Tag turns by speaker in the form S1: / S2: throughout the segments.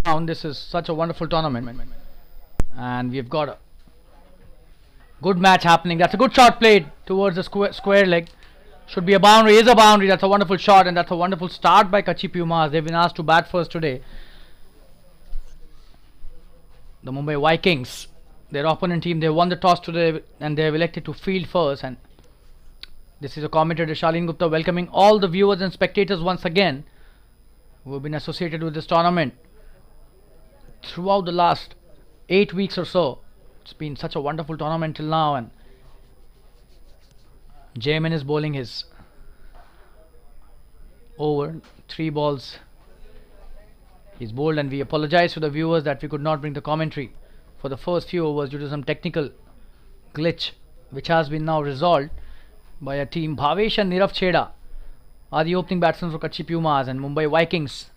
S1: This is such a wonderful tournament, and we've got a good match happening. That's a good shot played towards the square leg. Should be a boundary. Is a boundary. That's a wonderful shot, and that's a wonderful start by Kachi Pumas. They've been asked to bat first today. The Mumbai Vikings, their opponent team, they won the toss today, and they have elected to field first. And this is a commentator, Shalin Gupta, welcoming all the viewers and spectators once again who have been associated with this tournament throughout the last 8 weeks or so. It's been such a wonderful tournament till now, and Jayman is bowling his over 3 balls. He's bowled, and we apologize to the viewers that we could not bring the commentary for the first few overs due to some technical glitch, which has been now resolved by a team. Bhavesh and Jfsc are the opening batsmen for Kachi Pumas, and Mumbai Vikings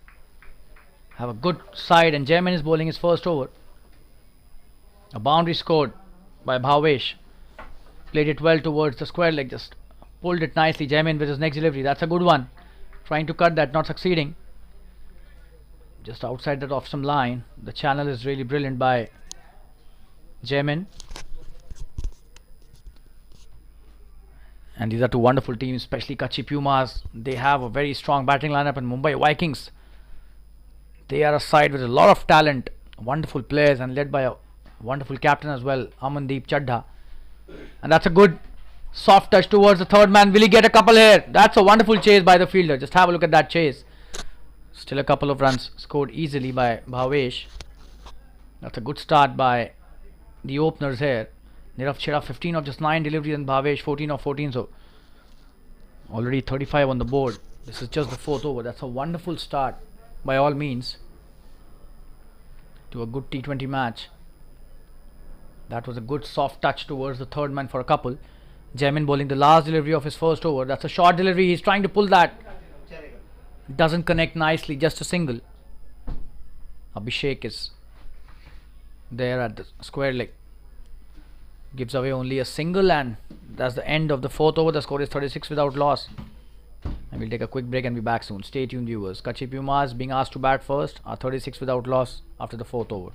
S1: have a good side, and Jayman is bowling his first over. A boundary scored by Bhavesh. Played it well towards the square leg, just pulled it nicely. Jayman with his next delivery. That's a good one. Trying to cut that, not succeeding. Just outside that off some line. The channel is really brilliant by Jayman. And these are two wonderful teams, especially Kachi Pumas. They have a very strong batting lineup, and Mumbai Vikings, they are a side with a lot of talent, wonderful players, and led by a wonderful captain as well, Amandeep Chadha. And that's a good soft touch towards the third man. Will he get a couple here? That's a wonderful chase by the fielder. Just have a look at that chase. Still a couple of runs scored easily by Bhavesh. That's a good start by the openers here. Jfsc 15 of just 9 deliveries, and Bhavesh 14 of 14, so already 35 on the board. This is just the 4th over. That's a wonderful start by all means to a good T20 match. That was a good soft touch towards the third man for a couple. Jayman bowling the last delivery of his first over. That's a short delivery. He's trying to pull that. Doesn't connect nicely, just a single. Abhishek is there at the square leg. Gives away only a single, and that's the end of the 4th over. The score is 36 without loss. And we'll take a quick break and be back soon. Stay tuned, viewers. Kachi Pumas being asked to bat first are 36 without loss after the 4th over.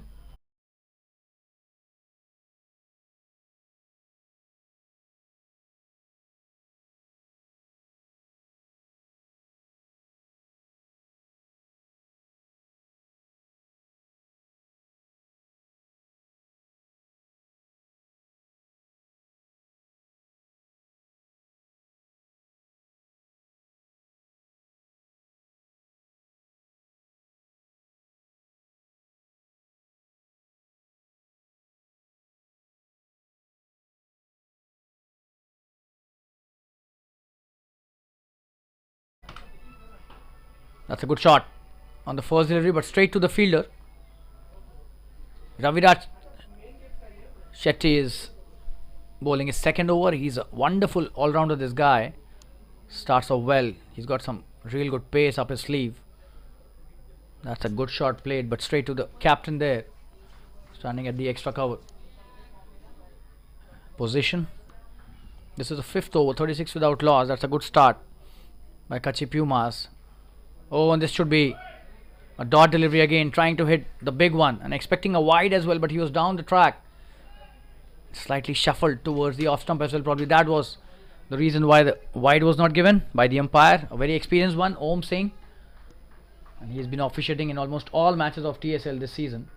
S1: That's a good shot on the first delivery, but straight to the fielder. Raviraj Shetty is bowling his second over. He's a wonderful all-rounder, this guy. Starts off well. He's got some real good pace up his sleeve. That's a good shot played, but straight to the captain there, standing at the extra cover position. This is the 5th over, 36 without loss. That's a good start by Kachi Pumas. Oh, and this should be a dot delivery again, trying to hit the big one and expecting a wide as well, but he was down the track. Slightly shuffled towards the off stump as well. Probably that was the reason why the wide was not given by the umpire. A very experienced one, Om Singh. And he has been officiating in almost all matches of TSL this season.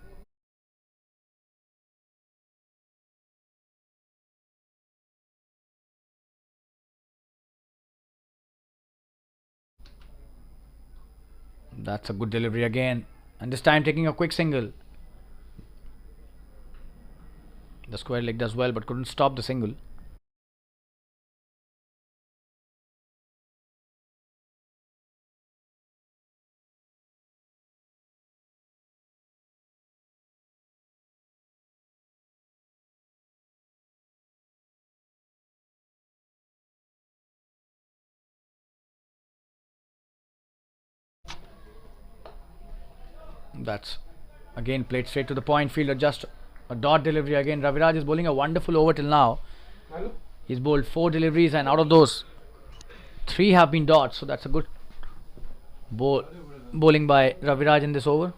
S1: That's a good delivery again, and this time taking a quick single. The square leg does well, but couldn't stop the single. That's again played straight to the point. Fielder just a dot delivery again. Raviraj is bowling a wonderful over till now. He's bowled 4 deliveries, and out of those 3 have been dots, so that's a good bowling by Raviraj in this over.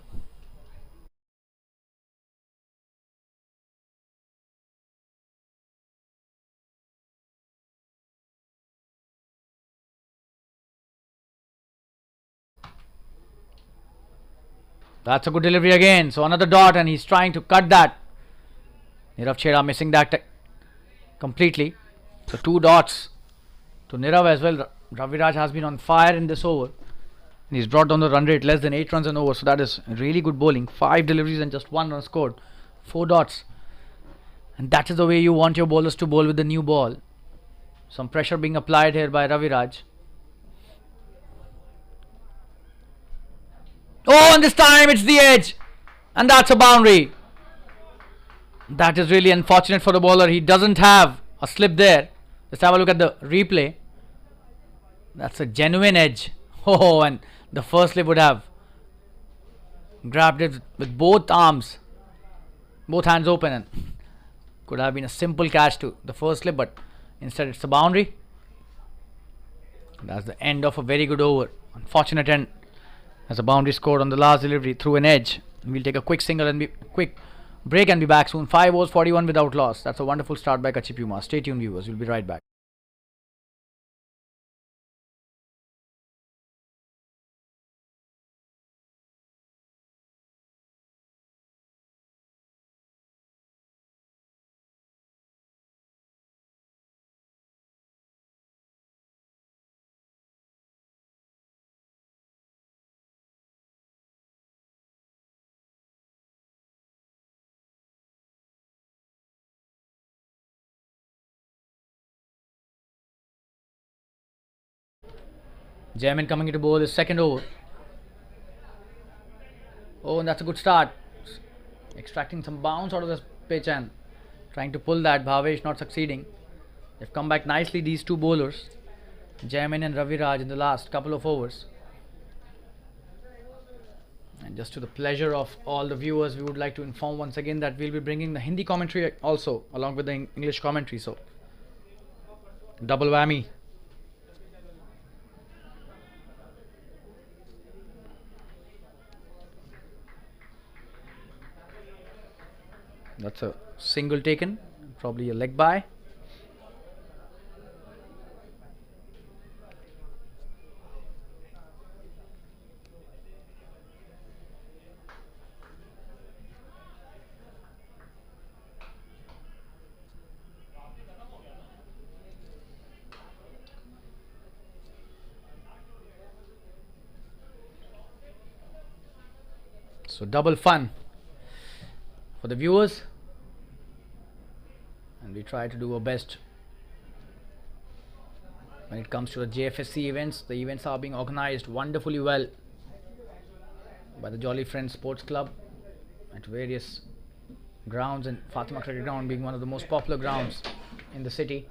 S1: That's a good delivery again. So another dot, and he's trying to cut that. Nirav Chheda missing that completely. So 2 dots to Nirav as well. Raviraj has been on fire in this over. And he's brought down the run rate less than 8 runs an over. So that is really good bowling. 5 deliveries and just 1 run scored. 4 dots. And that is the way you want your bowlers to bowl with the new ball. Some pressure being applied here by Raviraj. Oh, and this time it's the edge. And that's a boundary. That is really unfortunate for the bowler. He doesn't have a slip there. Let's have a look at the replay. That's a genuine edge. Oh, and the first slip would have grabbed it with both arms, both hands open, and could have been a simple catch to the first slip, but instead it's a boundary. That's the end of a very good over. Unfortunate end as a boundary scored on the last delivery through an edge. We'll take a quick single and quick break and be back soon. 5 overs, 41 without loss. That's a wonderful start by Kachi Pumas. Stay tuned, viewers. We'll be right back. Jaimin coming into bowl his second over. Oh, and that's a good start. Extracting some bounce out of this pitch and trying to pull that. Bhavesh not succeeding. They've come back nicely, these two bowlers, Jaimin and Raviraj, in the last couple of overs. And just to the pleasure of all the viewers, we would like to inform once again that we'll be bringing the Hindi commentary also along with the English commentary. So, double whammy. That's a single taken, probably a leg by. So double fun for the viewers, and we try to do our best when it comes to the JFSC events. The events are being organized wonderfully well by the Jolly Friends Sports Club at various grounds, and Fatima Cricket Ground being one of the most popular grounds in the city.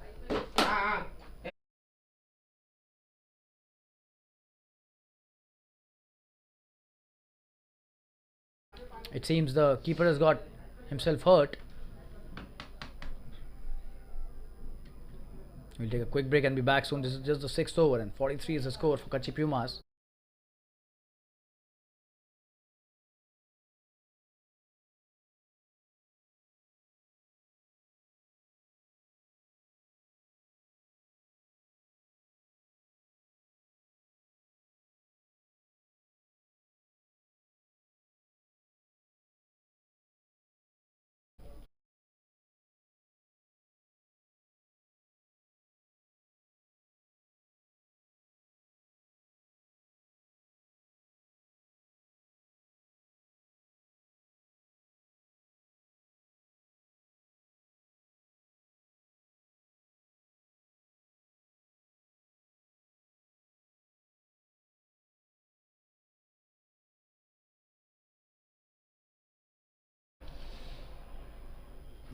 S1: It seems the keeper has got himself hurt. We'll take a quick break and be back soon. This is just the 6th over, and 43 is the score for Kachi Pumas.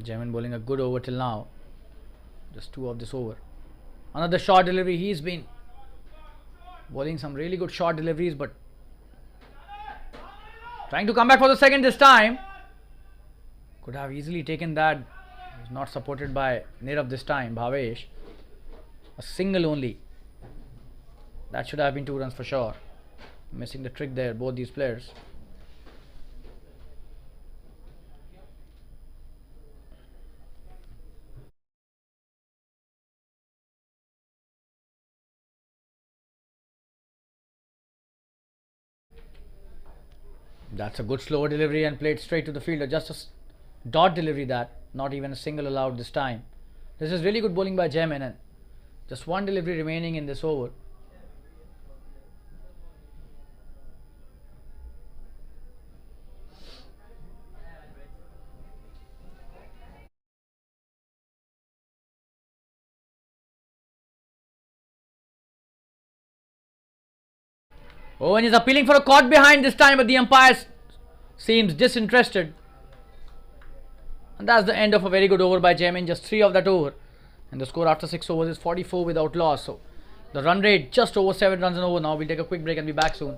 S1: Jaimin bowling a good over till now. Just 2 of this over. Another short delivery. He's been bowling some really good short deliveries, but trying to come back for the second this time. Could have easily taken that. He's not supported by Nirav this time. Bhavesh. A single only. That should have been 2 runs for sure. Missing the trick there, both these players. That's a good slower delivery and played straight to the fielder. Just a dot delivery that. Not even a single allowed this time. This is really good bowling by Jay Menon. Just one delivery remaining in this over. Oh, and he's appealing for a caught behind this time, but the umpire seems disinterested. And that's the end of a very good over by Jaimin. Just 3 of that over. And the score after 6 overs is 44 without loss. So the run rate just over 7 runs an over now. We'll take a quick break and be back soon.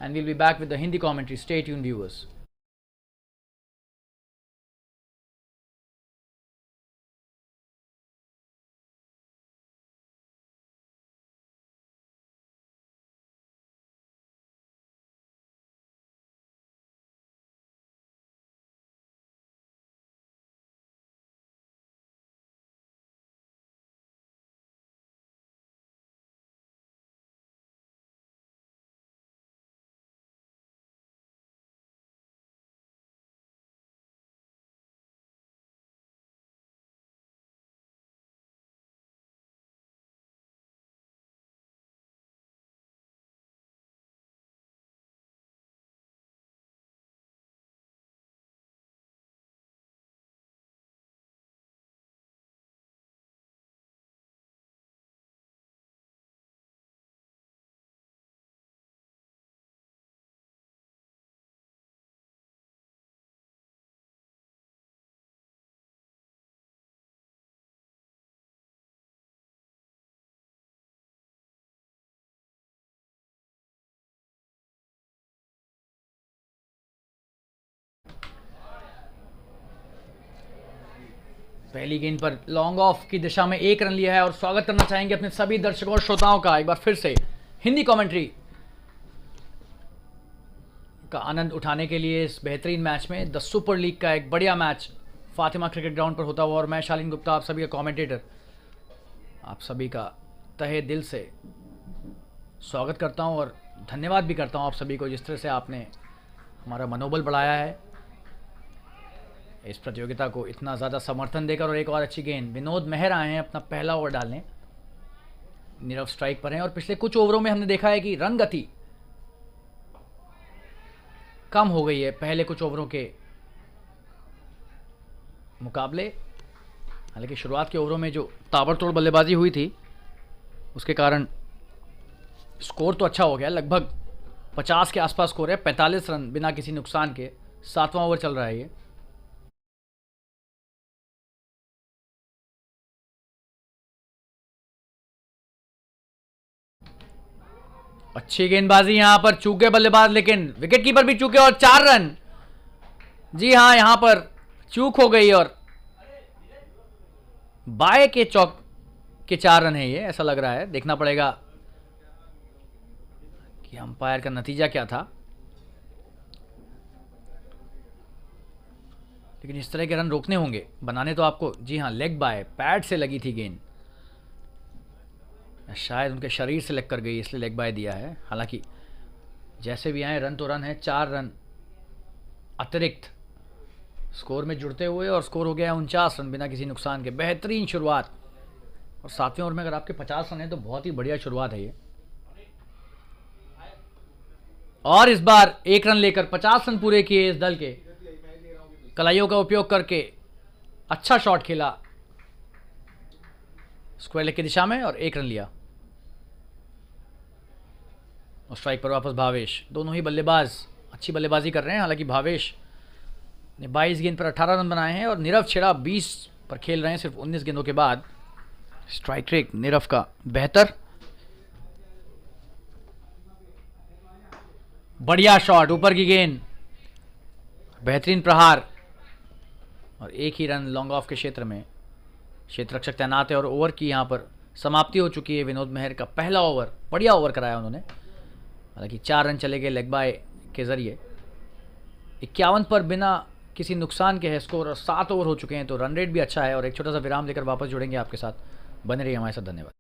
S1: And we'll be back with the Hindi commentary. Stay tuned, viewers. पहली गेंद पर long off की दिशा में 1 run लिया है और स्वागत करना चाहेंगे अपने सभी दर्शकों और श्रोताओं का एक बार फिर से हिंदी कमेंट्री का आनंद उठाने के लिए इस बेहतरीन मैच में द सुपर लीग का एक बढ़िया मैच फातिमा क्रिकेट ग्राउंड पर होता हुआ। और मैं शालीन गुप्ता आप सभी का कमेंटेटर आप सभी का तहे दिल से स्वागत करता हूं और धन्यवाद भी करता हूं आप सभी को जिस तरह से आपने हमारा मनोबल बढ़ाया है इस प्रतियोगिता को इतना ज़्यादा समर्थन देकर। और एक और अच्छी गेंद, विनोद मेहर आए हैं अपना पहला ओवर डालने, नीरव स्ट्राइक पर हैं। और पिछले कुछ ओवरों में हमने देखा है कि रन गति कम हो गई है पहले कुछ ओवरों के मुकाबले। हालांकि शुरुआत के ओवरों में जो ताबड़तोड़ बल्लेबाजी हुई थी उसके कारण स्कोर तो अच्छा हो गया, लगभग 50 के आसपास स्कोर है, 45 रन बिना किसी नुकसान के। 7वां ओवर चल रहा है ये। अच्छी गेंदबाजी यहां पर, चूके बल्लेबाज लेकिन विकेट कीपर भी चूके और 4 रन। जी हां, यहां पर चूक हो गई और बाय के चौक के 4 रन है ये, ऐसा लग रहा है। देखना पड़ेगा कि अंपायर का नतीजा क्या था, लेकिन इस तरह के रन रोकने होंगे, बनाने तो आपको। जी हां, लेग बाय, पैड से लगी थी गेंद, शायद उनके शरीर से लग कर गई इसलिए लेग बाय दिया है। हालांकि जैसे भी आए रन तो रन है, 4 रन अतिरिक्त स्कोर में जुड़ते हुए और स्कोर हो गया है 49 रन बिना किसी नुकसान के। बेहतरीन शुरुआत, और 7वें ओवर में अगर आपके 50 रन है तो बहुत ही बढ़िया शुरुआत है ये। और इस बार 1 रन लेकर 50 रन पूरे किए इस दल के, कलाइयों का उपयोग करके अच्छा शॉट खेला स्क्वायर लेग की दिशा में और 1 रन लिया। और स्ट्राइक पर वापस भावेश, दोनों ही बल्लेबाज अच्छी बल्लेबाजी कर रहे हैं। हालांकि भावेश ने 22 गेंद पर 18 रन बनाए हैं और नीरव छेड़ा 20 पर खेल रहे हैं सिर्फ 19 गेंदों के बाद। स्ट्राइक रेट नीरव का बेहतर, बढ़िया शॉट, ऊपर की गेंद, बेहतरीन प्रहार और 1 ही रन लॉन्ग ऑफ के क्षेत्र में। क्षेत्र रक्षक तैनात है और ओवर की यहां पर समाप्ति हो चुकी है। विनोद मेहर का पहला ओवर, बढ़िया ओवर कराया उन्होंने। हालांकि 4 रन चले गए लेग बाय के जरिए। 51 पर बिना किसी नुकसान के है स्कोर और 7 ओवर हो चुके हैं, तो रन रेट भी अच्छा है। और एक छोटा सा विराम लेकर वापस जुड़ेंगे आपके साथ, बने रहिए हमारे साथ। धन्यवाद।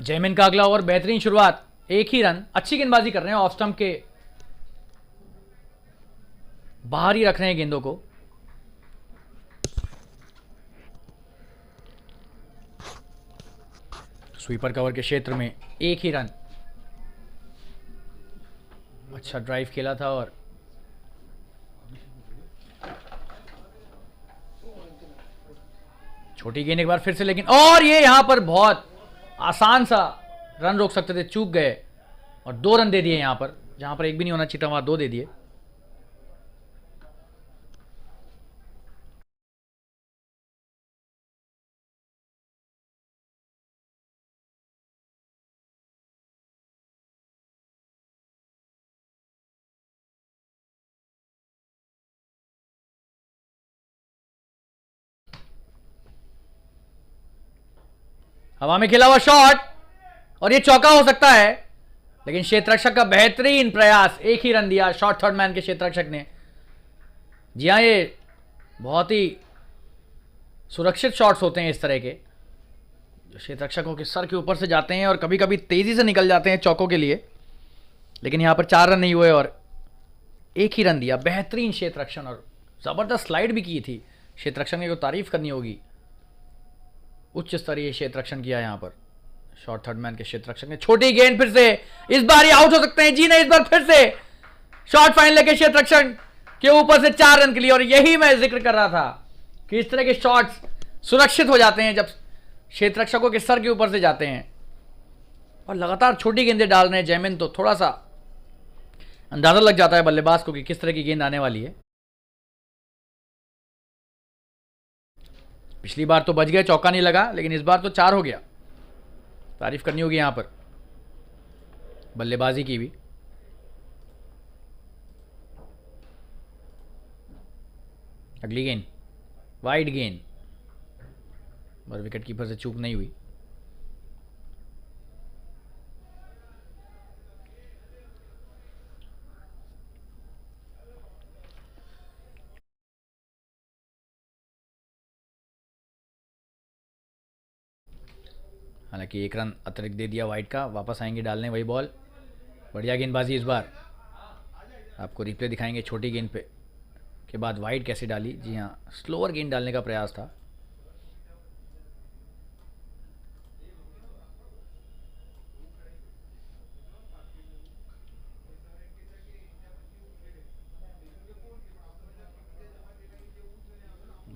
S1: जयमिन का अगला ओवर, बेहतरीन शुरुआत, एक ही रन, अच्छी गेंदबाजी कर रहे हैं, ऑफ स्टंप के बाहर ही रख रहे हैं गेंदों को। स्वीपर कवर के क्षेत्र में एक ही रन, अच्छा ड्राइव खेला था और छोटी गेंद एक बार फिर से, लेकिन और ये यहां पर बहुत आसान सा रन रोक सकते थे, चूक गए और 2 रन दे दिए यहां पर, जहां पर एक भी नहीं होना चाहिए था वहां 2 दे दिए। हवा में खेला हुआ शॉट और ये चौका हो सकता है, लेकिन क्षेत्ररक्षक का बेहतरीन प्रयास, एक ही रन दिया शॉर्ट थर्ड मैन के क्षेत्ररक्षक ने। जी हाँ, ये बहुत ही सुरक्षित शॉट्स होते हैं इस तरह के, जो क्षेत्ररक्षकों के सर के ऊपर से जाते हैं और कभी कभी तेजी से निकल जाते हैं चौकों के लिए, लेकिन यहां पर 4 रन नहीं हुए और एक ही रन दिया। बेहतरीन क्षेत्ररक्षण और जबरदस्त स्लाइड भी की थी, क्षेत्ररक्षण की तारीफ करनी होगी, उच्च स्तरीय क्षेत्ररक्षण किया यहां पर शॉर्ट थर्ड मैन के क्षेत्ररक्षक ने। छोटी गेंद फिर से, इस बार ये आउट हो सकते हैं, जी नहीं, इस बार फिर से शॉर्ट फाइनल के क्षेत्ररक्षण के ऊपर से 4 रन के लिए। और यही मैं जिक्र कर रहा था कि इस तरह के शॉट्स सुरक्षित हो जाते हैं जब क्षेत्ररक्षकों के सर के ऊपर से जाते हैं। और लगातार छोटी गेंदें डाल रहे हैं जयमिन, तो थोड़ा सा अंदाजा लग जाता है बल्लेबाज को कि किस तरह की गेंद आने वाली है। पिछली बार तो बच गए, चौका नहीं लगा, लेकिन इस बार तो 4 हो गया, तारीफ करनी होगी यहां पर बल्लेबाजी की भी। अगली गेंद वाइड गेंद और विकेट कीपर से चूक नहीं हुई। हालांकि 1 रन अतिरिक्त दे दिया वाइड का, वापस आएंगे डालने वही बॉल। बढ़िया गेंदबाजी इस बार, आपको रिप्ले दिखाएंगे छोटी गेंद पे के बाद वाइड कैसे डाली। जी हाँ, स्लोअर गेंद डालने का प्रयास था।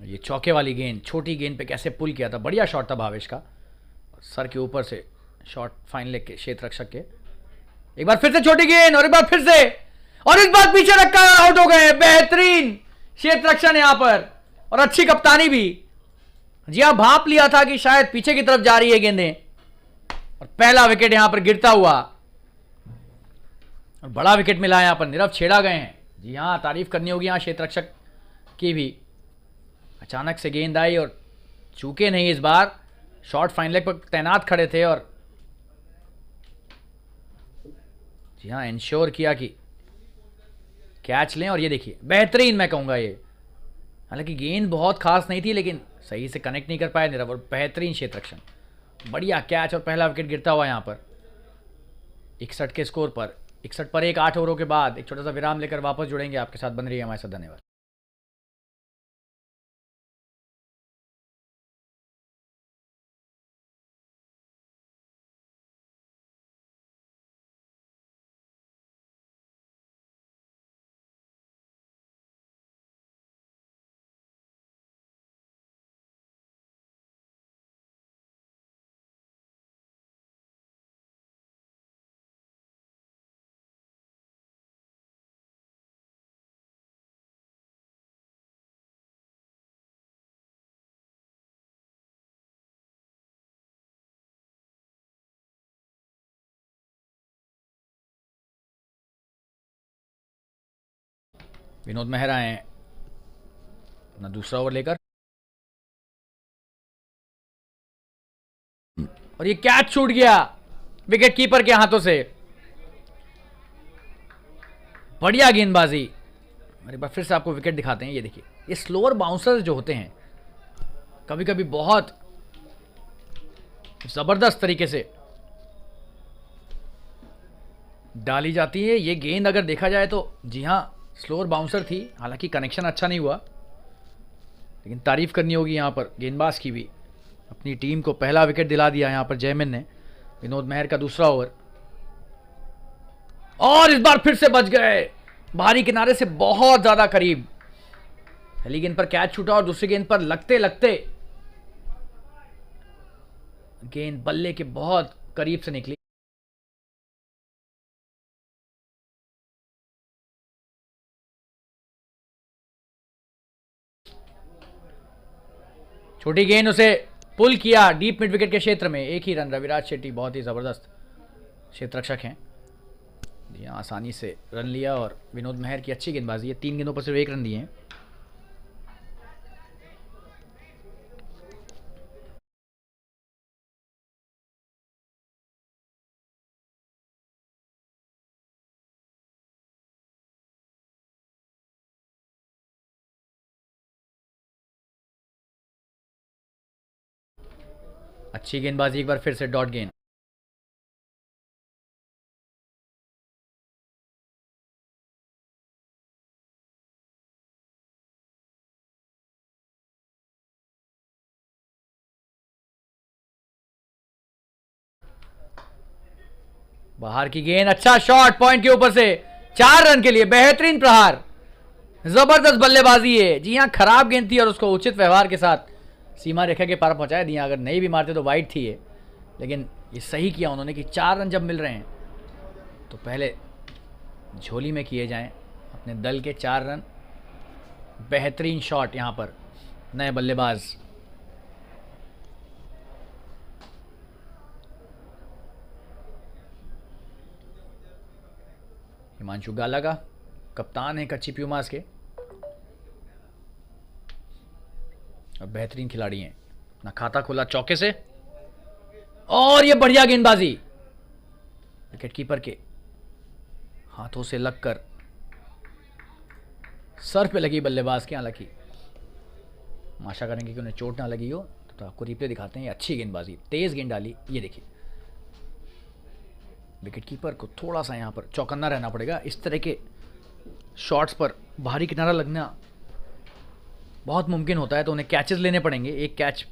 S1: ये चौके वाली गेंद, छोटी गेंद पे कैसे पुल किया था, बढ़िया शॉट था भावेश का, सर के ऊपर से शॉट फाइनल के क्षेत्ररक्षक के। एक बार फिर से छोटी गेंद और एक बार फिर से, और इस बार पीछे रखकर आउट हो गए। बेहतरीन क्षेत्ररक्षण यहां पर और अच्छी कप्तानी भी। जी हां, भाप लिया था कि शायद पीछे की तरफ जा रही है गेंदें, और पहला विकेट यहां पर गिरता हुआ और बड़ा विकेट मिला यहां पर, नीरव छेड़ा गए हैं। जी हां, तारीफ करनी होगी यहां क्षेत्ररक्षक की भी। अचानक से गेंद आई और चूके नहीं इस बार, शॉर्ट फाइनल पर तैनात खड़े थे और जी हाँ इंश्योर किया कि कैच लें। और ये देखिए बेहतरीन मैं कहूंगा ये, हालांकि गेंद बहुत खास नहीं थी लेकिन सही से कनेक्ट नहीं कर पाया नीरव, और बेहतरीन क्षेत्ररक्षण, बढ़िया कैच और पहला विकेट गिरता हुआ यहां पर 61 के स्कोर पर। 61 पर 8 ओवरों के बाद एक छोटा सा विराम लेकर वापस जुड़ेंगे आपके साथ, बन रही है हमारे साथ, धन्यवाद। विनोद मेहरा हैं अपना दूसरा ओवर लेकर, और ये कैच छूट गया विकेट कीपर के हाथों से। बढ़िया गेंदबाजी, एक बार फिर से आपको विकेट दिखाते हैं। ये देखिए, ये स्लोअर बाउंसर्स जो होते हैं कभी कभी बहुत जबरदस्त तरीके से डाली जाती है। ये गेंद अगर देखा जाए तो जी हाँ स्लोअर बाउंसर थी, हालांकि कनेक्शन अच्छा नहीं हुआ, लेकिन तारीफ करनी होगी यहाँ पर गेंदबाज की भी। अपनी टीम को पहला विकेट दिला दिया यहाँ पर जयमिन ने। विनोद महर का दूसरा ओवर, और इस बार फिर से बच गए, बाहरी किनारे से बहुत ज्यादा करीब। पहली गेंद पर कैच छूटा और दूसरी गेंद पर लगते लगते गेंद बल्ले के बहुत करीब से निकली। छोटी गेंद उसे पुल किया डीप मिड विकेट के क्षेत्र में, एक ही रन। रविराज शेट्टी बहुत ही जबरदस्त क्षेत्र रक्षक हैं, आसानी से रन लिया। और विनोद महर की अच्छी गेंदबाजी है, 3 गेंदों पर सिर्फ 1 रन दिए हैं। अच्छी गेंदबाजी एक बार फिर से, डॉट गेंद। बाहर की गेंद, अच्छा शॉट पॉइंट के ऊपर से, 4 रन के लिए बेहतरीन प्रहार। जबरदस्त बल्लेबाजी है। जी हाँ, खराब गेंद थी और उसको उचित व्यवहार के साथ सीमा रेखा के पार पहुंचाया दिया। अगर नहीं भी मारते तो वाइड थी ये, लेकिन ये सही किया उन्होंने कि 4 रन जब मिल रहे हैं तो पहले झोली में किए जाएं अपने दल के 4 रन। बेहतरीन शॉट यहाँ पर नए बल्लेबाज। हिमांशु गाला का कप्तान है कच्ची प्यूमास के, और बेहतरीन खिलाड़ी हैं। अपना खाता खोला चौके से, और ये बढ़िया गेंदबाजी विकेट कीपर के हाथों से लगकर सर पे लगी बल्लेबाज के। हालांकि आशा करेंगे कि उन्हें चोट ना लगी हो, तो आपको रिप्ले दिखाते हैं। अच्छी गेंदबाजी, तेज गेंद डाली, ये देखिए। विकेट कीपर को थोड़ा सा यहाँ पर चौकन्ना रहना पड़ेगा। इस तरह के शॉट्स पर बाहरी किनारा लगना बहुत मुमकिन होता है, तो उन्हें कैचेस लेने पड़ेंगे। एक कैच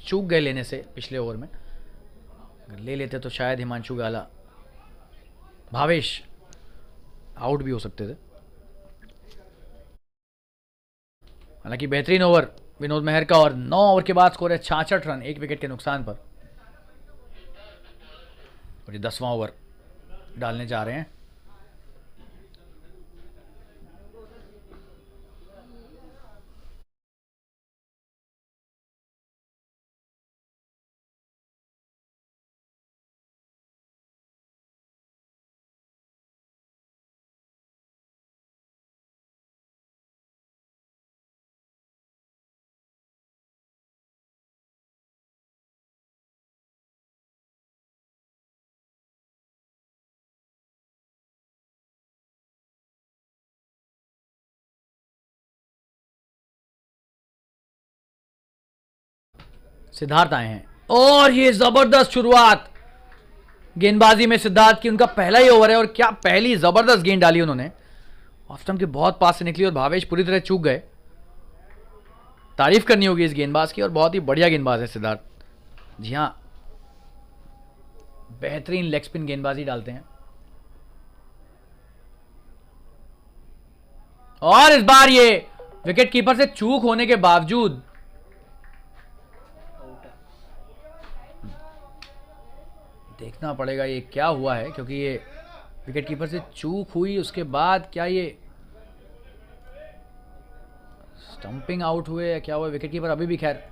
S1: चूक गए लेने से पिछले ओवर में, अगर ले लेते तो शायद हिमांशु गाला, भावेश आउट भी हो सकते थे। हालांकि बेहतरीन ओवर विनोद महर का, और 9 ओवर के बाद स्कोर है 66 रन, 1 विकेट के नुकसान पर। और ये 10वां ओवर डालने जा रहे हैं। सिद्धार्थ आए हैं, और ये जबरदस्त शुरुआत गेंदबाजी में सिद्धार्थ की। उनका पहला ही ओवर है और क्या पहली जबरदस्त गेंद डाली उन्होंने। ऑफ स्टंप के बहुत पास से निकली और भावेश पूरी तरह चूक गए। तारीफ करनी होगी इस गेंदबाज की, और बहुत ही बढ़िया गेंदबाज है सिद्धार्थ। जी हाँ, बेहतरीन लेग स्पिन गेंदबाजी डालते हैं। और इस बार ये विकेट कीपर से चूक होने के बावजूद देखना पड़ेगा ये क्या हुआ है, क्योंकि ये विकेट कीपर से चूक हुई, उसके बाद क्या ये स्टंपिंग आउट हुए या क्या हुआ। विकेट कीपर अभी भी खैर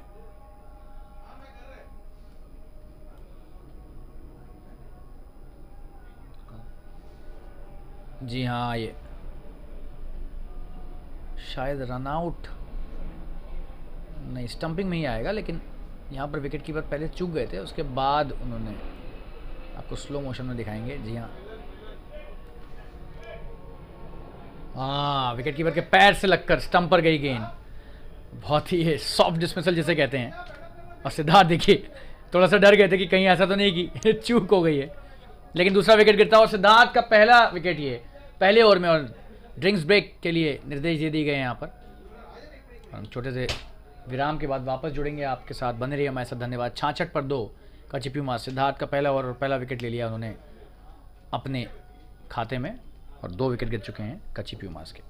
S1: जी हाँ, ये शायद रन आउट नहीं, स्टंपिंग में ही आएगा। लेकिन यहाँ पर विकेट कीपर पहले चूक गए थे, उसके बाद उन्होंने, आपको स्लो मोशन में दिखाएंगे। जी हाँ, विकेट कीपर के पैर से लगकर स्टंप पर गई गेंद। बहुत ही सॉफ्ट डिसमिसल जिसे कहते हैं। और सिद्धार्थ देखिए थोड़ा सा डर गए थे कि कहीं ऐसा तो नहीं कि चूक हो गई है। लेकिन दूसरा विकेट गिरता है और सिद्धार्थ का पहला विकेट ये पहले ओवर में। और ड्रिंक्स ब्रेक के लिए निर्देश दे दिए गए हैं यहाँ पर। हम छोटे से विराम के बाद वापस जुड़ेंगे आपके साथ, बने रहिए हमारे साथ। धन्यवाद। 66 पर 2 कची प्यूमास। सिद्धार्थ का पहला ओवर और पहला विकेट ले लिया उन्होंने अपने खाते में और 2 विकेट गिर चुके हैं कची प्यूमास के।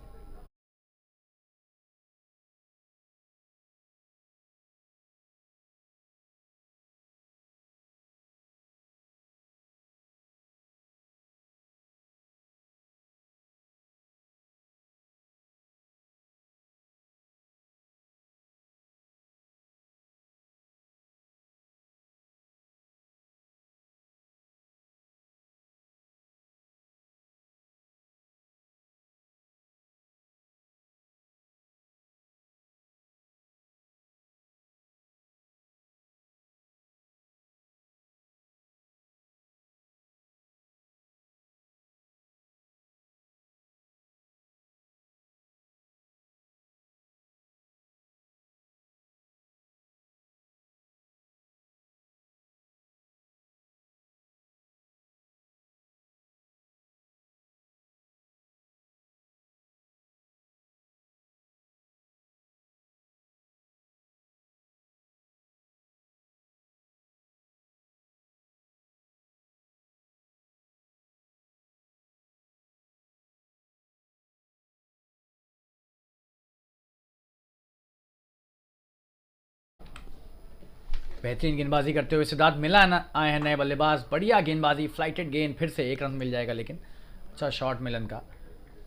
S1: बेहतरीन गेंदबाजी करते हुए सिद्धार्थ मिला आए हैं नए बल्लेबाज। बढ़िया गेंदबाजी, फ्लाइटेड गेंद, फिर से 1 रन मिल जाएगा। लेकिन अच्छा शॉट मिलन का,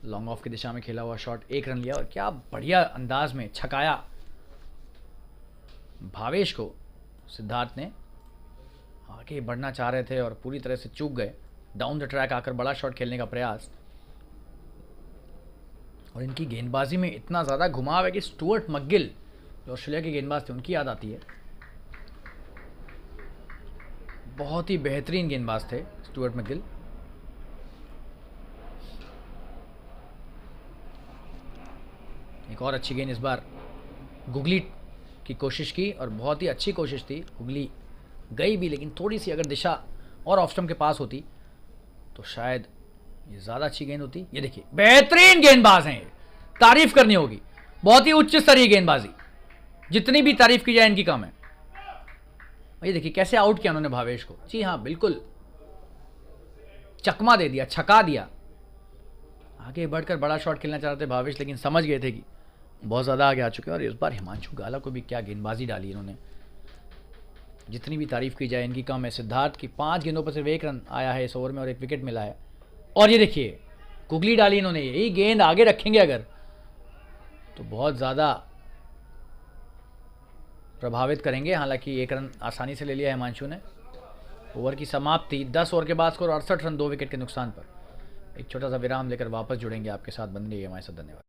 S1: लॉन्ग ऑफ की दिशा में खेला हुआ शॉट, 1 रन लिया और क्या बढ़िया अंदाज में छकाया भावेश को। सिद्धार्थ ने आगे बढ़ना चाह रहे थे और पूरी तरह से चूक गए। डाउन द ट्रैक आकर बड़ा शॉट खेलने का प्रयास, और इनकी गेंदबाजी में इतना ज़्यादा घुमाव है कि स्टुअर्ट मैकगिल जो ऑस्ट्रेलिया के गेंदबाज थे उनकी याद आती है। बहुत ही बेहतरीन गेंदबाज थे स्टुअर्ट मैकगिल। एक और अच्छी गेंद इस बार गुगली की कोशिश की और बहुत ही अच्छी कोशिश थी। गुगली गई भी, लेकिन थोड़ी सी अगर दिशा और ऑफ स्टंप के पास होती तो शायद ये ज़्यादा अच्छी गेंद होती। ये देखिए बेहतरीन गेंदबाज हैं, तारीफ करनी होगी। बहुत ही उच्च स्तरीय गेंदबाजी, जितनी भी तारीफ की जाए इनकी कम है। ये देखिए कैसे आउट किया उन्होंने भावेश को। जी हाँ, बिल्कुल चकमा दे दिया, छका दिया। आगे बढ़कर बड़ा शॉट खेलना चाह रहे थे भावेश, लेकिन समझ गए थे कि बहुत ज़्यादा आगे आ चुके हैं। और इस बार हिमांशु गाला को भी क्या गेंदबाजी डाली इन्होंने, जितनी भी तारीफ की जाए इनकी कम है। सिद्धार्थ की 5 गेंदों पर सिर्फ 1 रन आया है इस ओवर में और 1 विकेट मिला है। और ये देखिए गुगली डाली इन्होंने। यही गेंद आगे रखेंगे अगर तो बहुत ज़्यादा प्रभावित करेंगे। हालांकि 1 रन आसानी से ले लिया हिमांशु ने। ओवर की समाप्ति, 10 ओवर के बाद स्कोर 68 रन 2 विकेट के नुकसान पर। एक छोटा सा विराम लेकर वापस जुड़ेंगे आपके साथ, बन रही है हमारे साथ। धन्यवाद।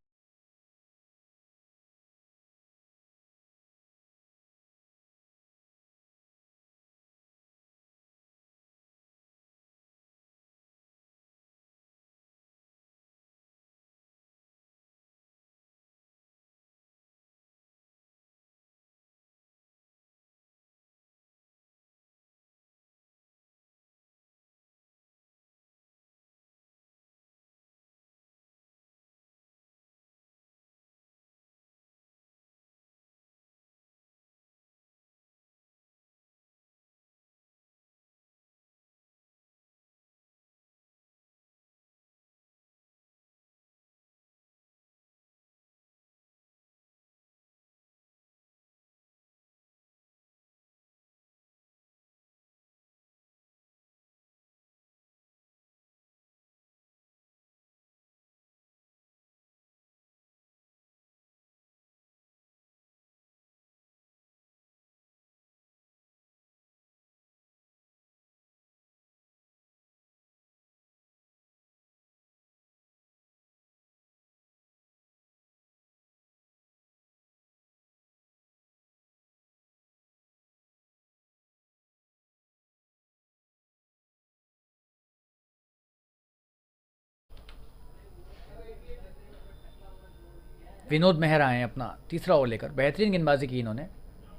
S1: विनोद मेहर आए हैं अपना तीसरा ओवर लेकर। बेहतरीन गेंदबाजी की इन्होंने,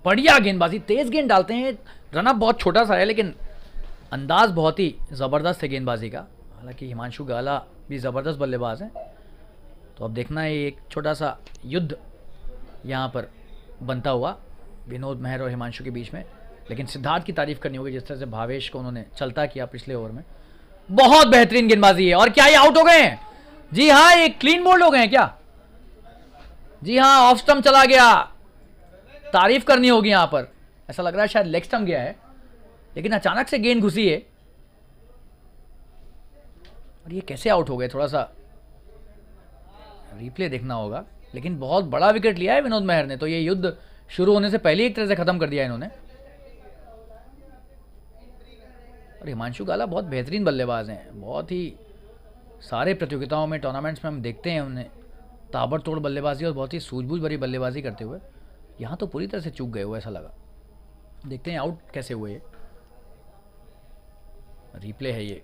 S1: बढ़िया गेंदबाजी, तेज गेंद डालते हैं। रनअप बहुत छोटा सा है लेकिन अंदाज बहुत ही ज़बरदस्त है गेंदबाजी का। हालांकि हिमांशु गाला भी ज़बरदस्त बल्लेबाज हैं। तो अब देखना है एक छोटा सा युद्ध यहाँ पर बनता हुआ विनोद मेहर और हिमांशु के बीच में। लेकिन सिद्धार्थ की तारीफ करनी होगी जिस तरह से भावेश को उन्होंने चलता किया पिछले ओवर में। बहुत बेहतरीन गेंदबाजी है। और क्या ये आउट हो गए हैं? जी हाँ, ये क्लीन बोल्ड हो गए हैं क्या? जी हाँ, ऑफ स्टंप चला गया। तारीफ करनी होगी यहां पर। ऐसा लग रहा है शायद लेग स्टंप गया है, लेकिन अचानक से गेंद घुसी है। और ये कैसे आउट हो गए, थोड़ा सा रिप्ले देखना होगा। लेकिन बहुत बड़ा विकेट लिया है विनोद मेहर ने, तो ये युद्ध शुरू होने से पहले एक तरह से खत्म कर दिया इन्होंने। और हिमांशु गाला बहुत बेहतरीन बल्लेबाज हैं। बहुत ही सारे प्रतियोगिताओं में, टूर्नामेंट्स में हम देखते हैं उन्हें ताबड़तोड़ बल्लेबाजी और बहुत ही सूझबूझ भरी बल्लेबाजी करते हुए। यहाँ तो पूरी तरह से चूक गए हुए ऐसा लगा। देखते हैं आउट कैसे हुए। रिप्ले है ये।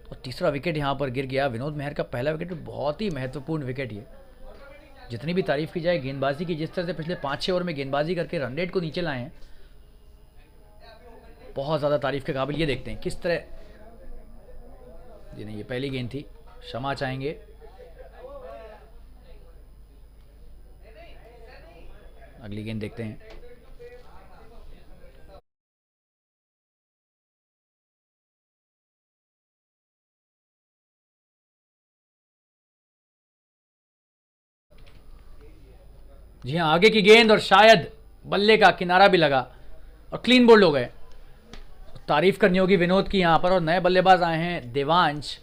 S1: और तीसरा विकेट यहाँ पर गिर गया। विनोद मेहर का पहला विकेट बहुत ही महत्वपूर्ण विकेट ये। जितनी भी तारीफ की जाए गेंदबाजी की, जिस तरह से पिछले 5-6 ओवर में गेंदबाजी करके रन रेट को नीचे लाए हैं, बहुत ज़्यादा तारीफ के काबिल। ये देखते हैं किस तरह। जी नहीं, ये पहली गेंद थी, क्षमा चाहेंगे। अगली गेंद देखते हैं। जी हाँ, आगे की गेंद और शायद बल्ले का किनारा भी लगा और क्लीन बोल्ड हो गए। तारीफ करनी होगी विनोद की यहाँ पर। और नए बल्लेबाज आए हैं देवांश,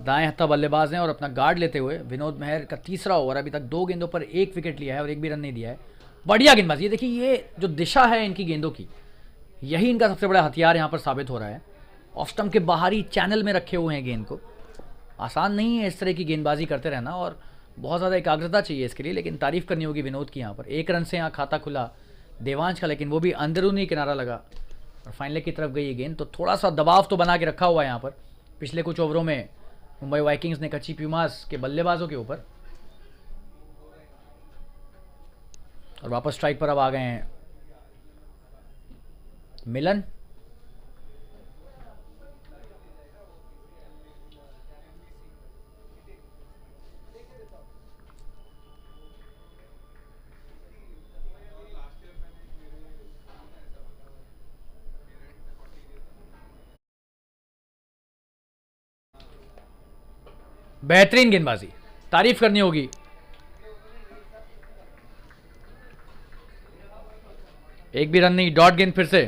S1: दाएं हत्था बल्लेबाज हैं और अपना गार्ड लेते हुए। विनोद मेहर का तीसरा ओवर, अभी तक 2 गेंदों पर 1 विकेट लिया है और 1 भी रन नहीं दिया है। बढ़िया गेंदबाजी। ये देखिए, ये जो दिशा है इनकी गेंदों की, यही इनका सबसे बड़ा हथियार यहाँ पर साबित हो रहा है। ऑफ स्टंप के बाहरी चैनल में रखे हुए हैं गेंद को। आसान नहीं है इस तरह की गेंदबाजी करते रहना और बहुत ज़्यादा एकाग्रता चाहिए इसके लिए। लेकिन तारीफ करनी होगी विनोद की यहाँ पर। 1 रन से यहाँ खाता खुला देवांश का, लेकिन वो भी अंदरूनी किनारा लगा और फाइनल की तरफ गई ये गेंद। तो थोड़ा सा दबाव तो बना के रखा हुआ है यहाँ पर पिछले कुछ ओवरों में मुंबई वाइकिंग्स ने कच्ची प्यूमास के बल्लेबाजों के ऊपर। और वापस स्ट्राइक पर अब आ गए हैं मिलन। बेहतरीन गेंदबाजी, तारीफ करनी होगी। एक भी रन नहीं, डॉट गेंद फिर से।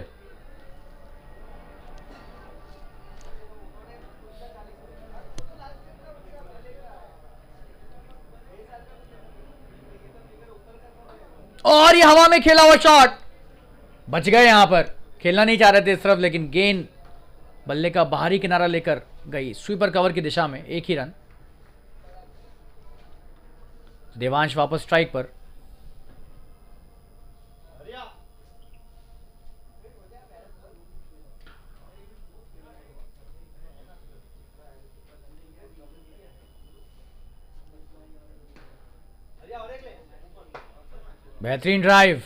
S1: और ये हवा में खेला हुआ शॉट, बच गए यहां पर। खेलना नहीं चाह रहे थे इस तरफ, लेकिन गेंद बल्ले का बाहरी किनारा लेकर गई स्वीपर कवर की दिशा में। 1 ही रन। देवांश वापस स्ट्राइक पर। बेहतरीन ड्राइव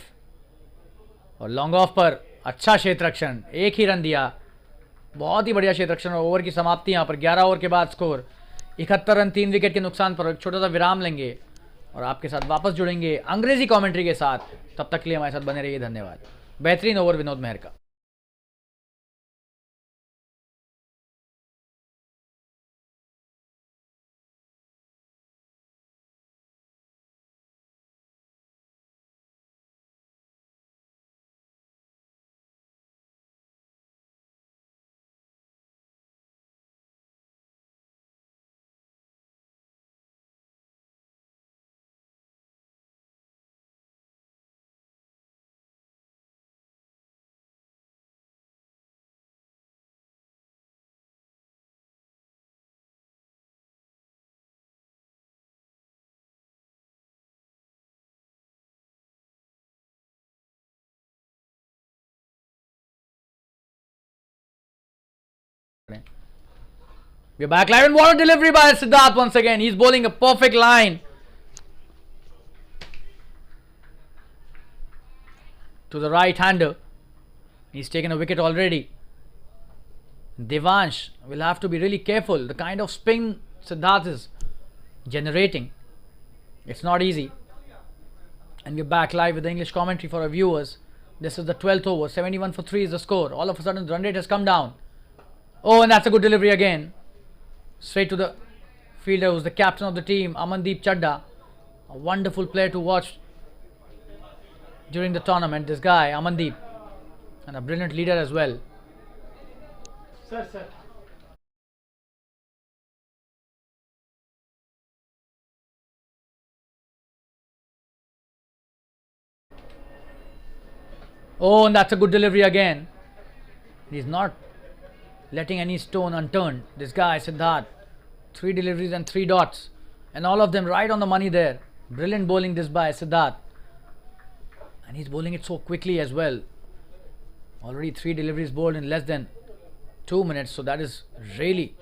S1: और लॉन्ग ऑफ पर अच्छा क्षेत्र रक्षण। 1 ही रन दिया, बहुत ही बढ़िया क्षेत्र रक्षण। और ओवर की समाप्ति यहाँ पर 11 ओवर के बाद स्कोर 71 रन 3 विकेट के नुकसान पर। एक छोटा सा विराम लेंगे और आपके साथ वापस जुड़ेंगे अंग्रेजी कमेंट्री के साथ। तब तक के लिए हमारे साथ बने रहिए। धन्यवाद। बेहतरीन ओवर विनोद मेहर का। We're back live and what a delivery by Siddharth once again. He's bowling a perfect line to the right hander. He's taken a wicket already. Devansh will have to be really careful. The kind of spin Siddharth is generating, it's not easy. And we're back live with the English commentary for our viewers. This is the 12th over. 71 for 3 is the score. All of a sudden, the run rate has come down. Oh, and that's a good delivery again. Straight to the fielder who's the captain of the team, Amandeep Chadda. A wonderful player to watch during the tournament. This guy, Amandeep. And a brilliant leader as well. Sir. Oh, and that's a good delivery again. He's not letting any stone unturned. This guy, Siddharth. 3 deliveries and 3 dots. And all of them right on the money there. Brilliant bowling this by Siddharth. And he's bowling it so quickly as well. Already 3 deliveries bowled in less than 2 minutes. So that is really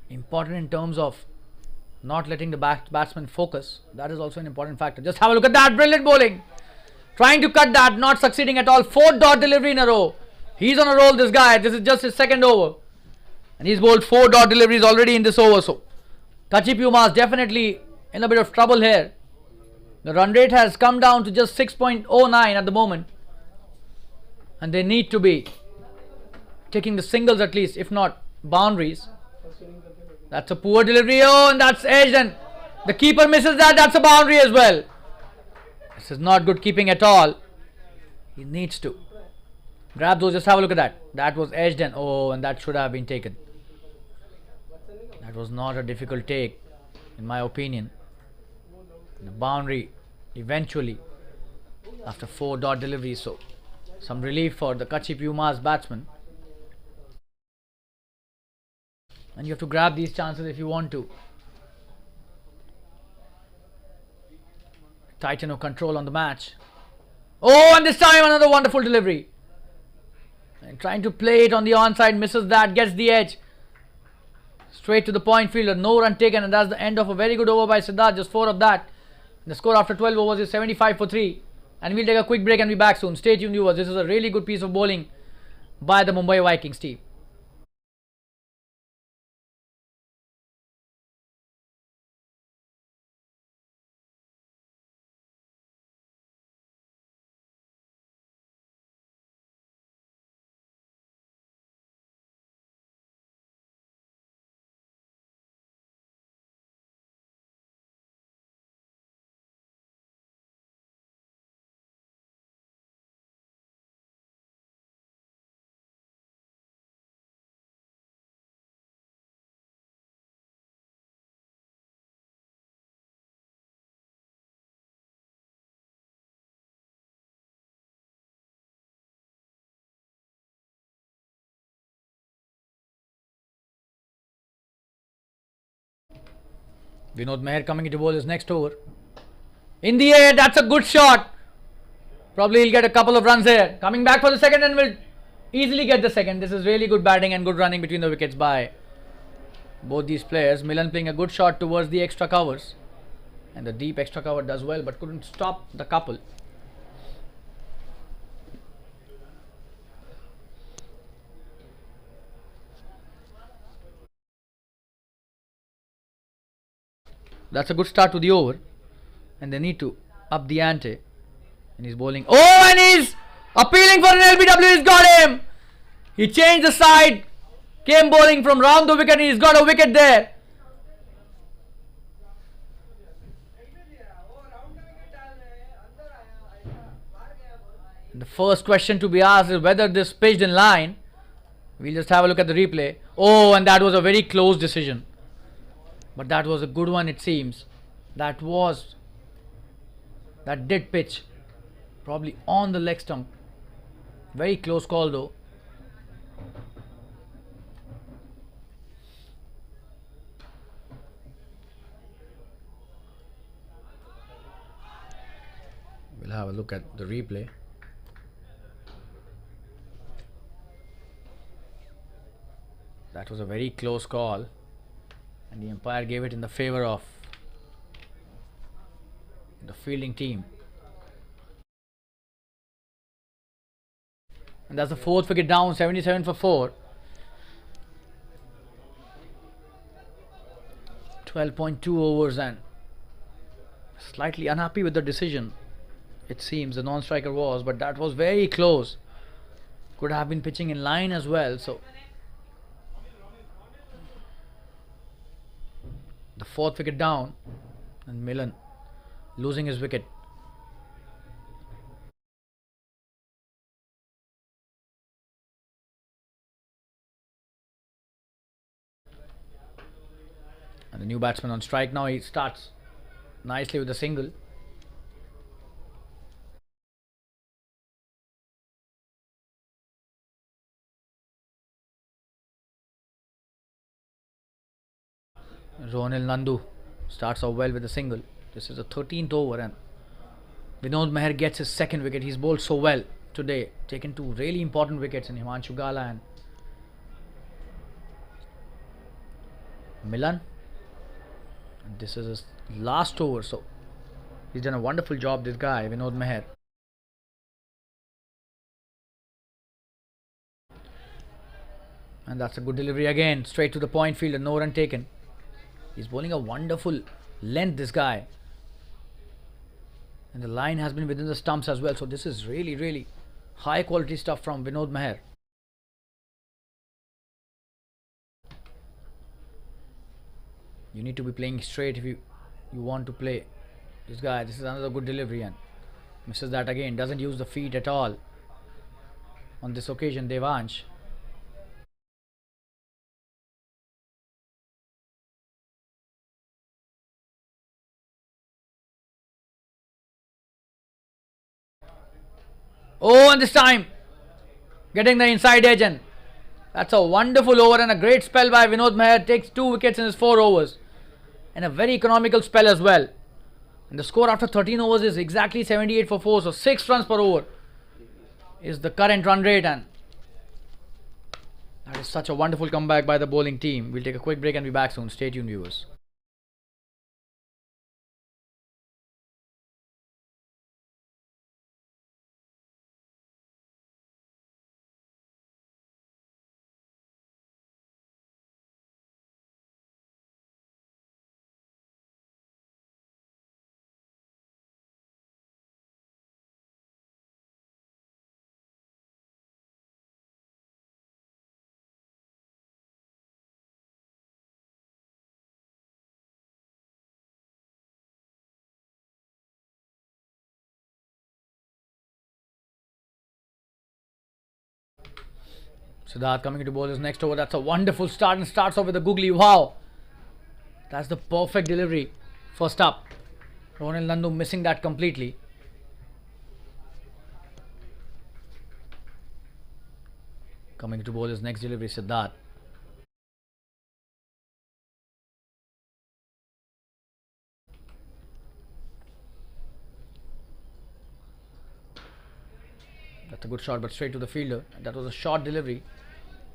S1: important in terms of not letting the batsman focus. That is also an important factor. Just have a look at that. Brilliant bowling. Trying to cut that. Not succeeding at all. 4 dot delivery in a row. He's on a roll, this guy. This is just his second over. And he's bowled 4 dot deliveries already in this over. So Kachi Pumas definitely in a bit of trouble here. The run rate has come down to just 6.09 at the moment. And they need to be taking the singles at least, if not boundaries. That's a poor delivery. Oh, and that's edged. And the keeper misses that. That's a boundary as well. This is not good keeping at all. He needs to grab those. Just have a look at that. That was edged and oh, and that should have been taken. That was not a difficult take, in my opinion. The boundary eventually after 4 dot deliveries. So some relief for the Kachi Pumas batsman. And you have to grab these chances if you want to. Tighten of control on the match. Oh, and this time another wonderful delivery. And trying to play it on the onside, misses that, gets the edge. Straight to the point fielder, no run taken, and that's the end of a very good over by Siddharth. Just 4 of that. The score after 12 overs is 75 for 3. And we'll take a quick break and be back soon. Stay tuned, viewers. This is a really good piece of bowling by the Mumbai Vikings team. Vinod Meher coming into bowl his next over. In the air, that's a good shot. Probably he'll get a couple of runs here. Coming back for the second and will easily get the second. This is really good batting and good running between the wickets by both these players. Milan playing a good shot towards the extra covers. And the deep extra cover does well but couldn't stop the couple. That's a good start to the over. And they need to up the ante. And he's bowling. Oh, and he's appealing for an LBW. He's got him. He changed the side. Came bowling from round the wicket and he's got a wicket there. And the first question to be asked is whether this pitched in line. We'll just have a look at the replay. Oh, and that was a very close decision. But that was a good one, it seems. That did pitch. Probably on the leg stump. Very close call though. We'll have a look at the replay. That was a very close call. And the umpire gave it in the favor of the fielding team. And that's the 4th wicket down, 77 for 4. 12.2 overs and slightly unhappy with the decision. It seems the non-striker was, but that was very close. Could have been pitching in line as well. So the fourth wicket down, and Milan losing his wicket. And the new batsman on strike now. He starts nicely with a single. Ronil Nandu starts off well with a single. This is the 13th over and Vinod Meher gets his second wicket. He's bowled so well today, taken two really important wickets in Himanshu Gala and Milan. And this is his last over, so he's done a wonderful job, this guy, Vinod Meher. And that's a good delivery again, straight to the point fielder, no run taken. He's bowling a wonderful length, this guy. And the line has been within the stumps as well. So this is really, really high quality stuff from Vinod Meher. You need to be playing straight if you want to play this guy. This is another good delivery and misses that again. Doesn't use the feet at all on this occasion, Devansh. Oh, and this time getting the inside edge, and that's a wonderful over and a great spell by Vinod Meher. Takes 2 wickets in his 4 overs and a very economical spell as well. And the score after 13 overs is exactly 78 for 4, so 6 runs per over is the current run rate, and that is such a wonderful comeback by the bowling team. We'll take a quick break and be back soon. Stay tuned, viewers. Siddharth coming to bowl his next over. That's a wonderful start and starts off with a googly. Wow. That's the perfect delivery. First up. Ronil Nandu missing that completely. Coming to bowl his next delivery, Siddharth. That's a good shot, but straight to the fielder. That was a short delivery.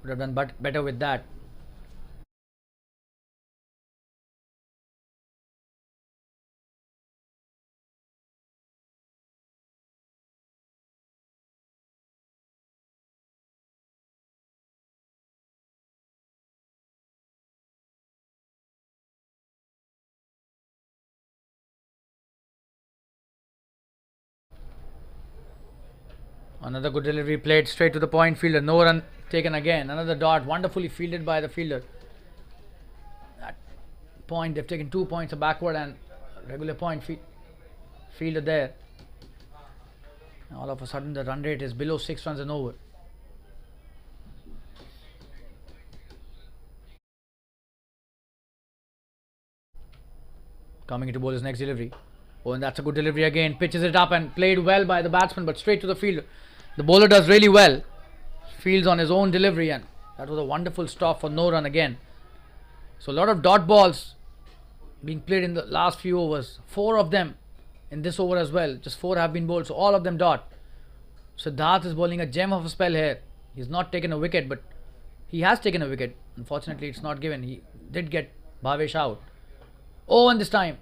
S1: Would have done better with that. Another good delivery played straight to the point fielder. No run taken again. Another dot wonderfully fielded by the fielder. That point, they've taken 2 points, a backward and regular point fielder there. And all of a sudden the run rate is below 6 runs and over. Coming to bowl his next delivery. Oh, and that's a good delivery again. Pitches it up and played well by the batsman, but straight to the fielder. The bowler does really well. Fields on his own delivery, and that was a wonderful stop for no run again. So a lot of dot balls being played in the last few overs. 4 of them in this over as well. Just 4 have been bowled, so all of them dot. Siddharth is bowling a gem of a spell here. He's not taken a wicket, but he has taken a wicket. Unfortunately, it's not given. He did get Bhavesh out. Oh, and this time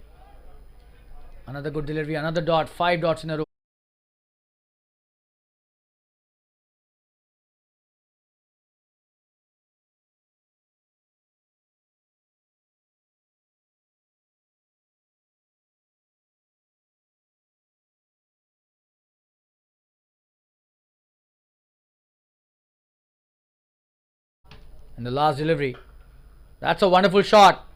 S1: another good delivery, another dot, 5 dots in a row. And the last delivery. That's a wonderful shot.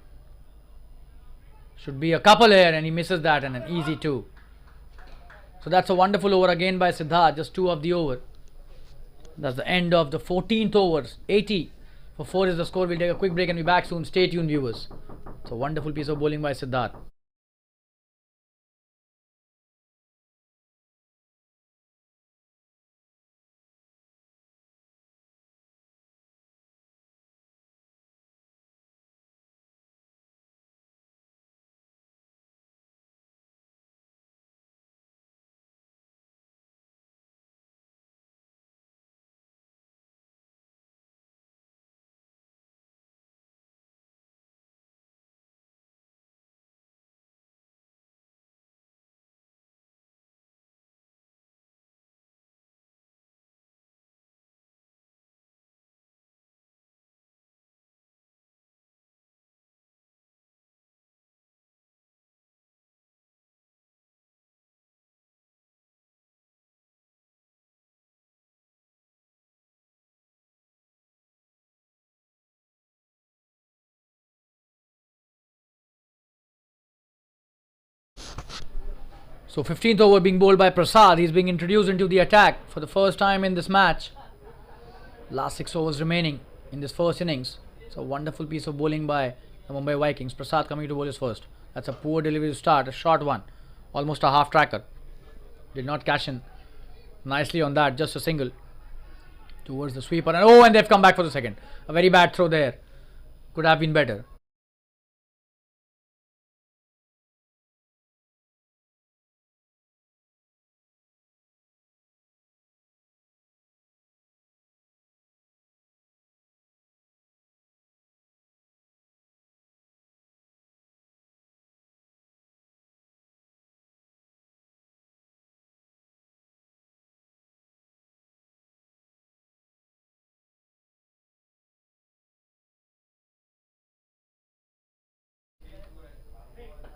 S1: Should be a couple here, and he misses that, and an easy two. So that's a wonderful over again by Siddharth. Just two of the over. That's the end of the 14th overs. 80 for 4 is the score. We'll take a quick break and be back soon. Stay tuned, viewers. It's a wonderful piece of bowling by Siddharth. So 15th over being bowled by Prasad. He's being introduced into the attack for the first time in this match. Last 6 overs remaining in this first innings. It's a wonderful piece of bowling by the Mumbai Vikings. Prasad coming to bowl his first. That's a poor delivery to start. A short one. Almost a half tracker. Did not cash in nicely on that. Just a single towards the sweeper. And they've come back for the second. A very bad throw there. Could have been better.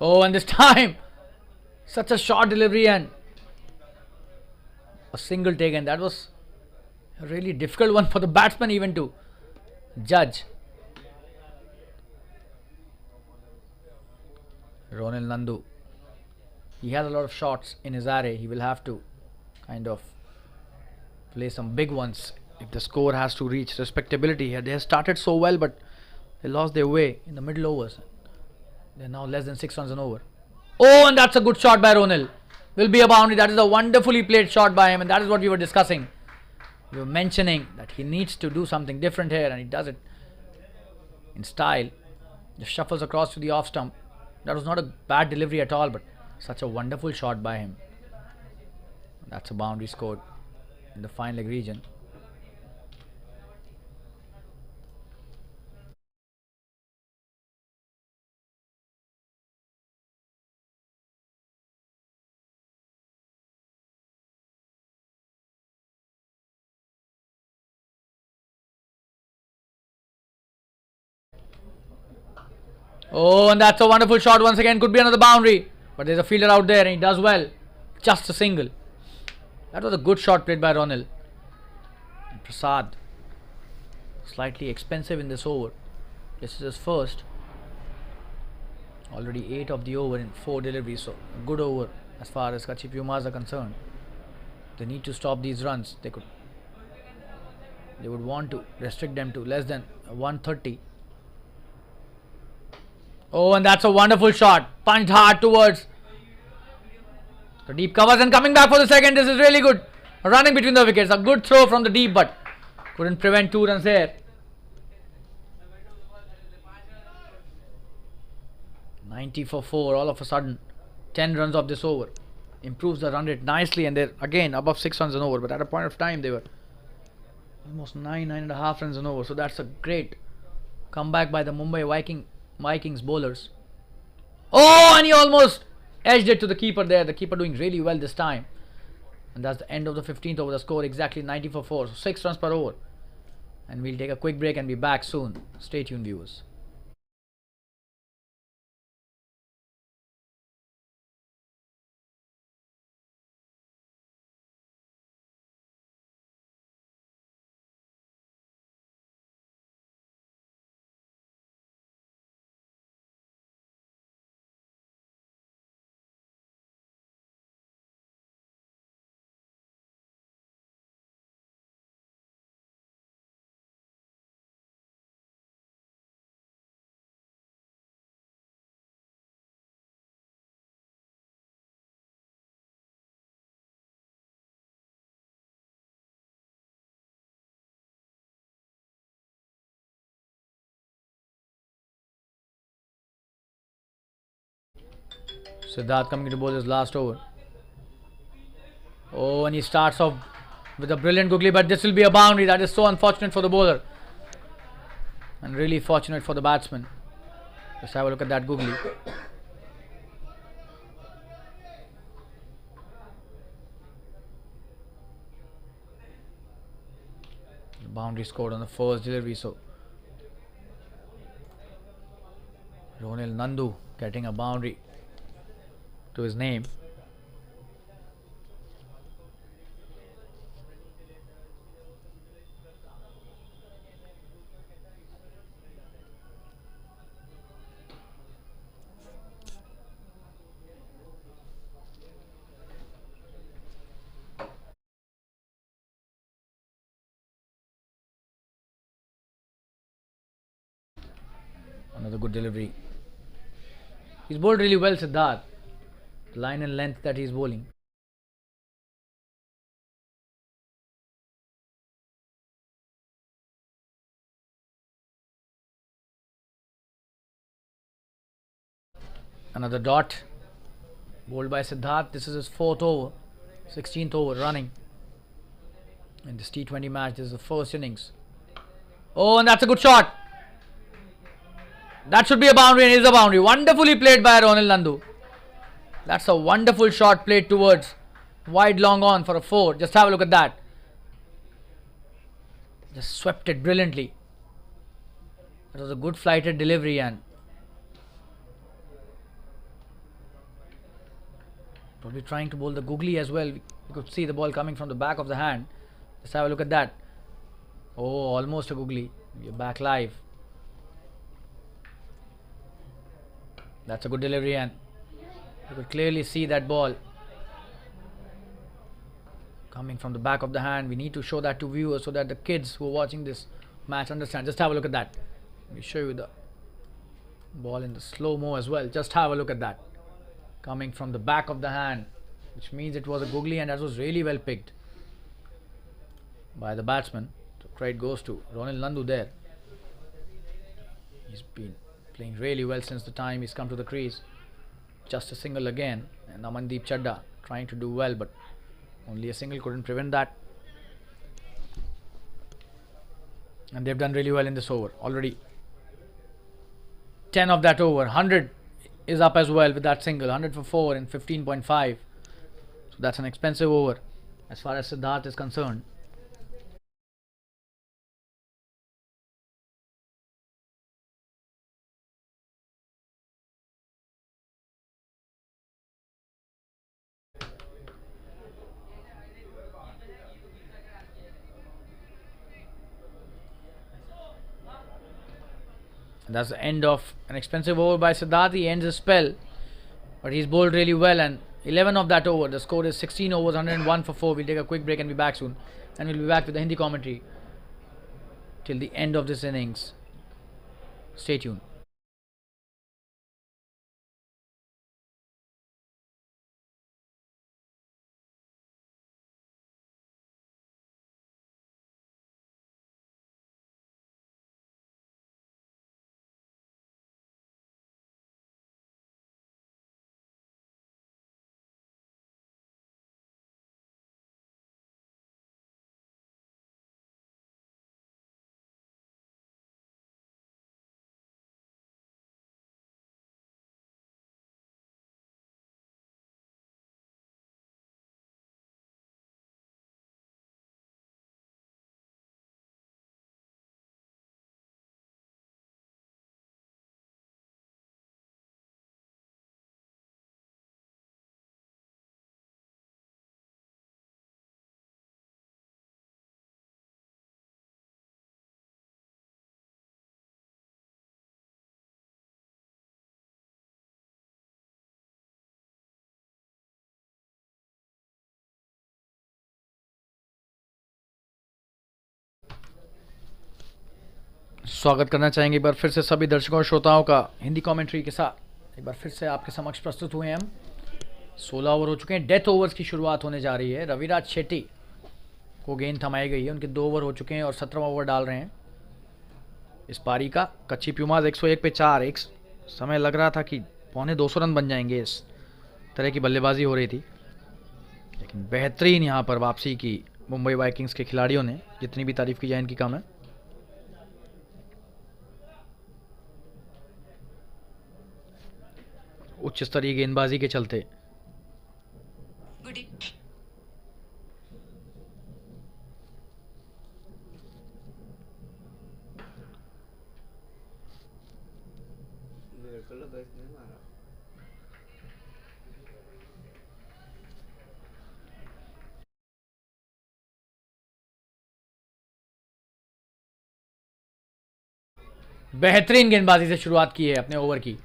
S1: Oh, and this time, such a short delivery and a single taken. That was a really difficult one for the batsman even to judge. Ronil Nandu. He has a lot of shots in his array. He will have to kind of play some big ones if the score has to reach respectability. They have started so well, but they lost their way in the middle overs. They're now less than 6 runs an over. Oh, and that's a good shot by Ronil. Will be a boundary. That is a wonderfully played shot by him, and that is what we were discussing. We were mentioning that he needs to do something different here, and he does it in style. Just shuffles across to the off stump. That was not a bad delivery at all, but such a wonderful shot by him. That's a boundary scored in the fine leg region. Oh, and that's a wonderful shot once again. Could be another boundary. But there's a fielder out there and he does well. Just a single. That was a good shot played by Ronil. And Prasad. Slightly expensive in this over. This is his first. Already 8 of the over in 4 deliveries. So a good over as far as Kachi Pumas are concerned. They need to stop these runs. They would want to restrict them to less than 130. Oh, and that's a wonderful shot. Punched hard towards the deep covers and coming back for the second. This is really good. Running between the wickets. A good throw from the deep, but couldn't prevent 2 runs there. 90 for 4 all of a sudden. 10 runs off this over. Improves the run rate nicely, and they're again above 6 runs an over. But at a point of time, they were almost 9.5 runs an over. So that's a great comeback by the Mumbai Vikings bowlers. Oh, and he almost edged it to the keeper there. The keeper doing really well this time. And that's the end of the 15th over. The score exactly 90 for 4. So 6 runs per over. And we'll take a quick break and be back soon. Stay tuned, viewers. Siddharth coming to bowl his last over. Oh, and he starts off with a brilliant googly, but this will be a boundary. That is so unfortunate for the bowler and really fortunate for the batsman. Let's have a look at that googly. The boundary scored on the first delivery, so Ronil Nandu getting a boundary to his name. Another good delivery. He's bowled really well, Siddharth. The line and length that he's bowling. Another dot. Bowled by Siddharth. This is his 4th over. 16th over running. In this T20 match, this is the first innings. Oh, and that's a good shot. That should be a boundary, and it is a boundary. Wonderfully played by Ronil Nandu. That's a wonderful shot played towards wide long on for a 4. Just have a look at that. Just swept it brilliantly. It was a good flighted delivery, and probably trying to bowl the googly as well. You could see the ball coming from the back of the hand. Just have a look at that. Oh, almost a googly. We're back live. That's a good delivery, and you could clearly see that ball coming from the back of the hand. We need to show that to viewers so that the kids who are watching this match understand. Just have a look at that. Let me show you the ball in the slow-mo as well. Just have a look at that. Coming from the back of the hand, which means it was a googly, and that was really well picked by the batsman. So credit goes to Ronil Nandu there. He's been playing really well since the time he's come to the crease. Just a single again, and Amandeep Chadda trying to do well, but only a single couldn't prevent that. And they've done really well in this over. Already 10 of that over. 100 is up as well with that single. 100 for 4 in 15.5. So that's an expensive over as far as Siddharth is concerned. And that's the end of an expensive over by Siddharth. He ends his spell, but he's bowled really well, and 11 of that over. The score is 16 overs, 101 for 4. We'll take a quick break and be back soon. And we'll be back with the Hindi commentary till the end of this innings. Stay tuned. स्वागत करना चाहेंगे एक बार फिर से सभी दर्शकों और श्रोताओं का हिंदी कमेंट्री के साथ। एक बार फिर से आपके समक्ष प्रस्तुत हुए हैं हम। 16 ओवर हो चुके हैं। डेथ ओवर्स की शुरुआत होने जा रही है। रविराज शेट्टी को गेंद थमाई गई है। उनके 2 ओवर हो चुके हैं और 17वां ओवर डाल रहे हैं इस पारी का। कच्ची प्यूमास 101 पे 4। एक समय लग रहा था कि 250 रन बन जाएंगे इस तरह की बल्लेबाजी हो रही थी, लेकिन बेहतरीन यहाँ पर वापसी की मुंबई वाइकिंग्स के खिलाड़ियों ने, जितनी भी तारीफ की जाए इनकी कम है। उच्च स्तरीय गेंदबाजी के चलते बेहतरीन गेंदबाजी से शुरुआत की है अपने ओवर की,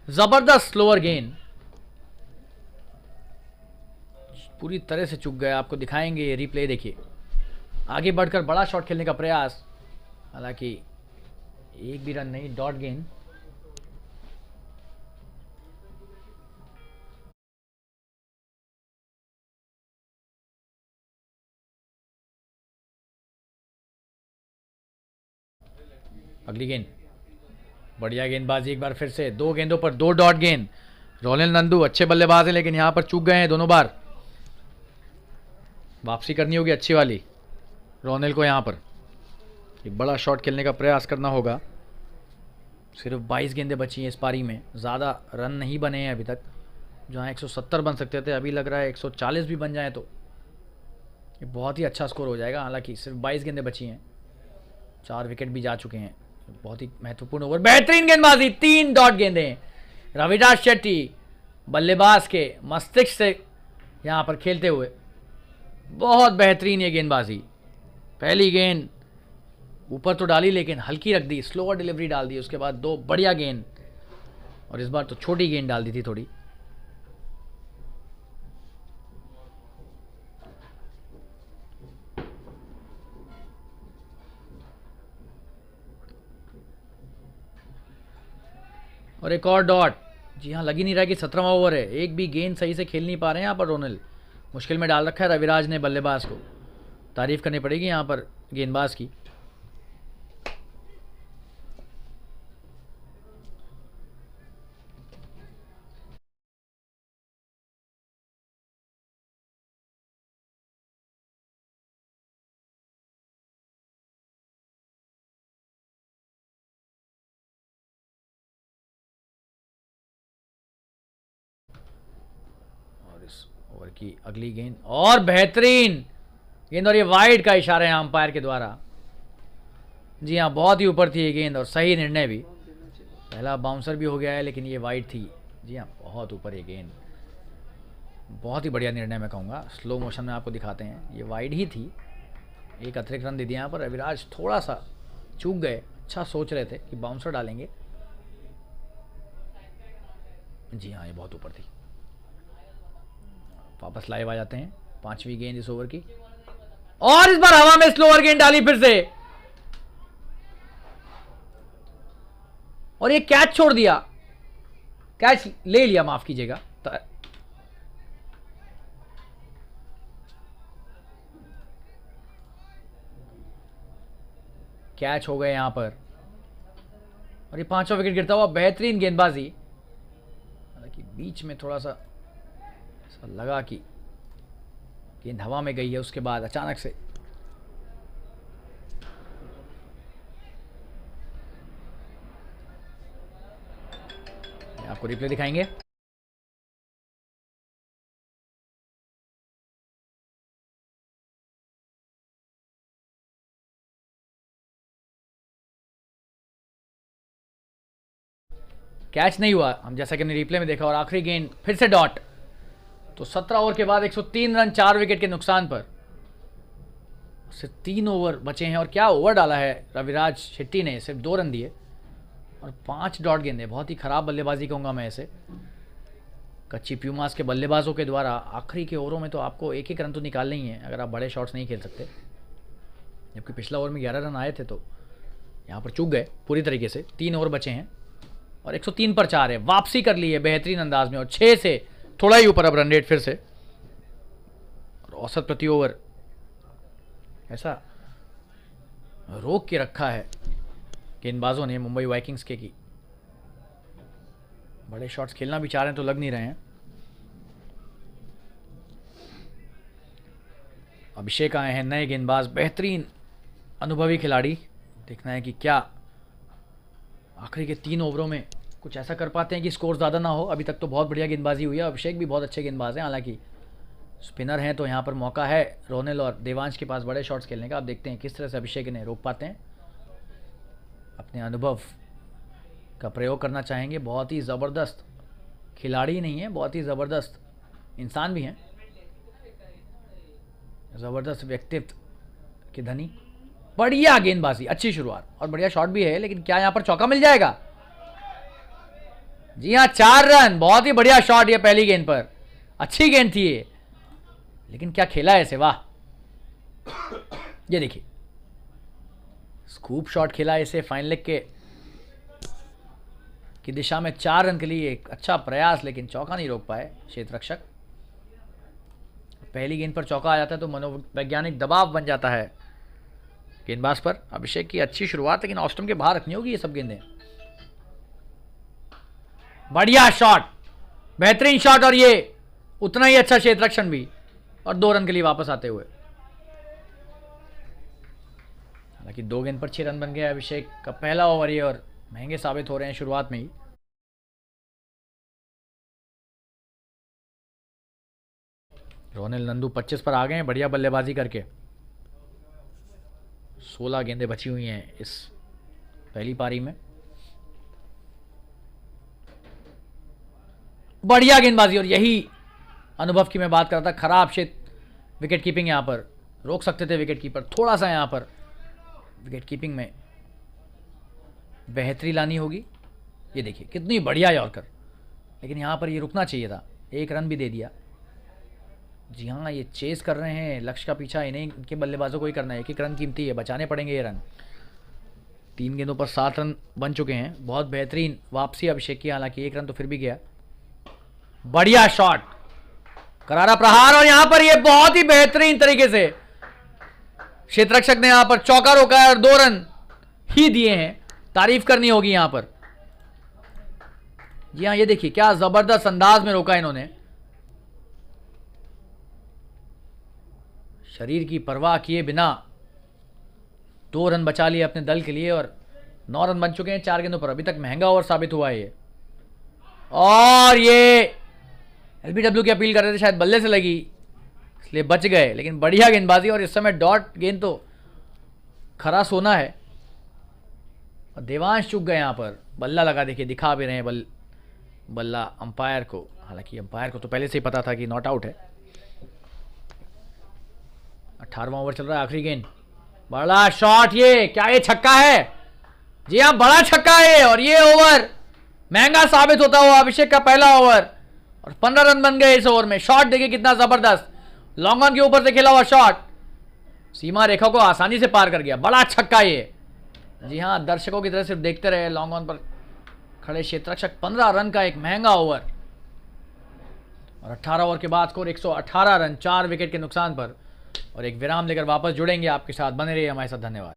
S1: जबरदस्त स्लोअर गेंद, पूरी तरह से चूक गया। आपको दिखाएंगे ये रिप्ले, देखिए आगे बढ़कर बड़ा शॉट खेलने का प्रयास, हालांकि एक भी रन नहीं, डॉट गेंद। अगली गेंद, बढ़िया गेंदबाजी एक बार फिर से, 2 गेंदों पर 2 डॉट गेंद। रोनिल नंदू अच्छे बल्लेबाज हैं, लेकिन यहां पर चूक गए हैं दोनों बार। वापसी करनी होगी अच्छी वाली रोनिल को, यहां पर एक बड़ा शॉट खेलने का प्रयास करना होगा। सिर्फ 22 गेंदें बची हैं इस पारी में, ज़्यादा रन नहीं बने हैं अभी तक। जहां 170 बन सकते थे, अभी लग रहा है 140 भी बन जाए तो ये बहुत ही अच्छा स्कोर हो जाएगा। हालांकि सिर्फ 22 गेंदें बची हैं, 4 विकेट भी जा चुके हैं। बहुत ही महत्वपूर्ण ओवर, बेहतरीन गेंदबाजी, 3 डॉट गेंदें। रविराज शेट्टी बल्लेबाज के मस्तिष्क से यहां पर खेलते हुए, बहुत बेहतरीन ये गेंदबाजी। पहली गेंद ऊपर तो डाली, लेकिन हल्की रख दी, स्लोअर डिलीवरी डाल दी। उसके बाद 2 बढ़िया गेंद, और इस बार तो छोटी गेंद डाल दी थी थोड़ी। और एक और डॉट। जी हाँ, लग ही नहीं रहा कि 17वां ओवर है, एक भी गेंद सही से खेल नहीं पा रहे हैं यहाँ पर रोनिल। मुश्किल में डाल रखा है रविराज ने बल्लेबाज को, तारीफ करनी पड़ेगी यहाँ पर गेंदबाज की। और इस ओवर की अगली गेंद, और बेहतरीन गेंद, और ये वाइड का इशारा है अंपायर के द्वारा। जी हाँ, बहुत ही ऊपर थी ये गेंद, और सही निर्णय भी। पहला बाउंसर भी हो गया है, लेकिन ये वाइड थी। जी हाँ, बहुत ऊपर ये गेंद, बहुत ही बढ़िया निर्णय मैं कहूँगा। स्लो मोशन में आपको दिखाते हैं, ये वाइड ही थी। एक अतिरिक्त रन दे दिया यहाँ पर, रविराज थोड़ा सा चूक गए। अच्छा सोच रहे थे कि बाउंसर डालेंगे। जी हाँ, ये बहुत ऊपर थी। वापस लाइव आ जाते हैं, 5वीं गेंद इस ओवर की, और इस बार हवा में स्लोअर गेंद डाली फिर से, और ये कैच छोड़ दिया, कैच ले लिया, माफ कीजिएगा। कैच हो गए यहां पर, और ये 5वां विकेट गिरता हुआ। बेहतरीन गेंदबाजी, हालांकि बीच में थोड़ा सा लगा कि गेंद हवा में गई है, उसके बाद अचानक से आपको रिप्ले दिखाएंगे। कैच नहीं हुआ, हम जैसा कि हमने रिप्ले में देखा, और आखिरी गेंद फिर से डॉट। तो 17 ओवर के बाद 103 रन 4 विकेट के नुकसान पर, सिर्फ 3 ओवर बचे हैं। और क्या ओवर डाला है रविराज शेट्टी ने, सिर्फ 2 रन दिए और 5 डॉट गेंदें। बहुत ही खराब बल्लेबाजी कहूँगा मैं इसे कच्ची प्यूमास के बल्लेबाजों के द्वारा। आखिरी के ओवरों में तो आपको 1-1 रन तो निकालने ही है अगर आप बड़े शॉट्स नहीं खेल सकते, जबकि पिछला ओवर में 11 रन आए थे, तो यहाँ पर चूक गए पूरी तरीके से। 3 ओवर बचे हैं और 103 पर 4 है। वापसी कर ली है बेहतरीन अंदाज में, और 6 से थोड़ा ही ऊपर अब रन रेट फिर से, और औसत प्रति ओवर ऐसा रोक के रखा है गेंदबाजों ने मुंबई वाइकिंग्स के, की बड़े शॉट्स खेलना भी चाह रहे हैं तो लग नहीं रहे हैं। अभिषेक आए हैं नए गेंदबाज, बेहतरीन अनुभवी खिलाड़ी। देखना है कि क्या आखिरी के 3 ओवरों में कुछ ऐसा कर पाते हैं कि स्कोर ज़्यादा ना हो। अभी तक तो बहुत बढ़िया गेंदबाजी हुई है, अभिषेक भी बहुत अच्छे गेंदबाज हैं, हालांकि स्पिनर हैं तो यहाँ पर मौका है रोनेल और देवांश के पास बड़े शॉट्स खेलने का। आप देखते हैं किस तरह से अभिषेक इन्हें रोक पाते हैं। अपने अनुभव का प्रयोग करना चाहेंगे। बहुत ही ज़बरदस्त खिलाड़ी नहीं है, बहुत ही ज़बरदस्त इंसान भी हैं, ज़बरदस्त व्यक्तित्व के धनी। बढ़िया गेंदबाजी, अच्छी शुरुआत और बढ़िया शॉट भी है, लेकिन क्या यहाँ पर चौका मिल जाएगा? जी हाँ, 4 रन। बहुत ही बढ़िया शॉट ये पहली गेंद पर, अच्छी गेंद थी ये, लेकिन क्या खेला है ऐसे, वाह। ये देखिए स्कूप शॉट खेला इसे फाइन लेग के की दिशा में 4 रन के लिए एक अच्छा प्रयास, लेकिन चौका नहीं रोक पाए क्षेत्र रक्षक। पहली गेंद पर चौका आ जाता है तो मनोवैज्ञानिक दबाव बन जाता है गेंदबाज पर। अभिषेक की अच्छी शुरुआत, लेकिन ऑस्टम के बाहर रखनी होगी ये सब गेंदें। बढ़िया शॉट, बेहतरीन शॉट, और ये उतना ही अच्छा क्षेत्र रक्षण भी, और 2 रन के लिए वापस आते हुए। हालांकि 2 गेंद पर 6 रन बन गए अभिषेक का पहला ओवर ये, और महंगे साबित हो रहे हैं शुरुआत में ही। रोनेल नंदू 25 पर आ गए हैं बढ़िया बल्लेबाजी करके। 16 गेंदें बची हुई हैं इस पहली पारी में। बढ़िया गेंदबाजी, और यही अनुभव की मैं बात कर रहा था। खराब विकेट कीपिंग, यहाँ पर रोक सकते थे विकेट कीपर, थोड़ा सा यहाँ पर विकेट कीपिंग में बेहतरी लानी होगी। ये देखिए कितनी बढ़िया यॉर्कर, लेकिन यहाँ पर ये रुकना चाहिए था। 1 रन भी दे दिया। जी हाँ, ये चेस कर रहे हैं लक्ष्य का पीछा, इन्हें इनके बल्लेबाजों को ही करना है। 1-1 रन कीमती है, बचाने पड़ेंगे ये रन। 3 गेंदों पर 7 रन बन चुके हैं। बहुत बेहतरीन वापसी अभिषेक की, हालांकि 1 रन तो फिर भी गया। बढ़िया शॉट, करारा प्रहार, और यहां पर ये बहुत ही बेहतरीन तरीके से क्षेत्र रक्षक ने यहां पर चौका रोका है और 2 रन ही दिए हैं। तारीफ करनी होगी यहां पर। जी हाँ, ये देखिए क्या जबरदस्त अंदाज में रोका इन्होंने, शरीर की परवाह किए बिना 2 रन बचा लिए अपने दल के लिए, और 9 रन बन चुके हैं 4 गेंदों पर। अभी तक महंगा ओवर साबित हुआ है ये। और ये एलबीडब्ल्यू की अपील कर रहे थे, शायद बल्ले से लगी इसलिए बच गए, लेकिन बढ़िया गेंदबाजी। और इस समय डॉट गेंद तो खरा सोना है, और देवांश चूक गए यहाँ पर। बल्ला लगा, देखिए दिखा भी रहे हैं बल्ला अंपायर को, हालांकि अंपायर को तो पहले से ही पता था कि नॉट आउट है। 18वां ओवर चल रहा है, आखिरी गेंद। बड़ा शॉट, ये क्या ये छक्का है? जी हाँ, बड़ा छक्का है, और ये ओवर महंगा साबित होता हुआ अभिषेक का पहला ओवर, और 15 रन बन गए इस ओवर में। शॉट देखिए कितना जबरदस्त, लॉन्ग ऑन के ऊपर से खेला हुआ शॉट, सीमा रेखा को आसानी से पार कर गया। बड़ा छक्का ये। जी हाँ, दर्शकों की तरह सिर्फ देखते रहे लॉन्ग ऑन पर खड़े क्षेत्ररक्षक। 15 रन का एक महंगा ओवर, और 18 ओवर के बाद स्कोर 118 रन 4 विकेट के नुकसान पर। और एक विराम लेकर वापस जुड़ेंगे आपके साथ, बने रहिए हमारे साथ। धन्यवाद।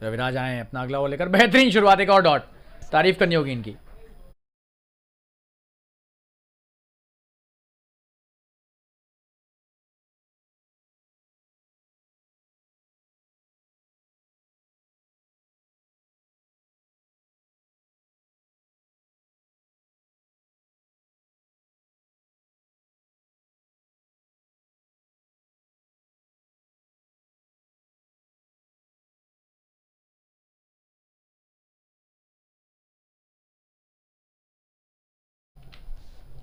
S1: रविराज आए हैं अपना अगला ओवर लेकर। बेहतरीन शुरुआत, एक और डॉट, तारीफ करनी होगी इनकी।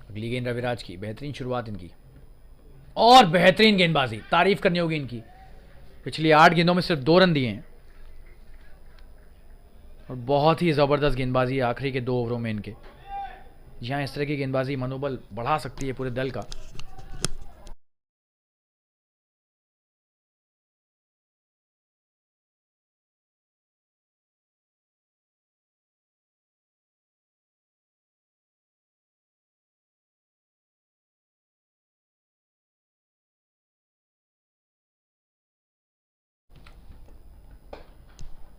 S1: अगली गेंद रविराज की, बेहतरीन शुरुआत इनकी, और बेहतरीन गेंदबाजी, तारीफ करनी होगी इनकी। पिछली 8 गेंदों में सिर्फ 2 रन दिए हैं, और बहुत ही ज़बरदस्त गेंदबाजी आखिरी के 2 ओवरों में इनके। जी हाँ, इस तरह की गेंदबाजी मनोबल बढ़ा सकती है पूरे दल का।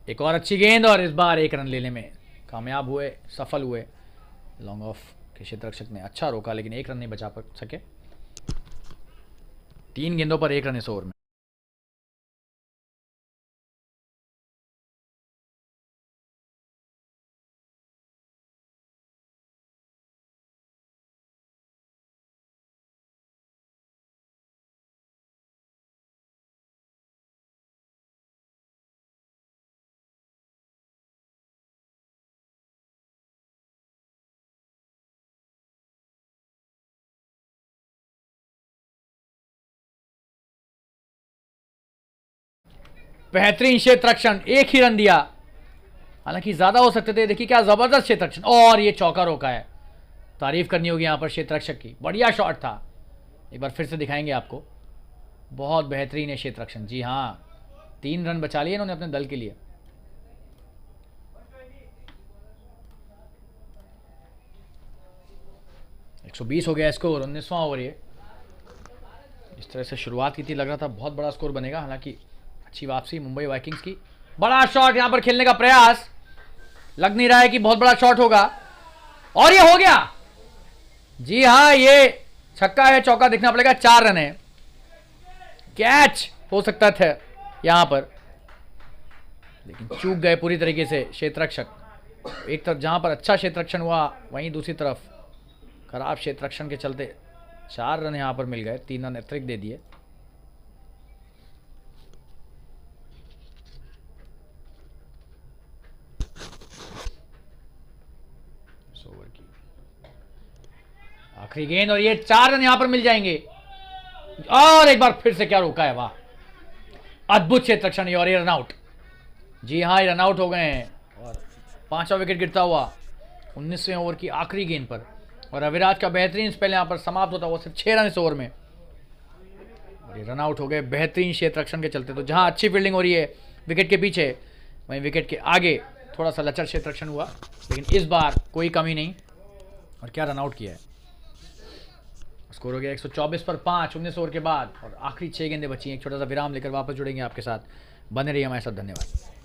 S1: एक और अच्छी गेंद और इस बार 1 रन लेने में कामयाब हुए, सफल हुए। लॉन्ग ऑफ के क्षेत्ररक्षक ने अच्छा रोका लेकिन 1 रन नहीं बचा सके। 3 गेंदों पर 1 रन इस ओवर में। बेहतरीन क्षेत्ररक्षण, 1 ही रन दिया, हालांकि ज्यादा हो सकते थे। देखिए क्या जबरदस्त क्षेत्ररक्षण, और ये चौका रोका है। तारीफ करनी होगी यहां पर क्षेत्ररक्षक की, बढ़िया शॉट था। एक बार फिर से दिखाएंगे आपको, बहुत बेहतरीन है क्षेत्ररक्षण। जी हाँ, 3 रन बचा लिए इन्होंने अपने दल के लिए। $120 हो गया स्कोर, 19वां ओवर ये। इस तरह से शुरुआत की थी, लग रहा था बहुत बड़ा स्कोर बनेगा, हालांकि अच्छी वापसी मुंबई वाइकिंग्स की। बड़ा शॉट यहां पर खेलने का प्रयास, लग नहीं रहा है कि बहुत बड़ा शॉट होगा, और ये हो गया। जी हाँ, ये छक्का है, चौका देखना पड़ेगा। 4 रन है, कैच हो सकता था यहां पर, लेकिन चूक गए पूरी तरीके से क्षेत्ररक्षक। एक तरफ जहां पर अच्छा क्षेत्ररक्षण हुआ, वहीं दूसरी तरफ खराब क्षेत्ररक्षण के चलते 4 रन यहां पर मिल गए, 3 रन अतिरिक्त दे दिए। आखिरी गेंद और ये 4 रन यहां पर मिल जाएंगे, और एक बार फिर से क्या रोका है, वाह अद्भुत क्षेत्ररक्षण, और ये रन आउट। जी हाँ, ये रन आउट हो गए हैं, और 5वां विकेट गिरता हुआ 19वें ओवर की आखिरी गेंद पर। और अविराज का बेहतरीन स्पेल यहां पर समाप्त होता हुआ सिर्फ 6 रन इस ओवर में, और ये रन आउट हो गए बेहतरीन क्षेत्ररक्षण के चलते। तो जहां अच्छी फील्डिंग हो रही है विकेट के पीछे, वहीं विकेट के आगे थोड़ा सा लचर क्षेत्ररक्षण हुआ, लेकिन इस बार कोई कमी नहीं। और क्या रन आउट किया है। स्कोर हो गया 124 पर 5 19 ओवर के बाद, और आखिरी 6 गेंदें बची हैं। एक छोटा सा विराम लेकर वापस जुड़ेंगे आपके साथ, बने रहिए हमारे साथ, धन्यवाद।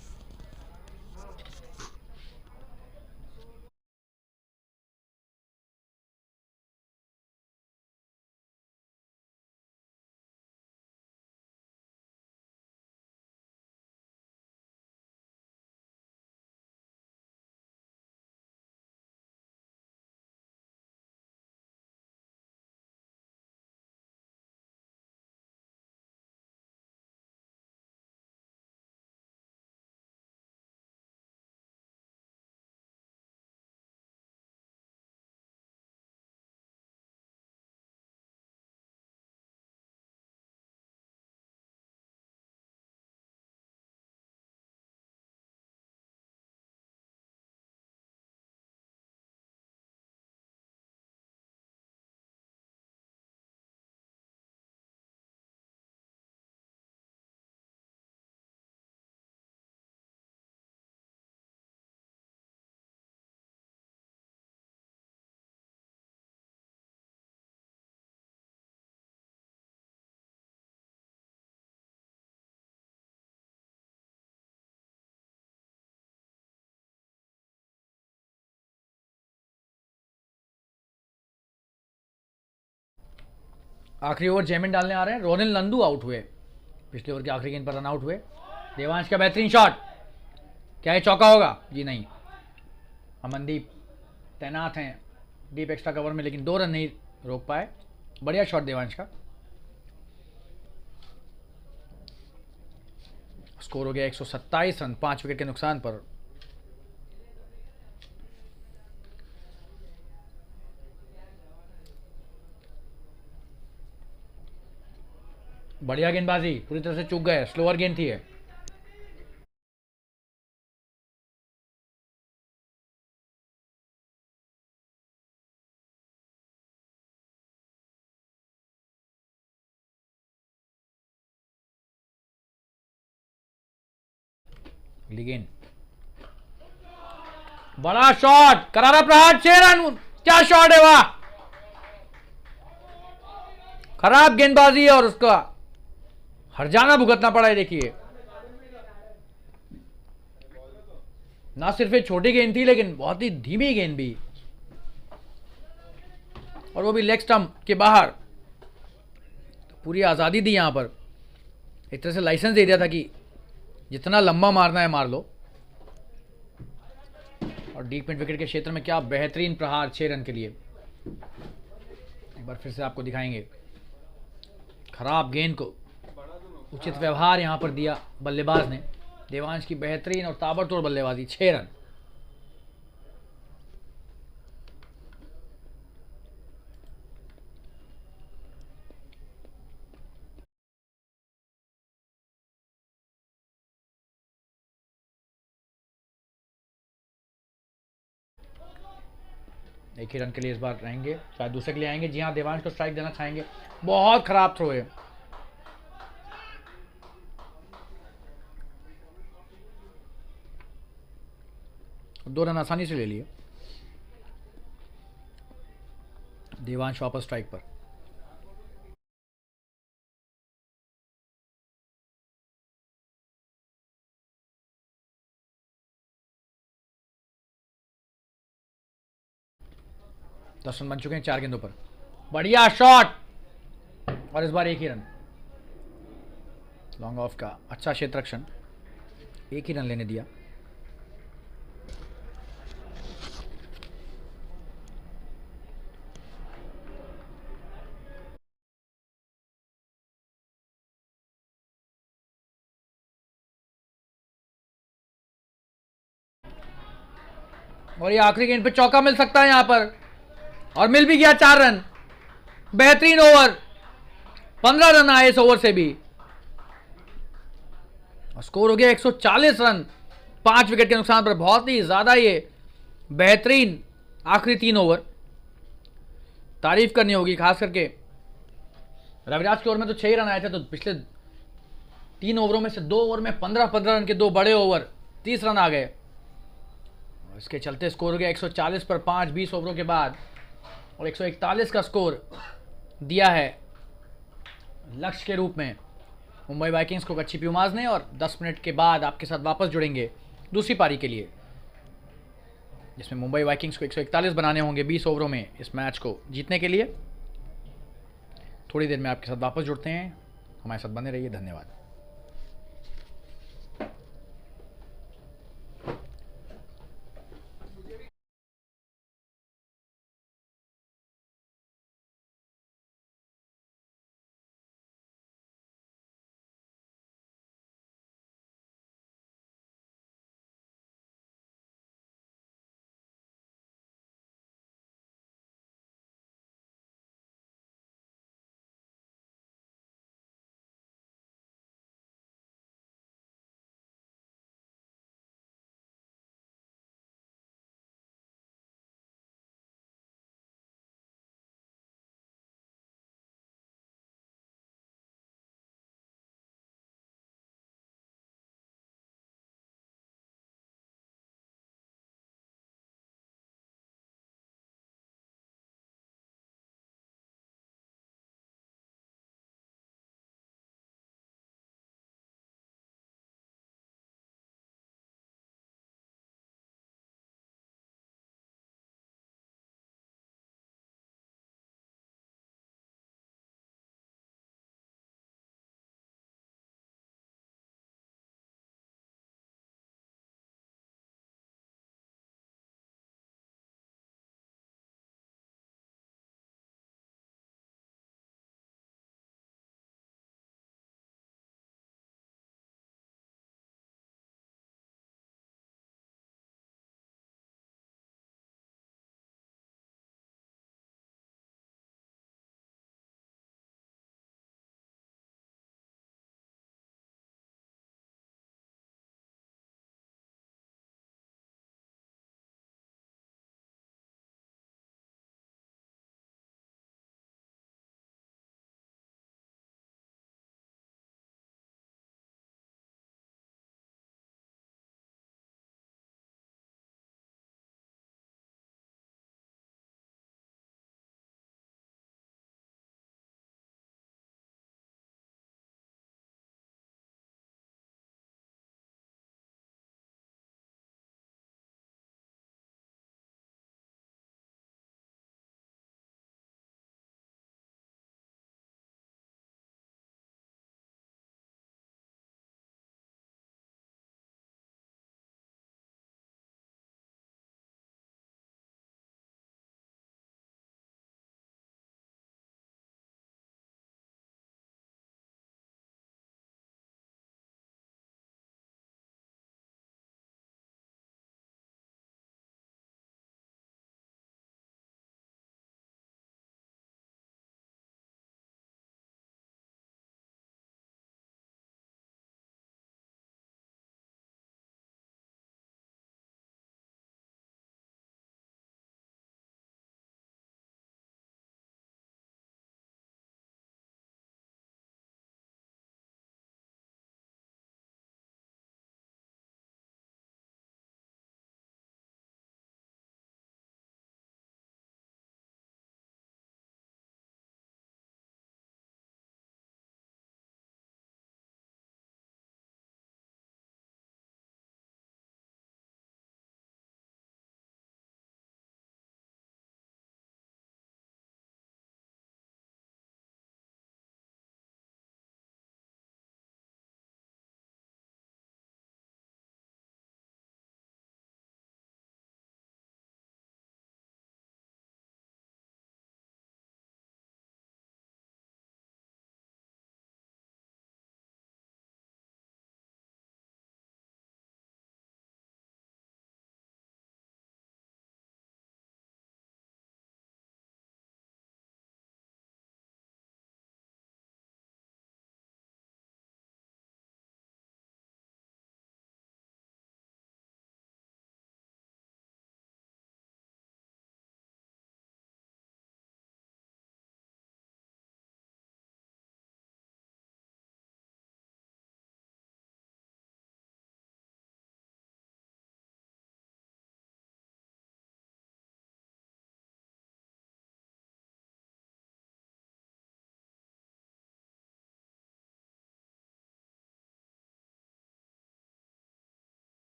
S1: आखिरी ओवर जैमिन डालने आ रहे हैं। रोनिल नंदू आउट हुए, पिछले ओवर की आखिरी गेंद पर रन आउट हुए। देवांश का बेहतरीन शॉट, क्या ये चौका होगा? जी नहीं, अमनदीप तैनात हैं डीप एक्स्ट्रा कवर में, लेकिन 2 रन नहीं रोक पाए। बढ़िया शॉट देवांश का। स्कोर हो गया 127 रन 5 विकेट के नुकसान पर। बढ़िया गेंदबाजी, पूरी तरह से चूक गए, स्लोअर गेंद थी है। गेंद, बड़ा शॉट, करारा प्रहार, 6 रन। क्या शॉट है, वाह। खराब गेंदबाजी है और उसका हरजाना भुगतना पड़ा है। देखिए ना सिर्फ एक छोटी गेंद थी लेकिन बहुत ही धीमी गेंद भी, और वो भी लेग स्टंप के बाहर। तो पूरी आज़ादी दी यहाँ पर, एक तरह से लाइसेंस दे दिया था कि जितना लंबा मारना है मार लो। और डीप मिड विकेट के क्षेत्र में क्या बेहतरीन प्रहार 6 रन के लिए। एक बार फिर से आपको दिखाएंगे। खराब गेंद को उचित व्यवहार यहां पर दिया बल्लेबाज ने। देवांश की बेहतरीन और ताबड़तोड़ बल्लेबाजी, 6 रन। एक ही रन के लिए इस बार रहेंगे, शायद दूसरे के लिए आएंगे। जी हाँ, देवांश को स्ट्राइक देना चाहेंगे। बहुत खराब थ्रो है। दो रन आसानी से ले लिए। देवांश वापस स्ट्राइक पर। दस रन बन चुके हैं 4 गेंदों पर। बढ़िया शॉट, और इस बार एक ही रन। लॉन्ग ऑफ का अच्छा क्षेत्र रक्षण, एक ही रन लेने दिया। और ये आखिरी गेंद पे चौका मिल सकता है यहां पर, और मिल भी गया। 4 रन, बेहतरीन ओवर। 15 रन आए इस ओवर से भी, और स्कोर हो गया 140 रन 5 विकेट के नुकसान पर। बहुत ही ज्यादा ये बेहतरीन आखिरी 3 ओवर, तारीफ करनी होगी। खास करके रविराज के ओवर में तो 6 रन आए थे, तो पिछले 3 ओवरों में से 2 ओवर में 15-15 रन के 2 बड़े ओवर, 30 रन आ गए। इसके चलते स्कोर हो गया 140 पर 5 20 ओवरों के बाद, और 141 का स्कोर दिया है लक्ष्य के रूप में मुंबई वाइकिंग्स को कच्ची प्यूमाज ने। और 10 मिनट के बाद आपके साथ वापस जुड़ेंगे दूसरी पारी के लिए, जिसमें मुंबई वाइकिंग्स को 141 बनाने होंगे 20 ओवरों में इस मैच को जीतने के लिए। थोड़ी देर में आपके साथ वापस जुड़ते हैं, हमारे साथ बने रहिए। धन्यवाद।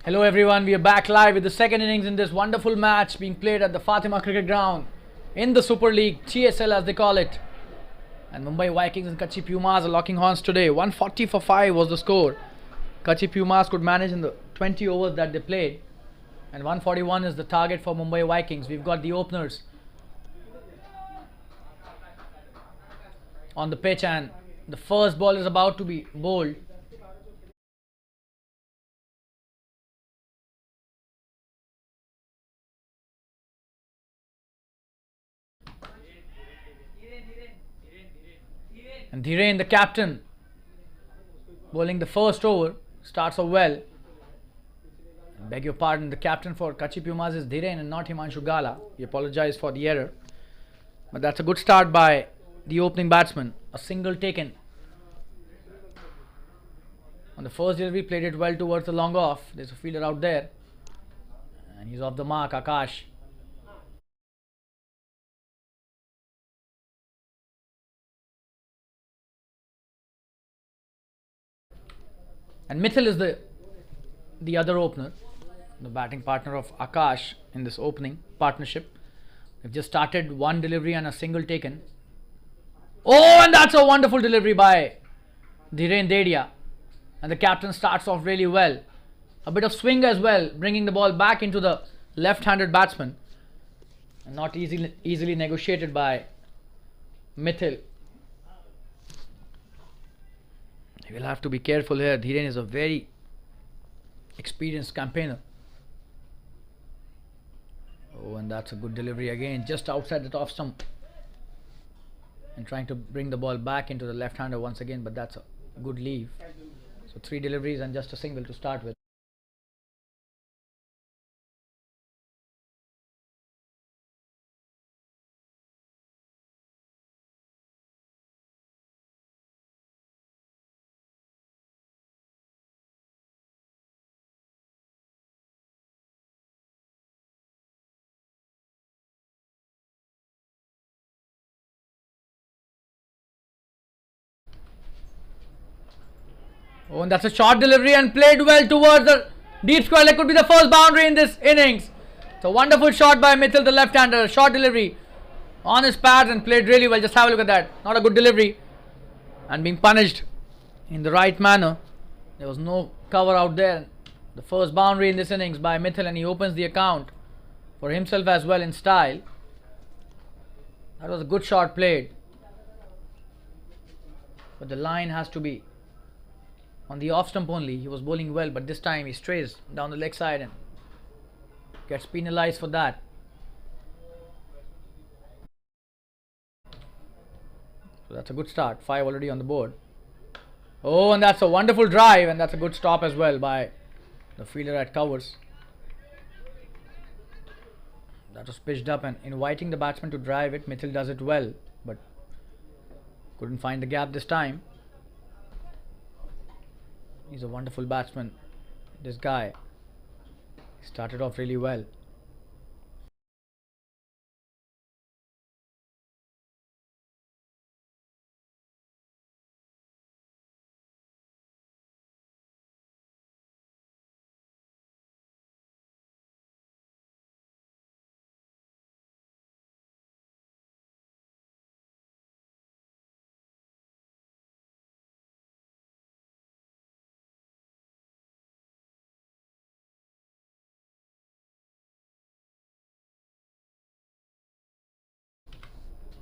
S1: Hello everyone, we are back live with the second innings in this wonderful match being played at the Fatima Cricket Ground in the Super League, Tsl as they call it. And Mumbai Vikings and Kutchi Pumas are locking horns today. 140 for 5 was the score. Kachi Pumas could manage in the 20 overs that they played. And 141 is the target for Mumbai Vikings. We've got the openers on the pitch and the first ball is about to be bowled. And Dhiren, the captain, bowling the first over, starts off well. Beg your pardon, the captain for Kachi Pumas is Dhiren and not Himanshu Gala. We apologize for the error. But that's a good start by the opening batsman. A single taken. On the first delivery, played it well towards the long off. There's a fielder out there. And he's off the mark, Akash. And Mithil is the other opener, the batting partner of Akash in this opening partnership. They've just started one delivery and a single taken. Oh, and that's a wonderful delivery by Dhiren Dedia. And the captain starts off really well. A bit of swing as well, bringing the ball back into the left-handed batsman. And not easily negotiated by Mithil. We'll have to be careful here. Dhiren is a very experienced campaigner. Oh, and that's a good delivery again, just outside the top stump. And trying to bring the ball back into the left-hander once again, but that's a good leave. So 3 deliveries and just a single to start with. Oh, and that's a short delivery and played well towards the deep square leg. Could be the first boundary in this innings. It's a wonderful shot by Mithil, the left-hander. Short delivery on his pads and played really well. Just have a look at that. Not a good delivery. And being punished in the right manner. There was no cover out there. The first boundary in this innings by Mithil, and he opens the account for himself as well in style. That was a good shot played. But the line has to be on the off stump only. He was bowling well, but this time he strays down the leg side and gets penalized for that. So that's a good start. 5 already on the board. Oh, and that's a wonderful drive, and that's a good stop as well by the fielder at covers. That was pitched up and inviting the batsman to drive it. Mithil does it well, but couldn't find the gap this time. He's a wonderful batsman, this guy. He started off really well.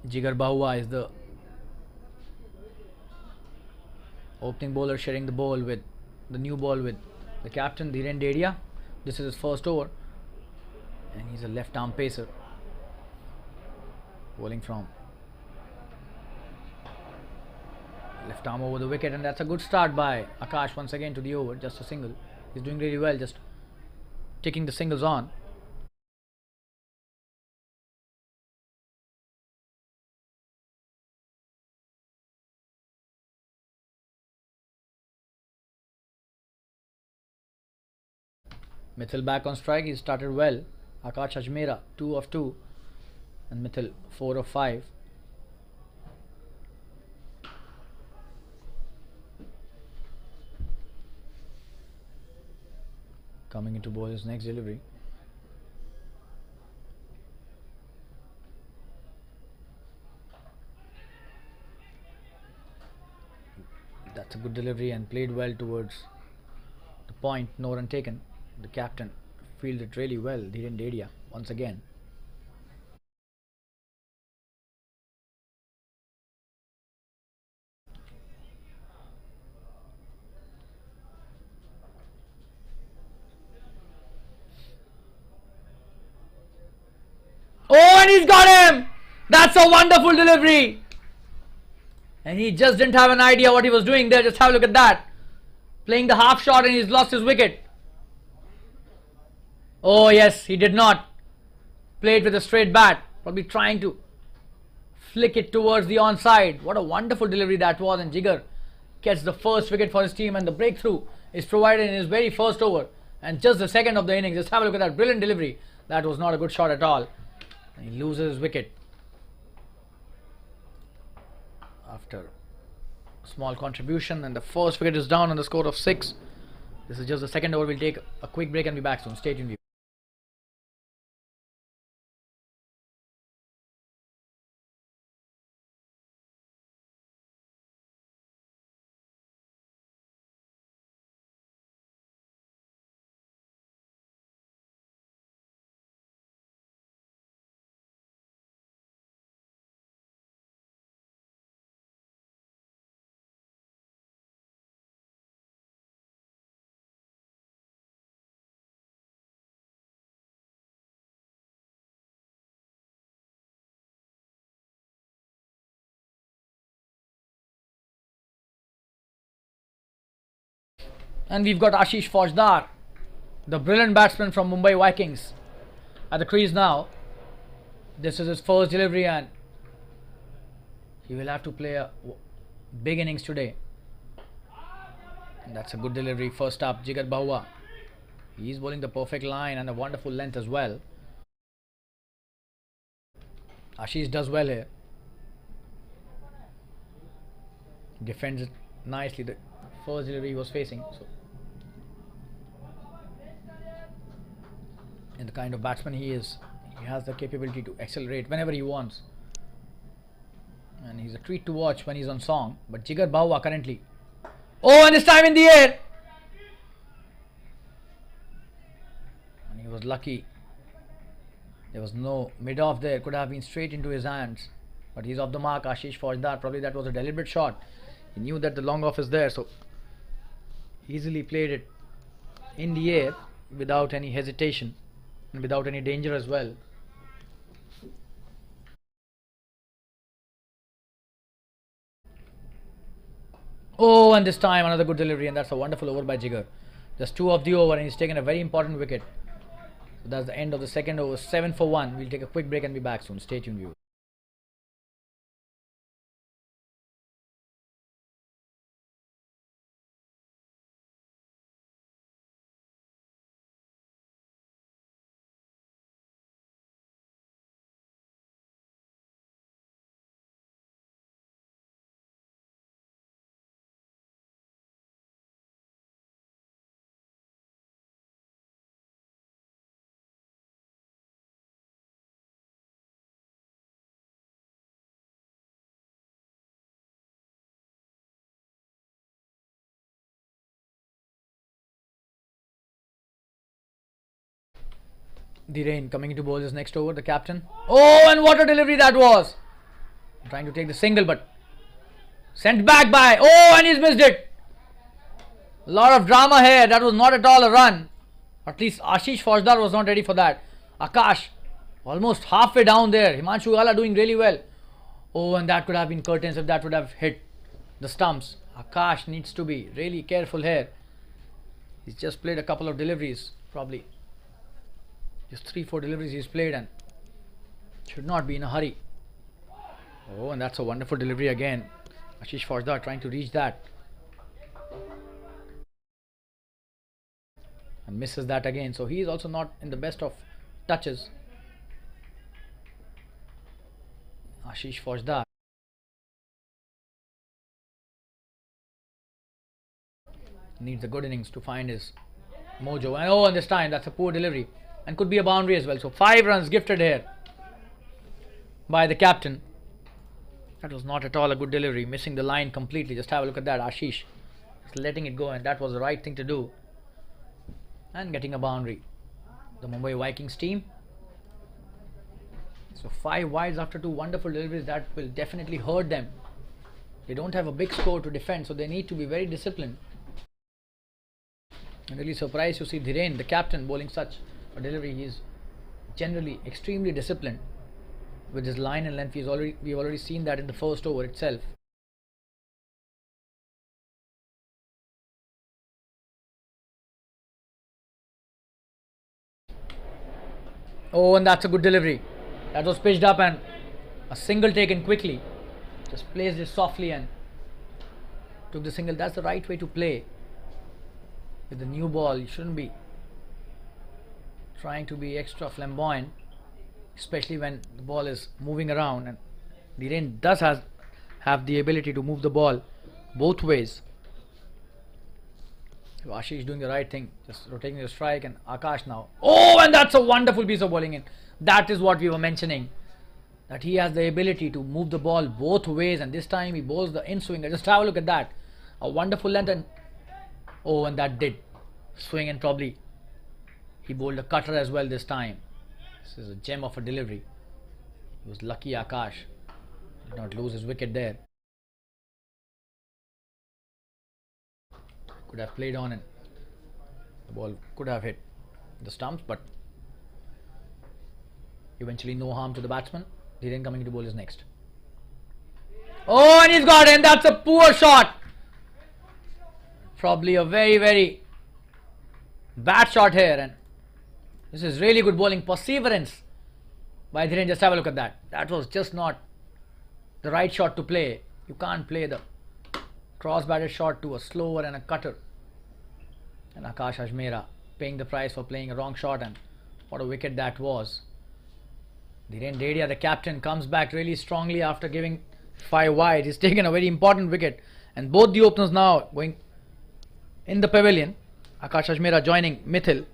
S1: Jigar Bahua is the opening bowler, sharing the ball with the new ball with the captain Dhiren Dedia. This is his first over, and he's a left arm pacer bowling from left arm over the wicket, and that's a good start by Akash once again to the over. Just a single. He's doing really well, just taking the singles on. Mithil back on strike. He started well. Akash Ajmera 2 of 2 and Mithil 4 of 5. Coming into bowl his next delivery. That's a good delivery and played well towards the point. No run taken. The captain fielded really well. Dhiren Dedia once again. Oh, and he's got him! That's a wonderful delivery! And he just didn't have an idea what he was doing there. Just have a look at that. Playing the half shot and he's lost his wicket. Oh yes, he did not. Played with a straight bat. Probably trying to flick it towards the onside. What a wonderful delivery that was. And Jigar gets the first wicket for his team, and the breakthrough is provided in his very first over. And just the second of the innings. Just have a look at that brilliant delivery. That was not a good shot at all. And he loses his wicket after a small contribution, and the first wicket is down on the score of 6. This is just the second over. We'll take a quick break and be back soon. Stay tuned. And we've got Ashish Faujdar, the brilliant batsman from Mumbai Vikings, at the crease now. This is his first delivery and he will have to play a big innings today. And that's a good delivery. First up, Jigar Bahua. He's bowling the perfect line and a wonderful length as well. Ashish does well here. Defends it nicely. The first delivery he was facing. So, and the kind of batsman he is, he has the capability to accelerate whenever he wants. And he's a treat to watch when he's on song. But Jigar Bahua currently. Oh, and this time in the air. And he was lucky. There was no mid-off there. Could have been straight into his hands. But he's off the mark. Ashish Faujdar. Probably that was a deliberate shot. He knew that the long off is there. So easily played it in the air without any hesitation. And without any danger as well. Oh, and this time another good delivery, and that's a wonderful over by Jigar. Just 2 of the over, and he's taken a very important wicket. So that's the end of the second over. 7 for 1. We'll take a quick break and be back soon. Stay tuned, viewers. The rain coming into bowl is next over. The captain. Oh, and what a delivery that was! Trying to take the single, but sent back by. Oh, and he's missed it. A lot of drama here. That was not at all a run. At least Ashish Faujdar was not ready for that. Akash almost halfway down there. Himanshu Gala doing really well. Oh, and that could have been curtains if that would have hit the stumps. Akash needs to be really careful here. He's just played a couple of deliveries. Probably just 3-4 deliveries he's played and should not be in a hurry. Oh, and that's a wonderful delivery again. Ashish Faujdar trying to reach that. And misses that again. So he is also not in the best of touches. Ashish Faujdar needs a good innings to find his mojo. And oh, and this time that's a poor delivery and could be a boundary as well. So 5 runs gifted here by the captain. That was not at all a good delivery, missing the line completely. Just have a look at that. Ashish just letting it go, and that was the right thing to do. And getting a boundary. The Mumbai Vikings team. So 5 wides after 2 wonderful deliveries. That will definitely hurt them. They don't have a big score to defend, so they need to be very disciplined. I'm really surprised to see Dhiren, the captain, bowling such a delivery. He is generally extremely disciplined with his line and length. We've already seen that in the first over itself. Oh, and that's a good delivery. That was pitched up and a single taken quickly. Just placed it softly and took the single. That's the right way to play. With the new ball, you shouldn't be trying to be extra flamboyant, especially when the ball is moving around, and Dhiren does have the ability to move the ball both ways. So Ashish is doing the right thing, just rotating the strike, and Akash now. Oh, and that's a wonderful piece of bowling in. That is what we were mentioning, that he has the ability to move the ball both ways, and this time he bowls the in-swinger. Just have a look at that. A wonderful length, and oh, and that did swing, and probably he bowled a cutter as well this time. This is a gem of a delivery. He was lucky. Akash did not lose his wicket there. Could have played on, and the ball could have hit the stumps, but eventually no harm to the batsman. Dhiren coming to bowl is next. Oh, and he's got it. That's a poor shot. Probably a very, very bad shot here, and this is really good bowling. Perseverance by Dhiren. Just have a look at that. That was just not the right shot to play. You can't play the cross-batted shot to a slower and a cutter. And Akash Ajmera paying the price for playing a wrong shot, and what a wicket that was. Dhiren Dedia, the captain, comes back really strongly after giving 5 wide. He's taken a very important wicket, and both the openers now going in the pavilion. Akash Ajmera joining Mithil,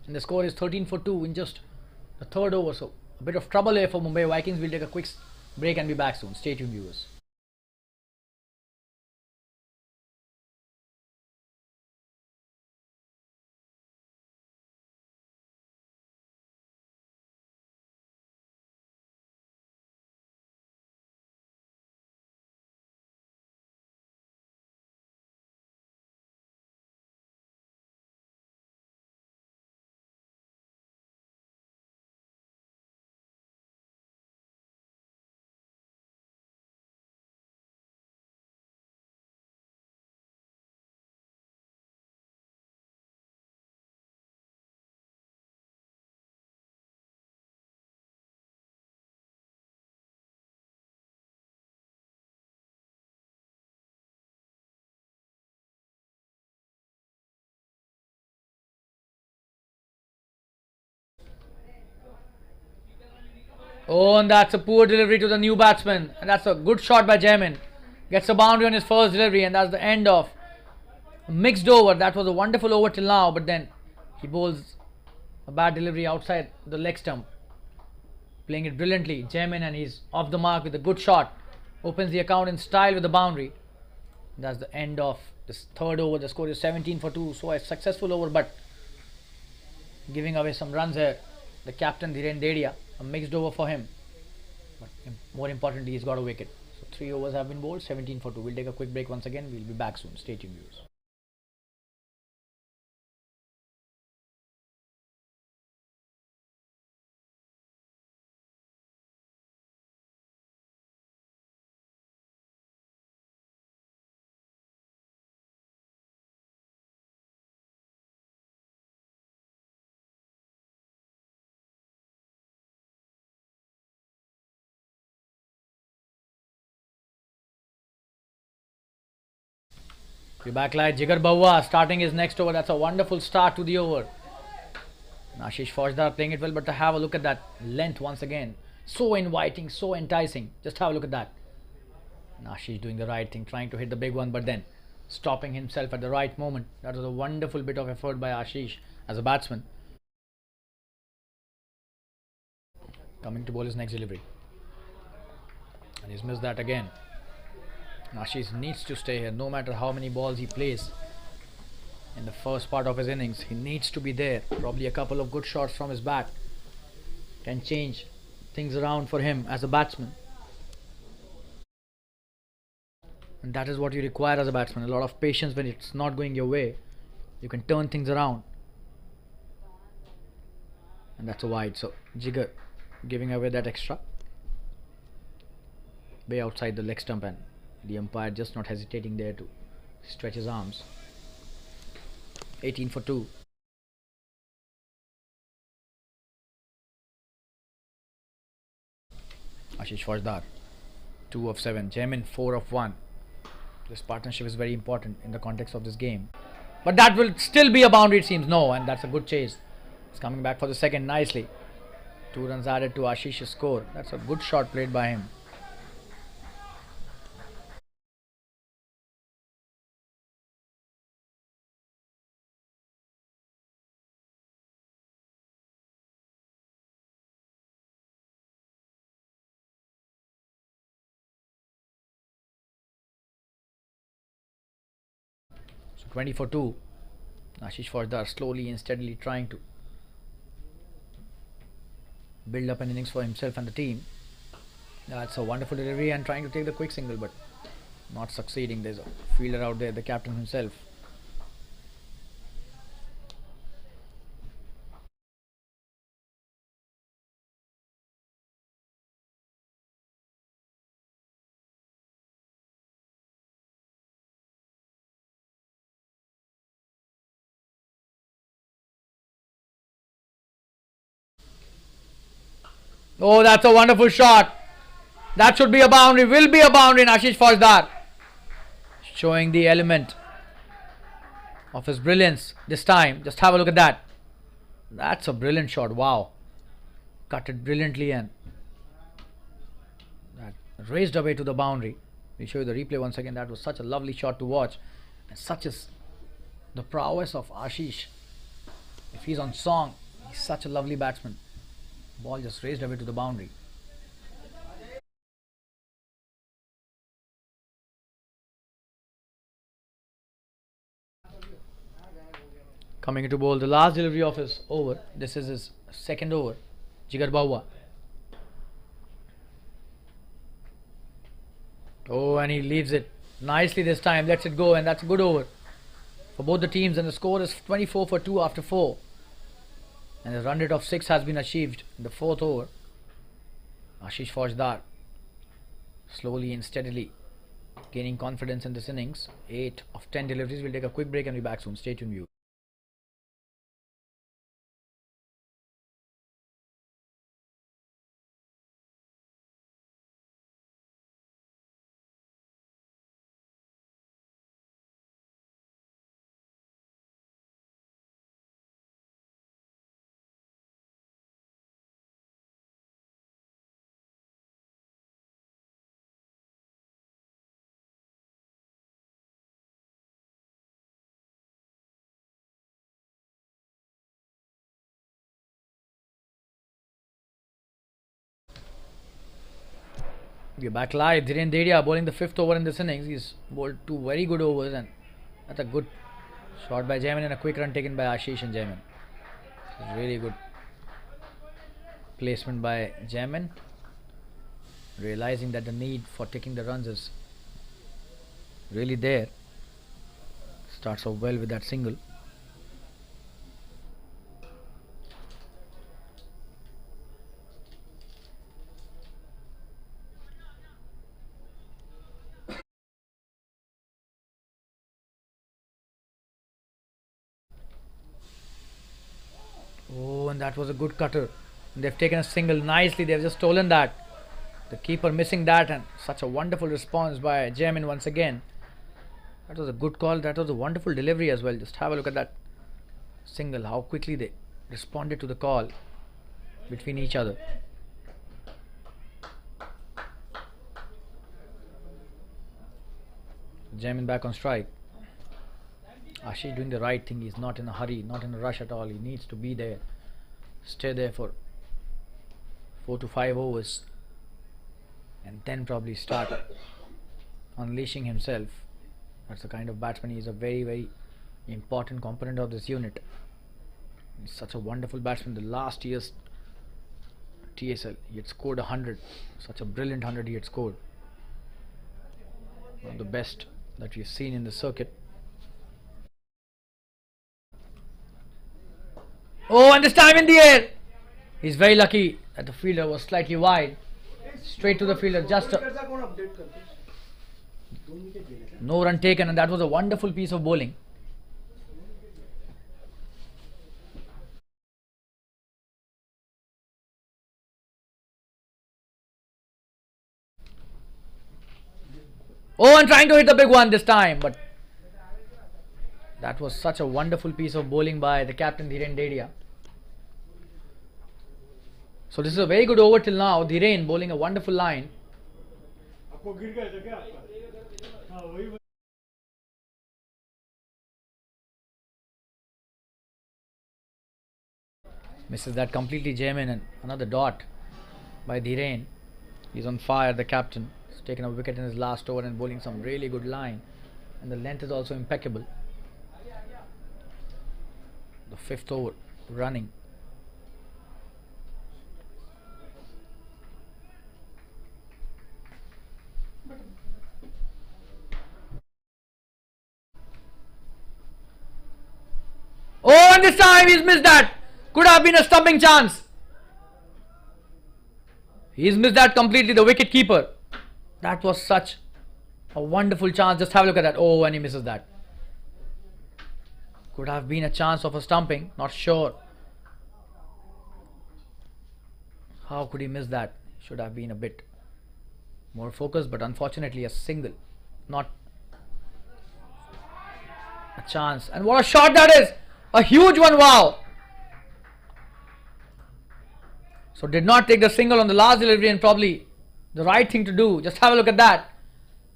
S1: and the score is 13 for 2 in just the 3rd over. So a bit of trouble here for Mumbai Vikings. We'll take a quick break and be back soon. Stay tuned, viewers. Oh, and that's a poor delivery to the new batsman. And that's a good shot by Jamin. Gets a boundary on his first delivery, and that's the end of a mixed over. That was a wonderful over till now, but then he bowls a bad delivery outside the leg stump. Playing it brilliantly, Jamin, and he's off the mark with a good shot. Opens the account in style with the boundary. That's the end of this 3rd over. The score is 17 for 2. So a successful over, but giving away some runs here. The captain Dhiren Dedia, a mixed over for him, but more importantly he's got a wicket. So 3 overs have been bowled, 17 for 2. We'll take a quick break once again. We'll be back soon. Stay tuned, viewers. We're back live. Jigar Bahua starting his next over. That's a wonderful start to the over. Ashish Faujdar playing it well, but to have a look at that length once again. So inviting, so enticing. Just have a look at that. Ashish doing the right thing, trying to hit the big one, but then stopping himself at the right moment. That was a wonderful bit of effort by Ashish. as a batsman. Coming to bowl his next delivery. And he's missed that again. Ashish needs to stay here no matter how many balls he plays. In the first part of his innings, he needs to be there. Probably a couple of good shots from his bat can change things around for him as a batsman. And that is what you require as a batsman. A lot of patience when it's not going your way. You can turn things around. And that's a wide. So Jigar giving away that extra. Way outside the leg stump, and the umpire just not hesitating there to stretch his arms. 18 for 2. Ashish Faujdar 2 of 7. Jaimin 4 of 1. This partnership is very important in the context of this game. But that will still be a boundary, it seems. No, and that's a good chase. He's coming back for the second nicely. 2 runs added to Ashish's score. That's a good shot played by him. So 20 for 2. Ashish Faujdar slowly and steadily trying to build up an innings for himself and the team. That's a wonderful delivery and trying to take the quick single, but not succeeding. There's a fielder out there, the captain himself. Oh, that's a wonderful shot. That should be a boundary. Will be a boundary in Ashish Faujdar. Showing the element of his brilliance this time. Just have a look at that. That's a brilliant shot. Wow. Cut it brilliantly and that raised away to the boundary. We show you the replay once again. That was such a lovely shot to watch. And such is the prowess of Ashish. If he's on song, he's such a lovely batsman. Ball just raised away to the boundary. Coming into bowl, the last delivery of his over. This is his second over. Jigar Bahua. Oh, and he leaves it nicely this time. Lets it go, and that's a good over for both the teams. And the score is 24 for 2 after 4. And the run rate of 6 has been achieved in the 4th over. Ashish Faujdar slowly and steadily gaining confidence in this innings. 8 of 10 deliveries. We'll take a quick break and be back soon. Stay tuned, view. We're back live. Dhiren Dedia bowling the 5th over in this innings. He's bowled 2 very good overs, and that's a good shot by Jaimin and a quick run taken by Ashish and Jaimin. Really good placement by Jaimin, realizing that the need for taking the runs is really there. Starts off well with that single. Oh, and that was a good cutter. And they've taken a single nicely. They've just stolen that. The keeper missing that, and such a wonderful response by Jaimin once again. That was a good call. That was a wonderful delivery as well. Just have a look at that single. How quickly they responded to the call between each other. Jaimin back on strike. Ashish doing the right thing. He's not in a hurry, not in a rush at all. He needs to be there, stay there for 4 to 5 overs, and then probably start unleashing himself. That's the kind of batsman he is. A very, very important component of this unit. He's such a wonderful batsman. The last year's TSL, he had scored 100. Such a brilliant 100 he had scored. One of the best that we've seen in the circuit. Oh, and this time in the air! He's very lucky that the fielder was slightly wide. Straight to the fielder, no run taken, and that was a wonderful piece of bowling. Oh, and trying to hit the big one this time, but that was such a wonderful piece of bowling by the captain Dhiren Dedia. So this is a very good over till now. Dhiren bowling a wonderful line. Misses that completely, Jamin, and another dot by Dhiren. He's on fire, the captain. He's taken a wicket in his last over and bowling some really good line. And the length is also impeccable. The 5th over running. Oh, and this time he's missed that. Could have been a stumping chance. He's missed that completely, the wicket keeper. That was such a wonderful chance. Just have a look at that. Oh, and he misses that. Could have been a chance of a stumping. Not sure. How could he miss that? Should have been a bit more focused, but unfortunately a single. Not a chance. And what a shot that is! A huge one, wow! So did not take the single on the last delivery, and probably the right thing to do. Just have a look at that.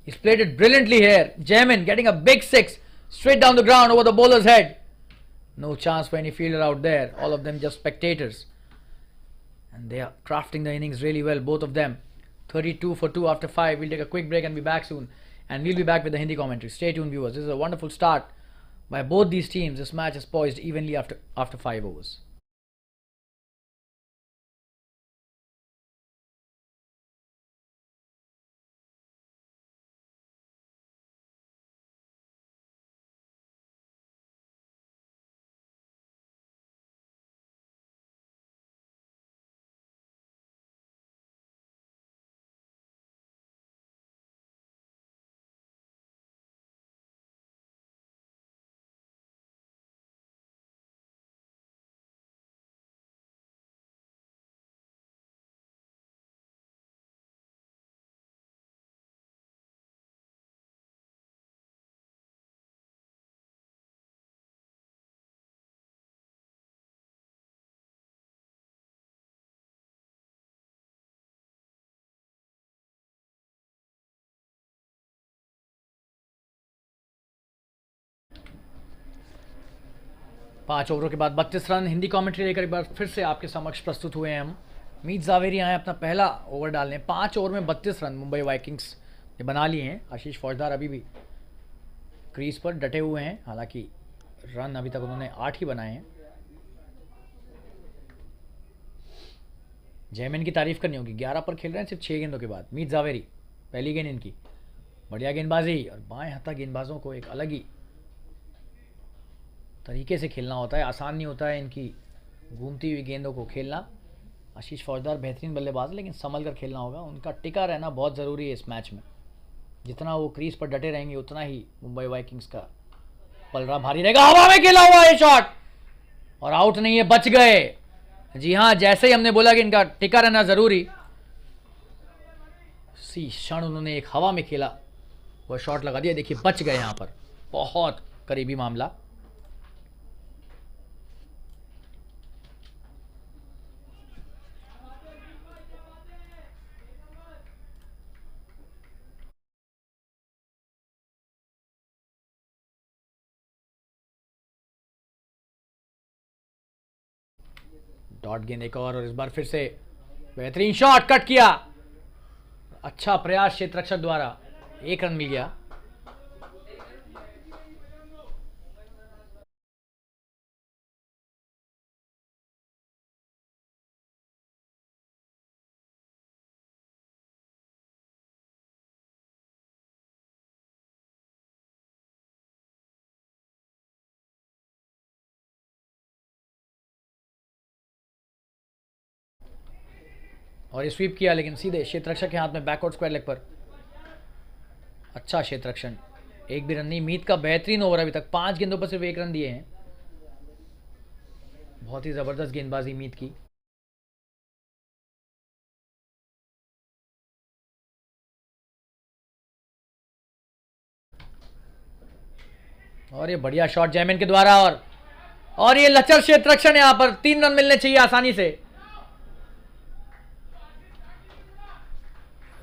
S1: He's played it brilliantly here. Jamin getting a big 6 straight down the ground over the bowler's head. No chance for any fielder out there. All of them just spectators. And they are crafting the innings really well, both of them. 32 for 2 after 5. We'll take a quick break and be back soon. And we'll be back with the Hindi commentary. Stay tuned, viewers. This is a wonderful start by both these teams. This match is poised evenly after 5 overs. पाँच ओवरों के बाद 32 run. Hindi commentary लेकर एक बार फिर से आपके समक्ष प्रस्तुत हुए हैं हम। मीत जावेरी आए अपना पहला ओवर डालने। 5 ओवर में 32 रन मुंबई वाइकिंग्स ने बना लिए हैं। आशीष फौजदार अभी भी क्रीज पर डटे हुए हैं, हालांकि रन अभी तक उन्होंने 8 ही बनाए हैं। जयमिन की तारीफ करनी होगी, 11 पर खेल रहे हैं सिर्फ 6 गेंदों के बाद। मीत जावेरी पहली गेंद इनकी, बढ़िया गेंदबाजी। और बाएं हाथा गेंदबाजों को एक अलग ही तरीके से खेलना होता है, आसान नहीं होता है इनकी घूमती हुई गेंदों को खेलना। आशीष फौजदार बेहतरीन बल्लेबाज, लेकिन संभल कर खेलना होगा। उनका टिका रहना बहुत ज़रूरी है इस मैच में। जितना वो क्रीज पर डटे रहेंगे उतना ही मुंबई वाइकिंग्स का पलड़ा भारी रहेगा। हवा में खेला हुआ है शॉट और आउट नहीं है, बच गए। जी हाँ, जैसे ही हमने बोला कि इनका टिका रहना ज़रूरी, सी क्षण उन्होंने एक हवा में खेला वो शॉट लगा दिया। देखिए बच गए यहाँ पर, बहुत करीबी मामला। डॉट गेंद एक और इस बार फिर से बेहतरीन शॉट, कट किया, अच्छा प्रयास क्षेत्ररक्षक द्वारा, 1 रन मिल गया। और ये स्वीप किया लेकिन सीधे क्षेत्ररक्षक के हाथ में, बैकवर्ड स्क्वायर लेग पर। अच्छा क्षेत्ररक्षण, एक भी रन नहीं। मीत का बेहतरीन ओवर, अभी तक 5 गेंदों पर सिर्फ 1 रन दिए हैं। बहुत ही जबरदस्त गेंदबाजी मीत की। और ये बढ़िया शॉट जैमिन के द्वारा, और ये लचर क्षेत्ररक्षण, यहां पर 3 रन मिलने चाहिए आसानी से।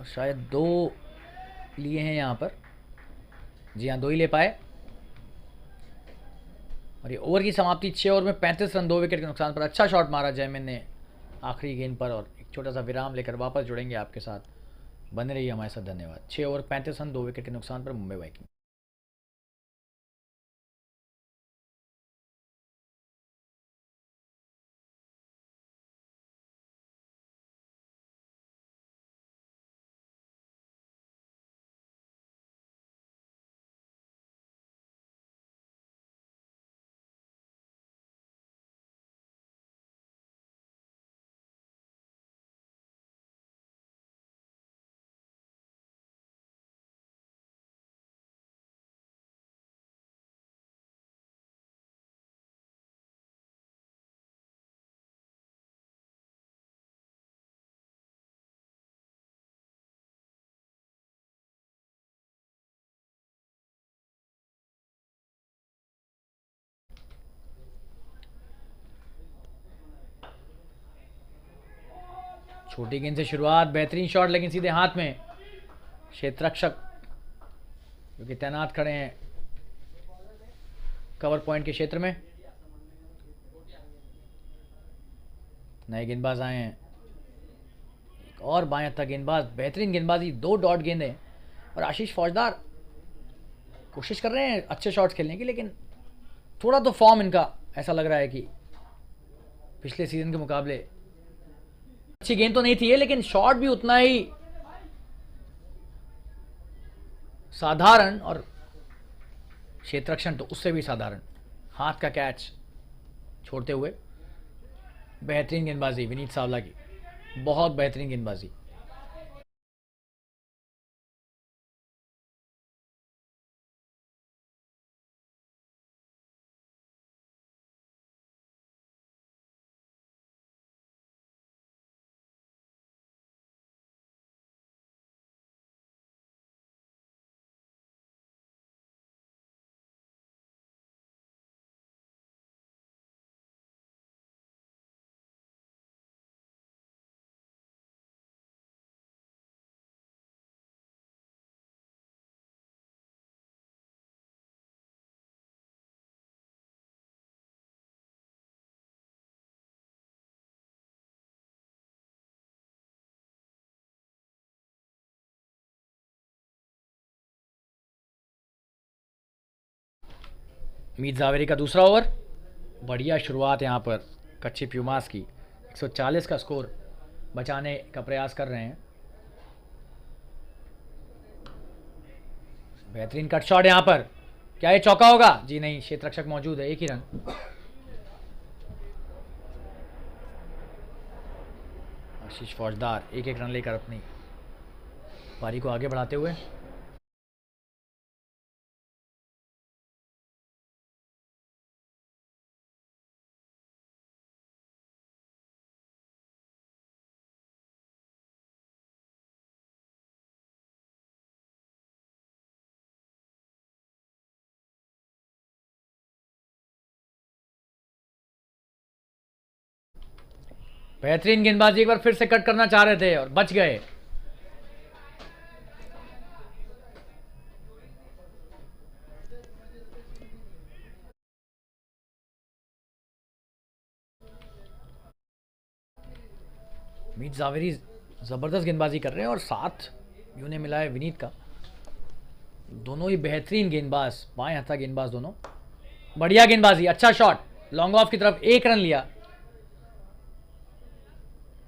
S1: शायद 2 लिए हैं यहां पर, जी हाँ 2 ही ले पाए। और ये ओवर की समाप्ति 6 ओवर में 35 रन 2 विकेट के नुकसान पर। अच्छा शॉट मारा जैमिन ने आखिरी गेंद पर, और एक छोटा सा विराम लेकर वापस जुड़ेंगे आपके साथ, बने रहिए हमारे साथ, धन्यवाद। 6 ओवर 35 रन 2 विकेट के नुकसान पर मुंबई वाइकिंग। छोटी गेंद से शुरुआत, बेहतरीन शॉट लेकिन सीधे हाथ में। क्षेत्ररक्षक जो कि तैनात खड़े हैं कवर पॉइंट के क्षेत्र में। नए गेंदबाज आए हैं, एक और बाएं हत्था गेंदबाज, बेहतरीन गेंदबाजी, 2 डॉट गेंदें। और आशीष फौजदार कोशिश कर रहे हैं अच्छे शॉट्स खेलने की, लेकिन थोड़ा तो फॉर्म इनका ऐसा लग रहा है कि पिछले सीजन के मुकाबले, अच्छी गेंद तो नहीं थी लेकिन शॉट भी उतना ही साधारण, और क्षेत्ररक्षण तो उससे भी साधारण। हाथ का कैच छोड़ते हुए बेहतरीन गेंदबाजी विनीत सावला की, बहुत बेहतरीन गेंदबाजी। मीत जावेरी का दूसरा ओवर, बढ़िया शुरुआत यहाँ पर कच्ची प्यूमास की। 140 का स्कोर बचाने का प्रयास कर रहे हैं। बेहतरीन कट शॉट यहाँ पर, क्या ये चौका होगा? जी नहीं, क्षेत्ररक्षक मौजूद है, 1 ही रन। आशीष फौजदार 1-1 रन लेकर अपनी पारी को आगे बढ़ाते हुए। बेहतरीन गेंदबाजी, एक बार फिर से कट करना चाह रहे थे और बच गए। मीत जावेरी ज़बरदस्त गेंदबाजी कर रहे हैं और साथ यूँ मिला है विनीत का। दोनों ही बेहतरीन गेंदबाज, बाएं हाथा गेंदबाज दोनों। बढ़िया गेंदबाजी, अच्छा शॉट लॉन्ग ऑफ की तरफ, 1 रन लिया,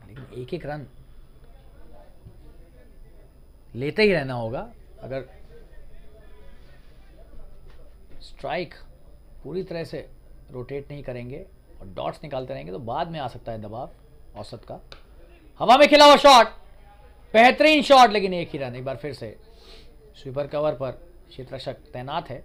S1: लेकिन 1 रन लेते ही रहना होगा। अगर स्ट्राइक पूरी तरह से रोटेट नहीं करेंगे और डॉट्स निकालते रहेंगे तो बाद में आ सकता है दबाव औसत का। हवा में खिला हुआ शॉट, बेहतरीन शॉट, लेकिन 1 ही रन। एक बार फिर से स्वीपर कवर पर क्षेत्ररक्षक तैनात है।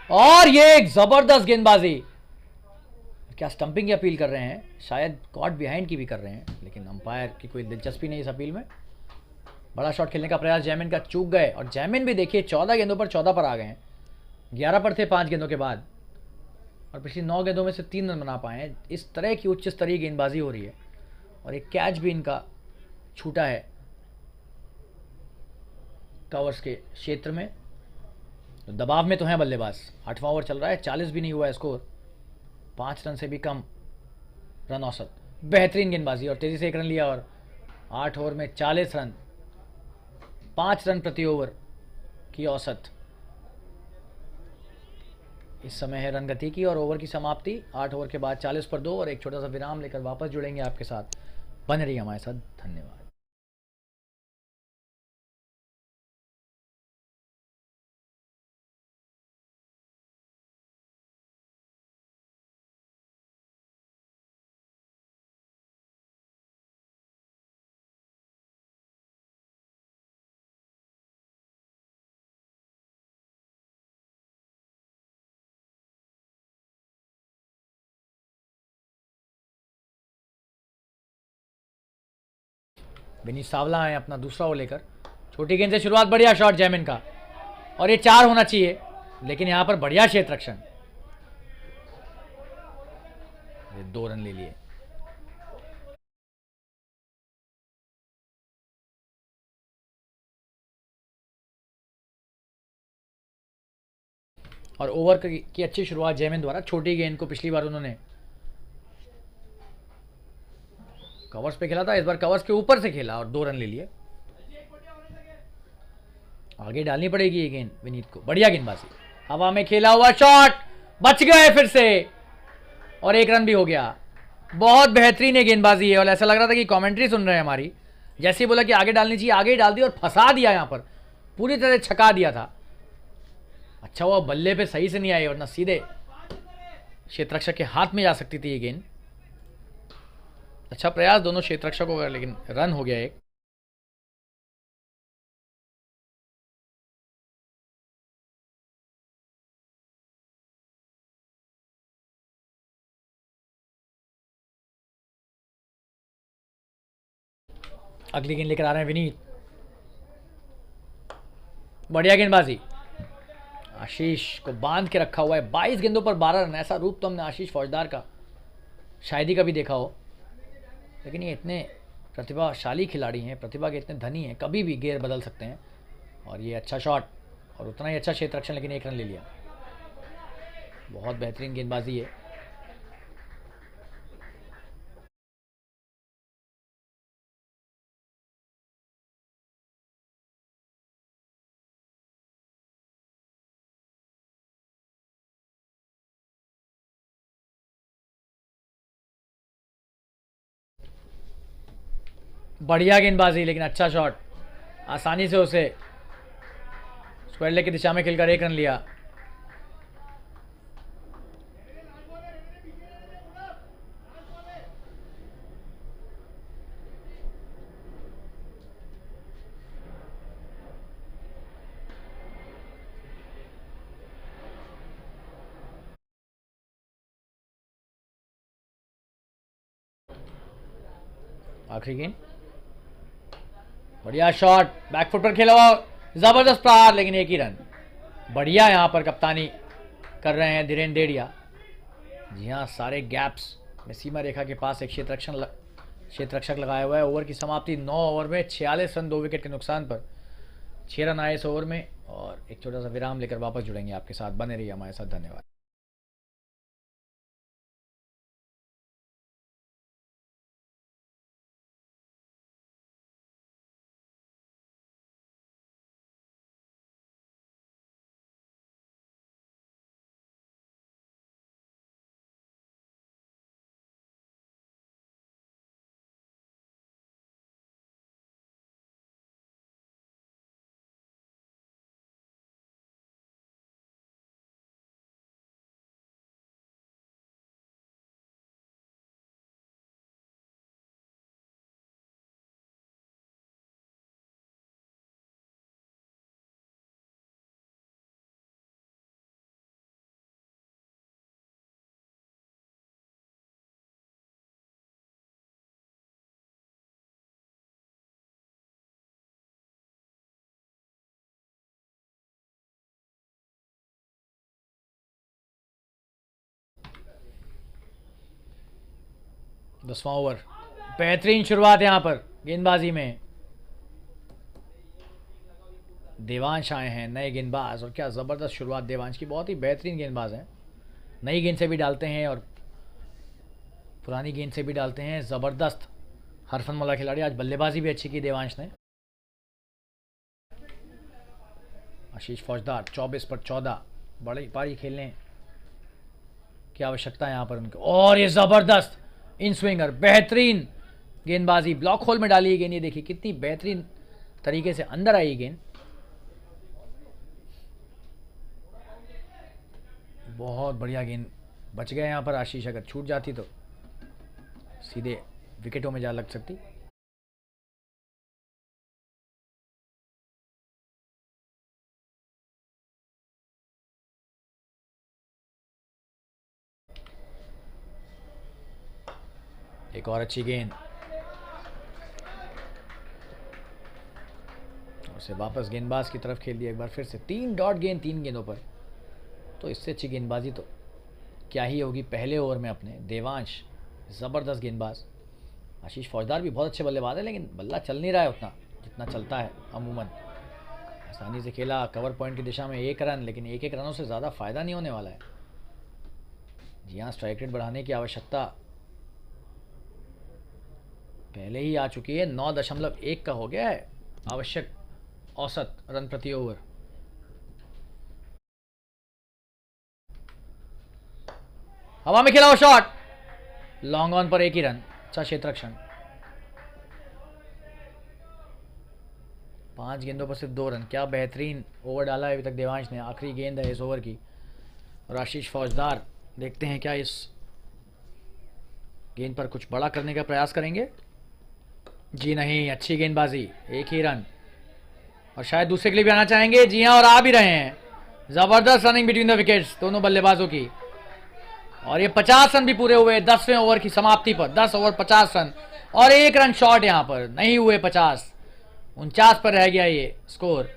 S1: और ये एक जबरदस्त गेंदबाजी। क्या स्टंपिंग की अपील कर रहे हैं, शायद कॉट बिहाइंड की भी कर रहे हैं, लेकिन अंपायर की कोई दिलचस्पी नहीं इस अपील में। बड़ा शॉट खेलने का प्रयास जैमिन का चूक गए, और जैमिन भी देखिए 14 गेंदों पर 14 पर आ गए हैं। 11 पर थे 5 गेंदों के बाद, और पिछली 9 गेंदों में से 3 रन बना पाए हैं। इस तरह की उच्च स्तरीय गेंदबाजी हो रही है, और एक कैच भी इनका छूटा है कवर्स के क्षेत्र में। तो दबाव में तो हैं बल्लेबाज। 8वां ओवर चल रहा है, 40 भी नहीं हुआ है स्कोर, 5 रन से भी कम रन औसत। बेहतरीन गेंदबाजी और तेजी से 1 रन लिया, और 8 ओवर में 40 रन, 5 रन प्रति ओवर की औसत इस समय है रन गति की। और ओवर की समाप्ति 8 ओवर के बाद 40 पर 2, और एक छोटा सा विराम लेकर वापस जुड़ेंगे आपके साथ। बने रहिए हमारे साथ, धन्यवाद। विनीत सावला है अपना दूसरा ओवर लेकर। छोटी गेंद से शुरुआत, बढ़िया शॉट जैमिन का, और ये 4 होना चाहिए, लेकिन यहां पर बढ़िया क्षेत्र रक्षण, 2 रन ले लिए। और ओवर की अच्छी शुरुआत जैमिन द्वारा। छोटी गेंद को पिछली बार उन्होंने कवर्स पे खेला था, इस बार कवर्स के ऊपर से खेला और 2 रन ले लिए। आगे डालनी पड़ेगी ये गेंद विनीत को। बढ़िया गेंदबाजी, हवा में खेला हुआ शॉट, बच गए फिर से, और 1 रन भी हो गया। बहुत बेहतरीन है गेंदबाजी है, और ऐसा लग रहा था कि कमेंट्री सुन रहे हैं हमारी। जैसे ही बोला कि आगे डालनी चाहिए, आगे ही डाल दी और फंसा दिया, यहां पर पूरी तरह छका दिया था। अच्छा हुआ बल्ले पे सही से नहीं आई, वरना सीधे क्षेत्ररक्षक के हाथ में जा सकती थी ये गेंद। अच्छा प्रयास दोनों क्षेत्ररक्षकों का, लेकिन रन हो गया एक। अगली गेंद लेकर आ रहे हैं विनीत। बढ़िया गेंदबाजी, आशीष को बांध के रखा हुआ है। 22 गेंदों पर 12 रन, ऐसा रूप तो हमने आशीष फौजदार का शायद ही कभी देखा हो। लेकिन ये इतने प्रतिभाशाली खिलाड़ी हैं, प्रतिभा के इतने धनी हैं, कभी भी गेयर बदल सकते हैं। और ये अच्छा शॉट और उतना ही अच्छा क्षेत्र रक्षण, लेकिन 1 रन ले लिया। बहुत बेहतरीन गेंदबाजी है। बढ़िया गेंदबाजी, लेकिन अच्छा शॉट, आसानी से उसे स्क्वायर लेग की दिशा में खेलकर 1 रन लिया। आखिरी गेंद, बढ़िया शॉट, बैकफुट पर खेला हुआ, जबरदस्त प्रहार, लेकिन 1 ही रन। बढ़िया यहां पर कप्तानी कर रहे हैं धीरेन्द्र डेड़िया। जी हाँ, सारे गैप्स में सीमा रेखा के पास एक क्षेत्ररक्षक लगाया हुआ है। ओवर की समाप्ति 9 ओवर में 46 रन 2 विकेट के नुकसान पर। 6 रन आए इस ओवर में और एक छोटा सा विराम लेकर वापस जुड़ेंगे आपके साथ। बने रहिए हमारे साथ। धन्यवाद। दसवां ओवर। बेहतरीन शुरुआत यहाँ पर गेंदबाजी में। देवांश आए हैं नए गेंदबाज और क्या ज़बरदस्त शुरुआत देवांश की। बहुत ही बेहतरीन गेंदबाज हैं। नई गेंद से भी डालते हैं और पुरानी गेंद से भी डालते हैं। ज़बरदस्त हरफनमौला खिलाड़ी। आज बल्लेबाजी भी अच्छी की देवांश ने। आशीष फौजदार 24 पर 14 बड़ी पारी खेलने की आवश्यकता है यहाँ पर उनको। और ये ज़बरदस्त इन स्विंगर, बेहतरीन गेंदबाजी। ब्लॉक होल में डाली गेंद। ये देखिए कितनी बेहतरीन तरीके से अंदर आई गेंद। बहुत बढ़िया गेंद। बच गए यहाँ पर आशीष। अगर छूट जाती तो सीधे विकेटों में जा लग सकती। एक और अच्छी गेंद और उसे वापस गेंदबाज की तरफ खेल दिया एक बार फिर से। 3 डॉट गेंद 3 गेंदों पर। तो इससे अच्छी गेंदबाजी तो क्या ही होगी पहले ओवर में अपने। देवांश ज़बरदस्त गेंदबाज। आशीष फौजदार भी बहुत अच्छे बल्लेबाज है लेकिन बल्ला चल नहीं रहा है उतना जितना चलता है अमूमन। आसानी से खेला कवर पॉइंट की दिशा में 1 रन, लेकिन एक एक रनों से ज़्यादा फ़ायदा नहीं होने वाला है। जी हाँ, स्ट्राइक रेट बढ़ाने की आवश्यकता पहले ही आ चुकी है। 9.1 का हो गया है आवश्यक औसत रन प्रति ओवर। हवा में खेला हुआ शॉट, लॉन्ग ऑन पर 1 ही रन। अच्छा क्षेत्ररक्षण। 5 गेंदों पर सिर्फ 2 रन। क्या बेहतरीन ओवर डाला है अभी तक देवांश ने। आखिरी गेंद है इस ओवर की और आशीष फौजदार देखते हैं क्या इस गेंद पर कुछ बड़ा करने का प्रयास करेंगे। जी नहीं, अच्छी गेंदबाजी। 1 ही रन और शायद दूसरे के लिए भी आना चाहेंगे। जी हाँ, और आ भी रहे हैं। जबरदस्त रनिंग बिटवीन द विकेट्स दोनों बल्लेबाजों की। और ये 50 रन भी पूरे हुए 10वें ओवर की समाप्ति पर। 10 ओवर 50 रन और 1 रन शॉट। यहां पर नहीं हुए 50, 49 पर रह गया ये स्कोर।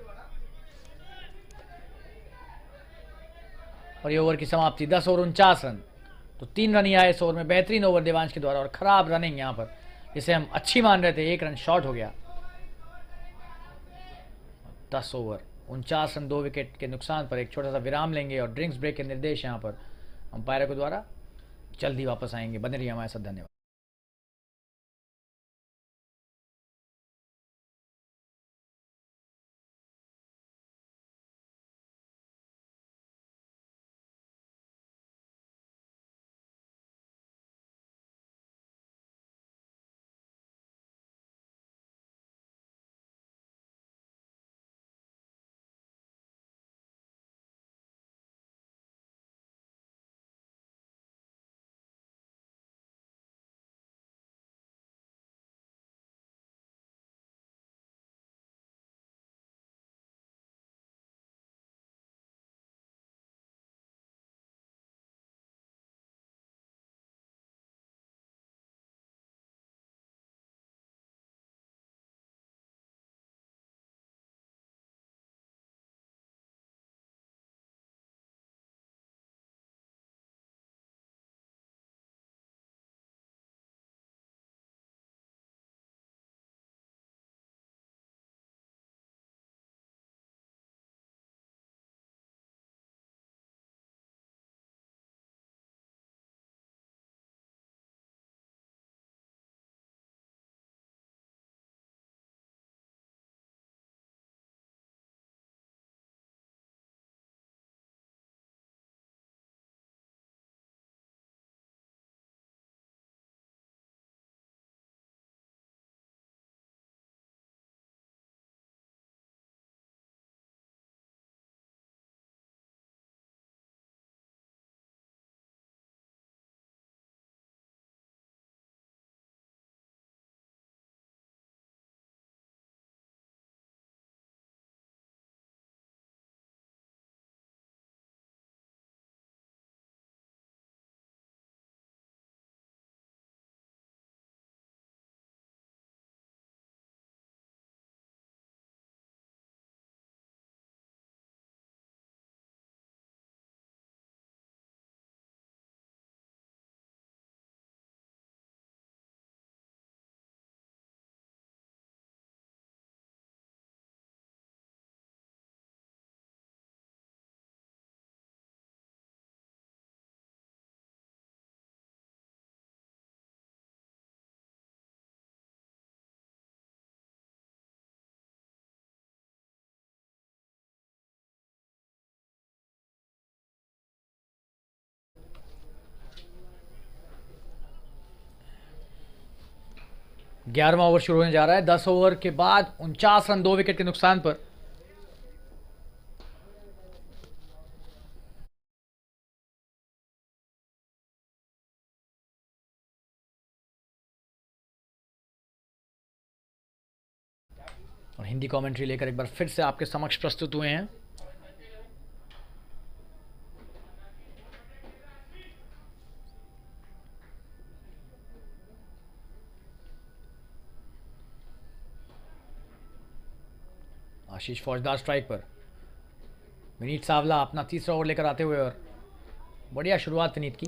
S1: और ये ओवर की समाप्ति 10 ओवर 49 रन। तो 3 रन ही आए इस ओवर में। बेहतरीन ओवर देवांश के द्वारा और खराब रनिंग यहां पर जिसे हम अच्छी मान रहे थे। 1 रन शॉट हो गया। 10 ओवर 49 रन 2 विकेट के नुकसान पर। एक छोटा सा विराम लेंगे और ड्रिंक्स ब्रेक के निर्देश यहां पर अंपायर के द्वारा। जल्दी वापस आएंगे। बने रहिए हमारे साथ। धन्यवाद। 11वां ओवर शुरू होने जा रहा है। 10 ओवर के बाद 49 रन 2 विकेट के नुकसान पर। और हिंदी कमेंट्री लेकर एक बार फिर से आपके समक्ष प्रस्तुत हुए हैं। आशीष फौजदार स्ट्राइक पर। विनीत सावला अपना तीसरा ओवर लेकर आते हुए, और बढ़िया शुरुआत विनीत की।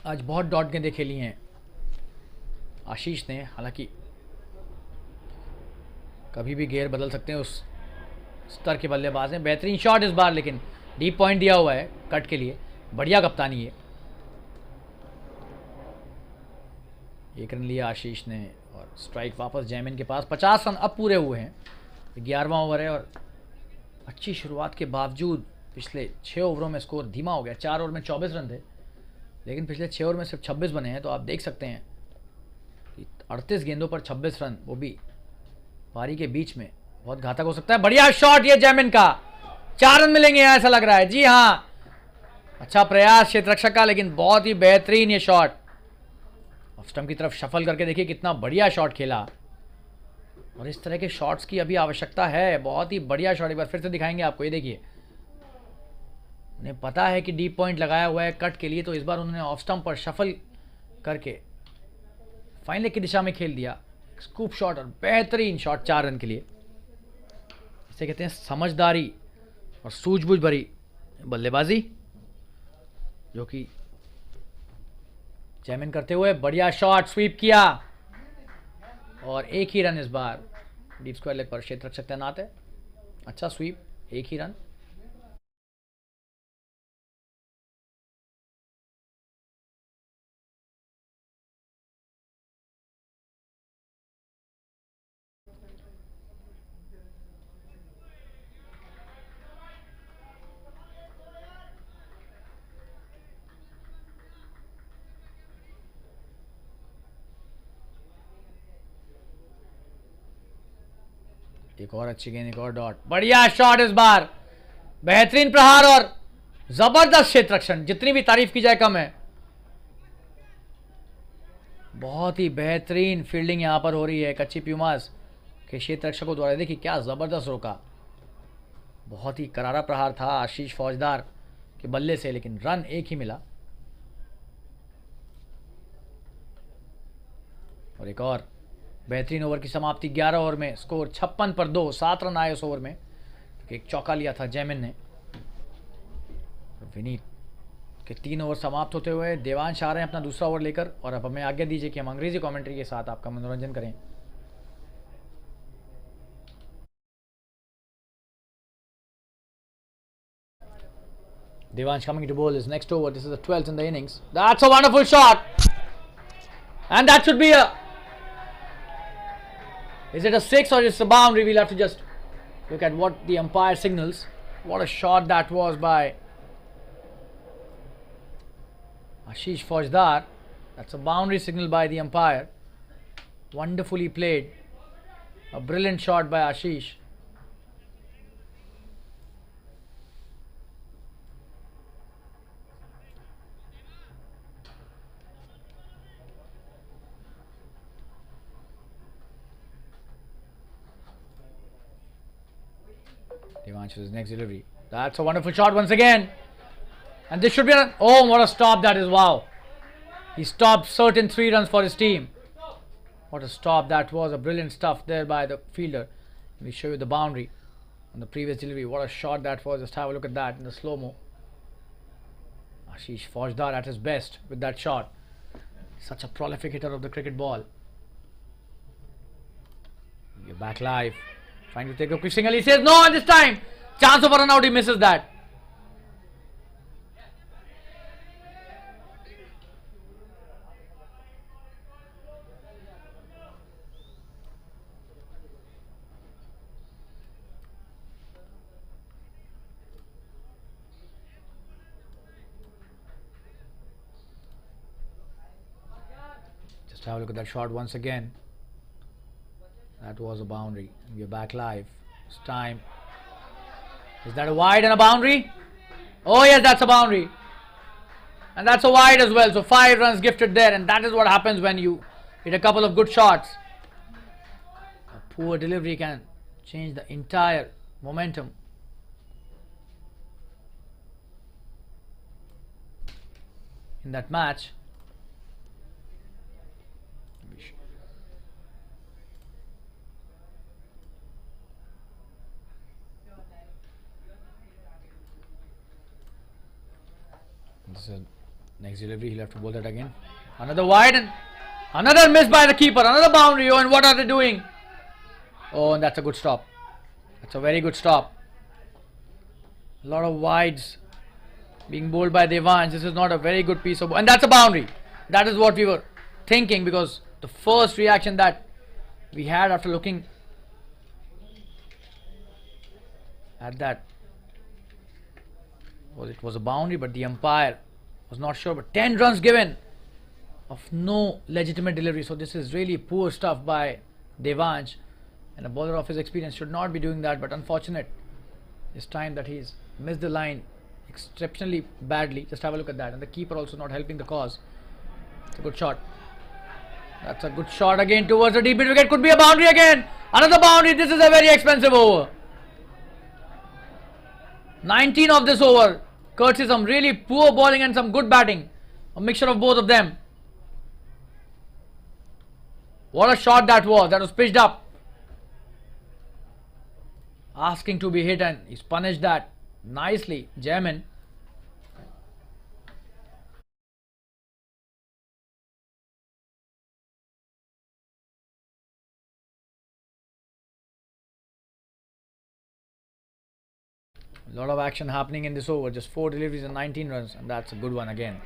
S1: आज बहुत डॉट गेंदें खेली हैं आशीष ने, हालांकि कभी भी गेयर बदल सकते हैं उस स्तर के बल्लेबाज हैं। बेहतरीन शॉट इस बार, लेकिन डीप पॉइंट दिया हुआ है कट के लिए। बढ़िया कप्तानी है। 1 रन लिया आशीष ने और स्ट्राइक वापस जैमिन के पास। 50 रन अब पूरे हुए हैं। 11वां ओवर है और अच्छी शुरुआत के बावजूद पिछले 6 ओवरों में स्कोर धीमा हो गया। 4 ओवर में 24 रन थे, लेकिन पिछले 6 ओवर में सिर्फ 26 बने हैं। तो आप देख सकते हैं कि 38 गेंदों पर 26 रन, वो भी पारी के बीच में, बहुत घातक हो सकता है। बढ़िया शॉट ये जैमिन का। 4 रन मिलेंगे ऐसा लग रहा है। जी हाँ, अच्छा प्रयास क्षेत्ररक्षक का, लेकिन बहुत ही बेहतरीन ये शॉट। ऑफ स्टंप की तरफ शफल करके देखिए कितना बढ़िया शॉट खेला। और इस तरह के शॉट्स की अभी आवश्यकता है। बहुत ही बढ़िया शॉट, एक बार फिर से दिखाएंगे आपको। ये देखिए, उन्हें पता है कि डीप पॉइंट लगाया हुआ है कट के लिए, तो इस बार उन्होंने ऑफ स्टंप पर शफल करके फाइन लेग की दिशा में खेल दिया। स्कूप शॉट और बेहतरीन शॉट 4 रन के लिए। इसे कहते हैं समझदारी और सूझबूझ भरी बल्लेबाजी, जो कि जैमिन करते हुए। बढ़िया शॉट, स्वीप किया और 1 ही रन इस बार। डीप स्क्वायर लेग पर क्षेत्ररक्षक तैनात है। अच्छा स्वीप, 1 ही रन। एक और अच्छी गेंद, एक और डॉट। बढ़िया शॉट इस बार, बेहतरीन प्रहार और जबरदस्त क्षेत्र रक्षण। जितनी भी तारीफ की जाए कम है। बहुत ही बेहतरीन फील्डिंग यहां पर हो रही है कच्ची प्यूमास के क्षेत्र रक्षकों द्वारा। देखिए क्या जबरदस्त रोका। बहुत ही करारा प्रहार था आशीष फौजदार के बल्ले से, लेकिन रन 1 ही मिला। और एक और बेहतरीन ओवर की समाप्ति। 11 ओवर में स्कोर 56 पर 2। 7 रन आए उस ओवर में। एक चौका लिया था जैमिन ने। विनीत के 3 ओवर समाप्त होते हुए देवांश आ रहे हैं अपना दूसरा ओवर लेकर। और अब हमें आज्ञा दीजिए कि हम अंग्रेजी कमेंट्री के साथ आपका मनोरंजन करें। Devansh coming to bowl his next over. This is the 12th in the innings. That's a wonderful shot. And that should be a... Is it a 6 or is it a boundary? We'll have to just look at what the umpire signals. What a shot that was by Ashish Faujdar. That's a boundary signal by the umpire. Wonderfully played. A brilliant shot by Ashish. Devansh's next delivery. That's a wonderful shot once again. And this should be an... Oh, what a stop that is. Wow. He stopped certain 3 runs for his team. What a stop that was. A brilliant stuff there by the fielder. Let me show you the boundary on the previous delivery. What a shot that was. Just have a look at that in the slow-mo. Ashish Faujdar at his best with that shot. Such a prolific hitter of the cricket ball. You're back live. Trying to take a quick single. He says no, and this time chance of a run out. He misses that. Just have a look at that shot once again. That was a boundary. We're back live. It's time. Is that a wide and a boundary? Oh yes, that's a boundary. And that's a wide as well. So 5 runs gifted there, and that is what happens when you hit a couple of good shots. A poor delivery can change the entire momentum. In that match. This is next delivery, he'll have to bowl that again. Another wide and another miss by the keeper, another boundary. Oh, and what are they doing? Oh, and that's a good stop. That's a very good stop. A lot of wides being bowled by Devansh. This is not a very good piece of, and that's a boundary. That is what we were thinking, because the first reaction that we had after looking at that was it was a boundary, but the umpire was not sure. But 10 runs given of no legitimate delivery. So this is really poor stuff by Devansh, and a bowler of his experience should not be doing that. But unfortunate this time that he's missed the line exceptionally badly. Just have a look at that, and the keeper also not helping the cause. It's a good shot. That's a good shot again towards the deep mid wicket. Could be a boundary again. Another boundary. This is a very expensive over. 19 of this over, courtesy some really poor bowling and some good batting. A mixture of both of them. What a shot that was. That was pitched up, asking to be hit, and he's punished that nicely. Jaimin. A lot of action happening in this over. Just 4 deliveries and 19 runs, and that's a good one again.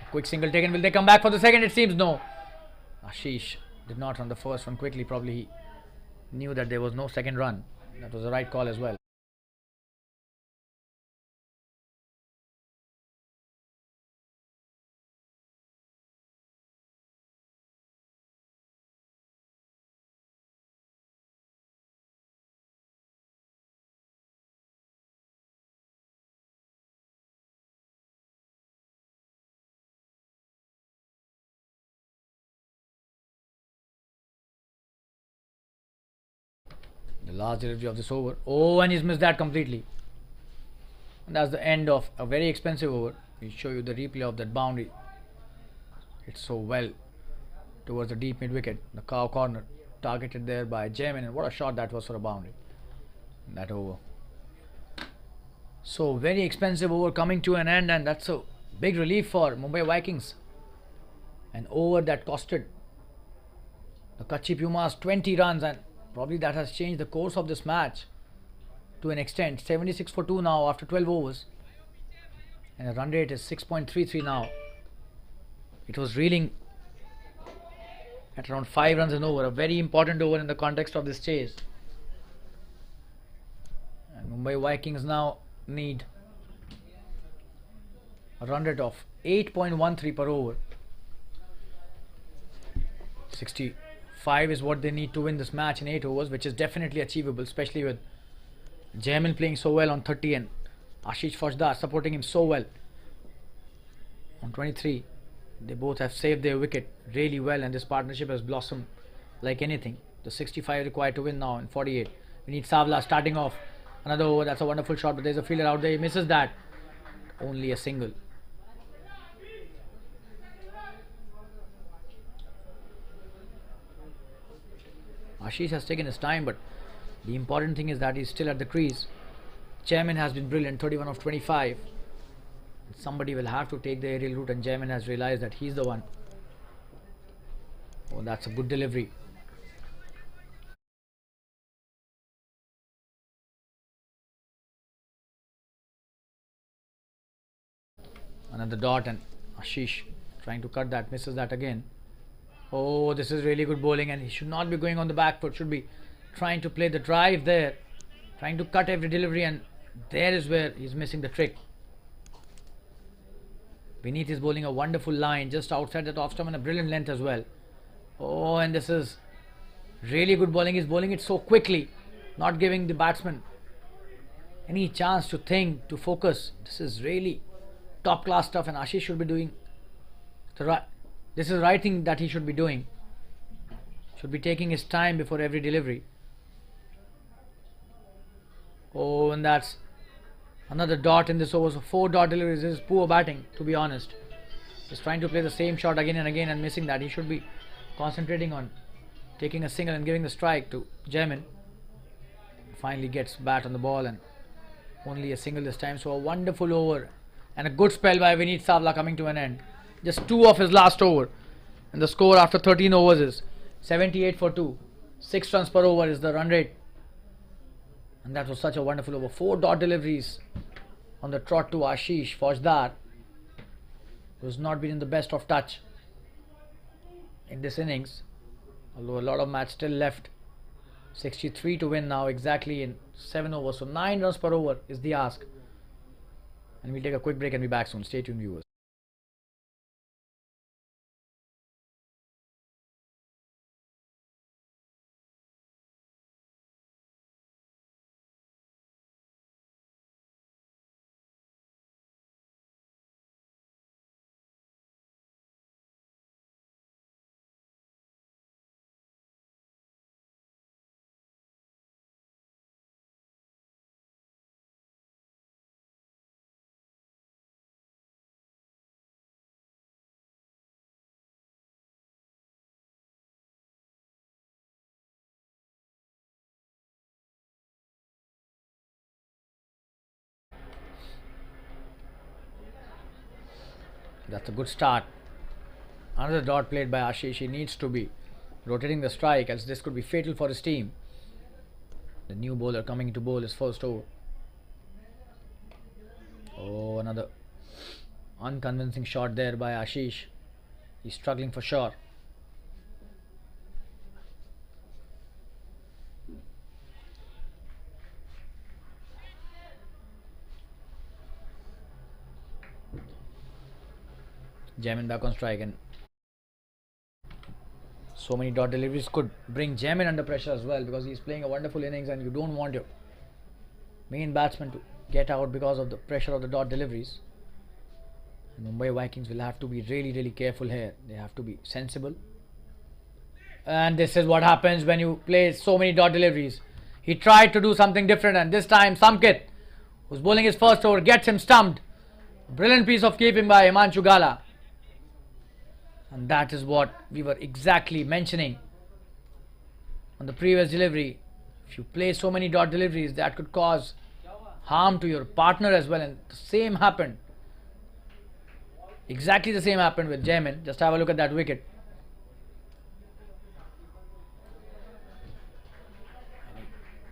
S1: A quick single taken. Will they come back for the second? It seems no. Ashish did not run the first one quickly. Probably he knew that there was no second run. That was the right call as well. The last delivery of this over. Oh, and he's missed that completely. And that's the end of a very expensive over. We'll show you the replay of that boundary. It's so well towards the deep mid wicket. The cow corner targeted there by Jaimin, and what a shot that was for a boundary. That over. So very expensive over coming to an end, and that's a big relief for Mumbai Vikings. An over that costed the Kachi Pumas 20 runs, and probably that has changed the course of this match to an extent. 76 for 2 now after 12 overs, and the run rate is 6.33 now. It was reeling at around 5 runs an over, a very important over in the context of this chase. And Mumbai Vikings now need a run rate of 8.13 per over. 65 is what they need to win this match in 8 overs, which is definitely achievable, especially with Jaimin playing so well on 30 and Ashish Fajda supporting him so well on 23. They both have saved their wicket really well, and this partnership has blossomed like anything. The 65 required to win now in 48. We need Savla starting off another over. That's a wonderful shot, but there's a fielder out there. He misses that. Only a single. Ashish has taken his time, but the important thing is that he's still at the crease. Chairman has been brilliant, 31 of 25. Somebody will have to take the aerial route, and Jaimin has realized that he's the one. Oh, that's a good delivery. Another dot, and Ashish trying to cut that, misses that again. Oh, this is really good bowling, and he should not be going on the back foot, should be trying to play the drive there, trying to cut every delivery, and there is where he's missing the trick. Vineet is bowling a wonderful line just outside that off stump and a brilliant length as well. Oh, and this is really good bowling. He's bowling it so quickly, not giving the batsman any chance to think, to focus. This is really top class stuff, and Ashish should be doing the right. This is the right thing that he should be doing. Should be taking his time before every delivery. Oh, and that's another dot in this over. So 4 dot deliveries. This is poor batting, to be honest. He's trying to play the same shot again and again and missing that. He should be concentrating on taking a single and giving the strike to Jamin. Finally gets bat on the ball and only a single this time. So a wonderful over and a good spell by Vineet Savla coming to an end. Just 2 of his last over. And the score after 13 overs is 78 for 2. 6 runs per over is the run rate. And that was such a wonderful over. 4 dot deliveries on the trot to Ashish Faujdar, who has not been in the best of touch in this innings. Although a lot of match still left. 63 to win now, exactly in 7 overs. So 9 runs per over is the ask. And we'll take a quick break and be back soon. Stay tuned, viewers. That's a good start. Another dot played by Ashish. He needs to be rotating the strike, else this could be fatal for his team. The new bowler coming to bowl his first over. Oh, another unconvincing shot there by Ashish. He's struggling for sure. Jamin back on strike, and so many dot deliveries could bring Jamin under pressure as well, because he's playing a wonderful innings and you don't want your main batsman to get out because of the pressure of the dot deliveries. And Mumbai Vikings will have to be really careful here. They have to be sensible. And this is what happens when you play so many dot deliveries. He tried to do something different, and this time Samkit, who's bowling his first over, gets him stumped. Brilliant piece of keeping by Himanshu Gala. And that is what we were exactly mentioning on the previous delivery. If you play so many dot deliveries, that could cause harm to your partner as well. And the same happened. Exactly the same happened with Jamin. Just have a look at that wicket.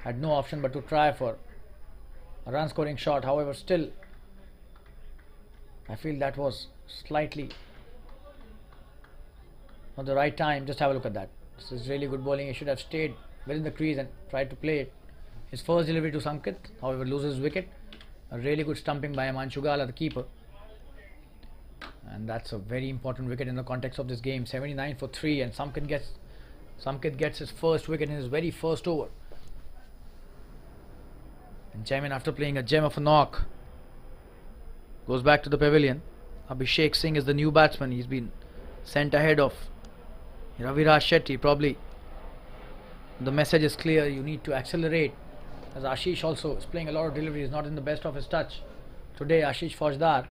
S1: Had no option but to try for a run scoring shot. However, still I feel that was slightly not the right time. Just have a look at that. This is really good bowling. He should have stayed within the crease and tried to play it. His first delivery to Samkit, however, loses wicket. A really good stumping by Himanshu Gala, the keeper. And that's a very important wicket in the context of this game. 79 for 3, and Samkit gets his first wicket in his very first over. And Jamin, after playing a gem of a knock, goes back to the pavilion. Jfsc Tsl is the new batsman. He's been sent ahead of Raviraj Shetty. Probably the message is clear. You need to accelerate. As Ashish also is playing a lot of deliveries, not in the best of his touch today. Ashish Faujdar.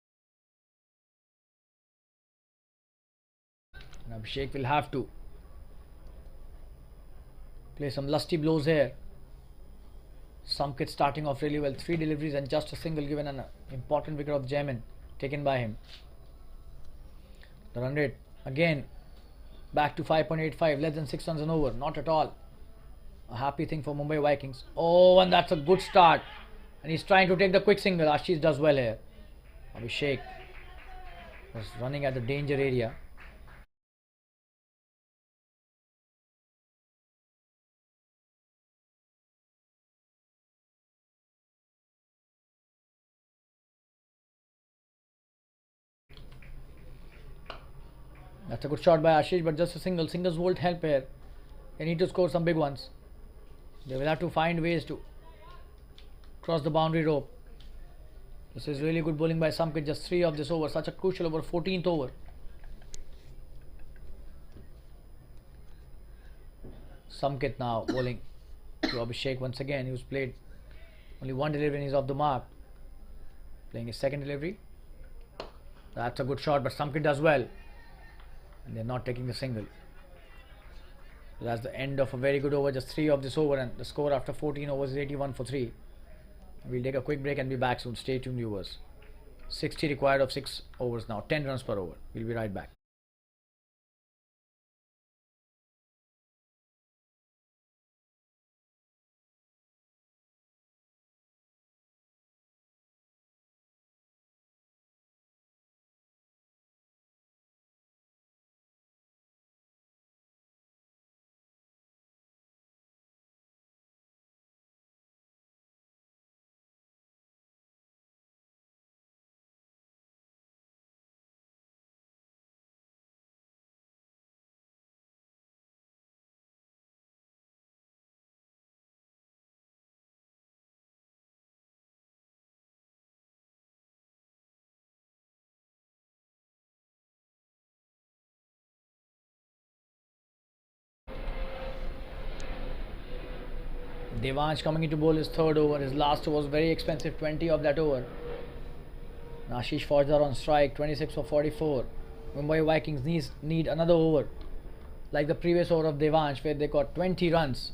S1: And Jfsc will have to play some lusty blows here. Samkit starting off really well. 3 deliveries and just a single given, and an important wicket of Jamin taken by him. The run rate again back to 5.85, less than 6 runs an over. Not at all a happy thing for Mumbai Vikings. Oh, and that's a good start. And he's trying to take the quick single. Ashish does well here. Jfsc was running at the danger area. That's a good shot by Ashish, but just a single. Singles won't help here. They need to score some big ones. They will have to find ways to cross the boundary rope. This is really good bowling by Samkit. Just 3 of this over. Such a crucial over. 14th over. Samkit now bowling to Abhishek once again. He was played only one delivery and he's off the mark. Playing his second delivery. That's a good shot, but Samkit does well. And they're not taking the single. So that's the end of a very good over. Just 3 of this over, and the score after 14 overs is 81 for 3. We'll take a quick break and be back soon. Stay tuned, viewers. 60 required of 6 overs now. 10 runs per over. We'll be right back. Devansh coming into bowl his third over. His last over was very expensive, 20 of that over. Ashish Faujdar on strike, 26 for 44. Mumbai Vikings need another over, like the previous over of Devansh, where they got 20 runs.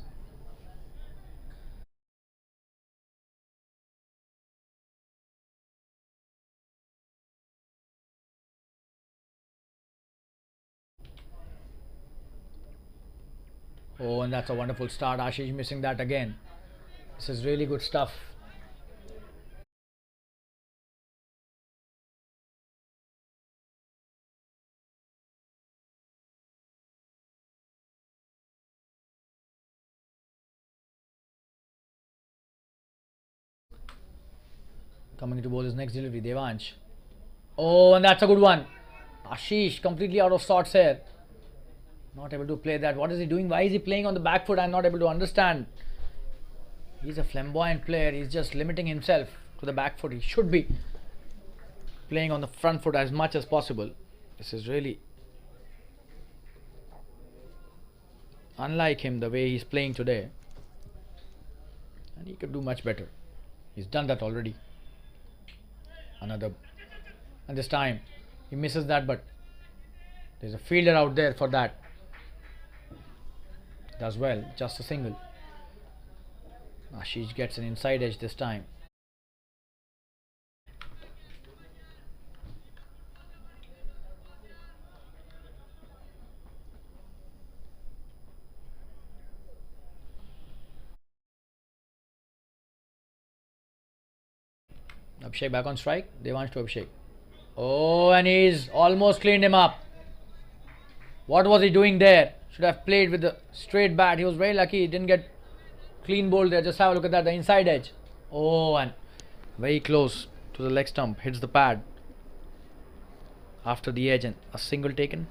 S1: Oh, and that's a wonderful start. Ashish missing that again. This is really good stuff. Coming to bowl his next delivery, Devansh. Oh, and that's a good one. Ashish completely out of sorts here. Not able to play that. What is he doing? Why is he playing on the back foot? I'm not able to understand. He's a flamboyant player. He's just limiting himself to the back foot. He should be playing on the front foot as much as possible. This is really unlike him, the way he's playing today. And he could do much better. He's done that already. Another. And this time he misses that, but there's a fielder out there for that. Does well, just a single. Ashish gets an inside edge this time. Abhishek back on strike. Devansh to Abhishek. Oh, and he's almost cleaned him up. What was he doing there? Should have played with the straight bat. He was very lucky. He didn't get clean bowled there. Just have a look at that. The inside edge. Oh, and very close to the leg stump. Hits the pad. After the edge and a single taken.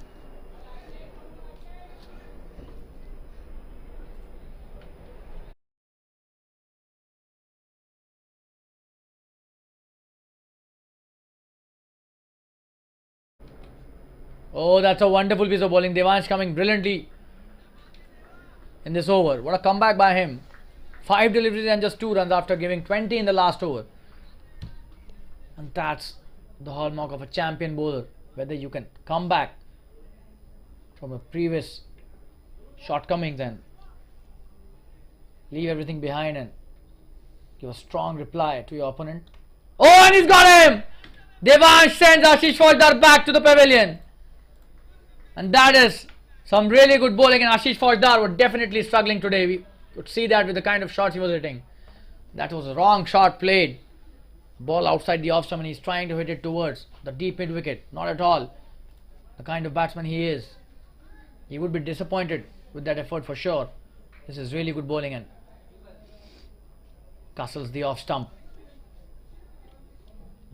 S1: Oh, that's a wonderful piece of bowling. Devansh coming brilliantly in this over. What a comeback by him. 5 deliveries and just 2 runs after giving 20 in the last over. And that's the hallmark of a champion bowler. Whether you can come back from a previous shortcomings and leave everything behind and give a strong reply to your opponent. Oh, and he's got him! Devansh sends Ashish Faujdar back to the pavilion. And that is some really good bowling, and Ashish Faujdar was definitely struggling today. We could see that with the kind of shots he was hitting. That was a wrong shot played. Ball outside the off stump and he's trying to hit it towards the deep mid wicket. Not at all the kind of batsman he is. He would be disappointed with that effort for sure. This is really good bowling and castles the off stump.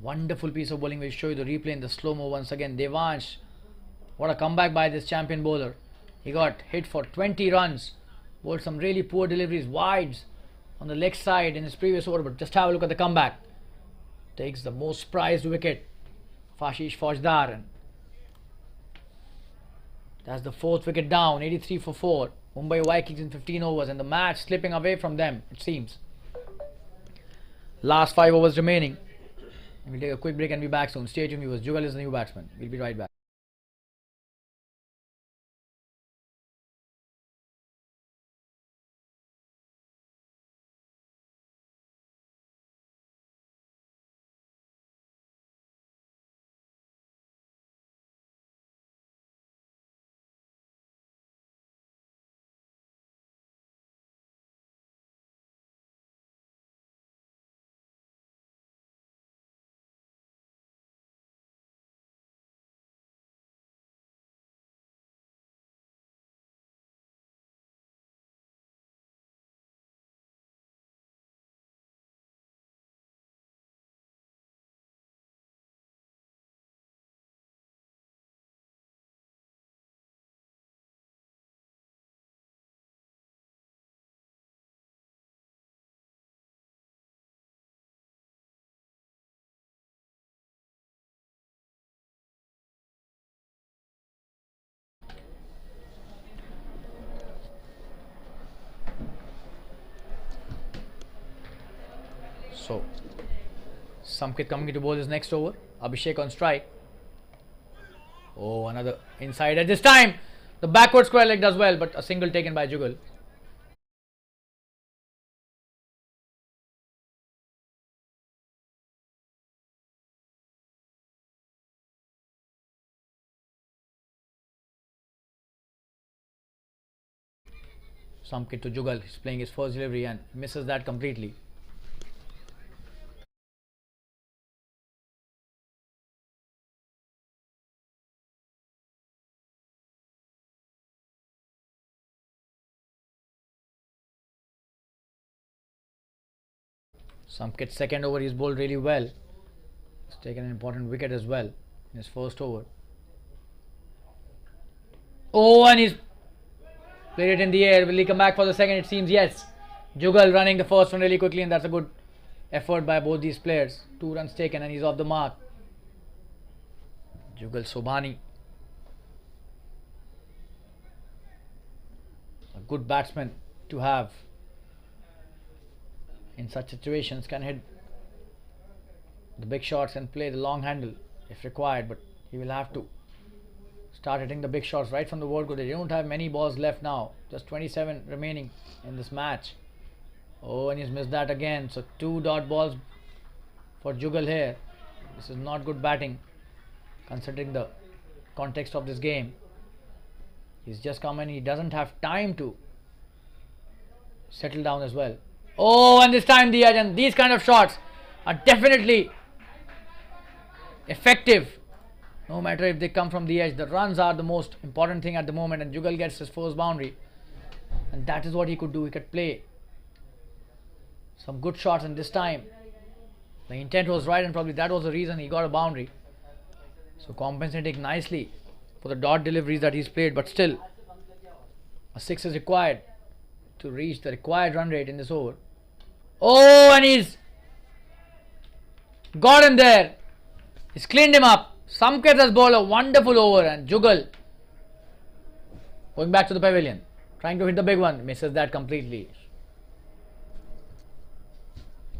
S1: Wonderful piece of bowling. We'll show you the replay in the slow-mo once again. Devansh What a comeback by this champion bowler. He got hit for 20 runs, bowled some really poor deliveries, wides on the leg side in his previous over, but just have a look at the comeback. Takes the most prized wicket, Fashish Faujdar, and that's the fourth wicket down, 83 for 4. Mumbai Vikings in 15 overs, and the match slipping away from them, it seems. Last 5 overs remaining. We'll take a quick break and be back soon. Stay tuned, viewers. Jugal is the new batsman. We'll be right back. So, Samkit coming to bowl his next over. Abhishek on strike. Oh, another inside at this time. The backward square leg does well, but a single taken by Jugal. Samkit to Jugal. He's playing his first delivery and misses that completely. Samkit's second over, he's bowled really well. He's taken an important wicket as well in his first over. Oh, and he's played it in the air. Will he come back for the second? It seems yes. Jugal running the first one really quickly, and that's a good effort by both these players. 2 runs taken, and he's off the mark. Jugal Sobhani, a good batsman to have in such situations, can hit the big shots and play the long handle if required, but he will have to start hitting the big shots right from the word go. They don't have many balls left now, just 27 remaining in this match. Oh, and he's missed that again. So 2 dot balls for Jugal here. This is not good batting considering the context of this game. He's just come in, he doesn't have time to settle down as well. Oh, and this time the edge, and these kind of shots are definitely effective no matter if they come from the edge. The runs are the most important thing at the moment, and Jugal gets his first boundary, and that is what he could do. He could play some good shots, and this time the intent was right, and probably that was the reason he got a boundary. So compensating nicely for the dot deliveries that he's played, but still a 6 is required to reach the required run rate in this over. Oh, and he's got him there. He's cleaned him up. Samkit has bowled a wonderful over, and Jugal going back to the pavilion, trying to hit the big one, misses that completely.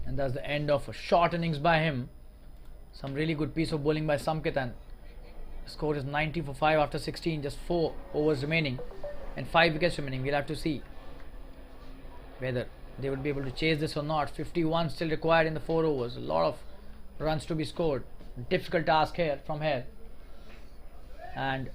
S1: And that's the end of a short innings by him. Some really good piece of bowling by Samkit, and the score is 90 for 5 after 16, just 4 overs remaining and 5 wickets remaining. We'll have to see whether they would be able to chase this or not. 51 still required in the 4 overs. A lot of runs to be scored. Difficult task here from here. And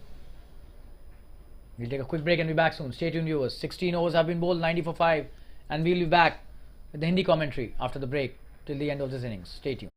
S1: we'll take a quick break and be back soon. Stay tuned, viewers. 16 overs have been bowled, 90 for 5, and we'll be back with the Hindi commentary after the break till the end of this innings. Stay tuned.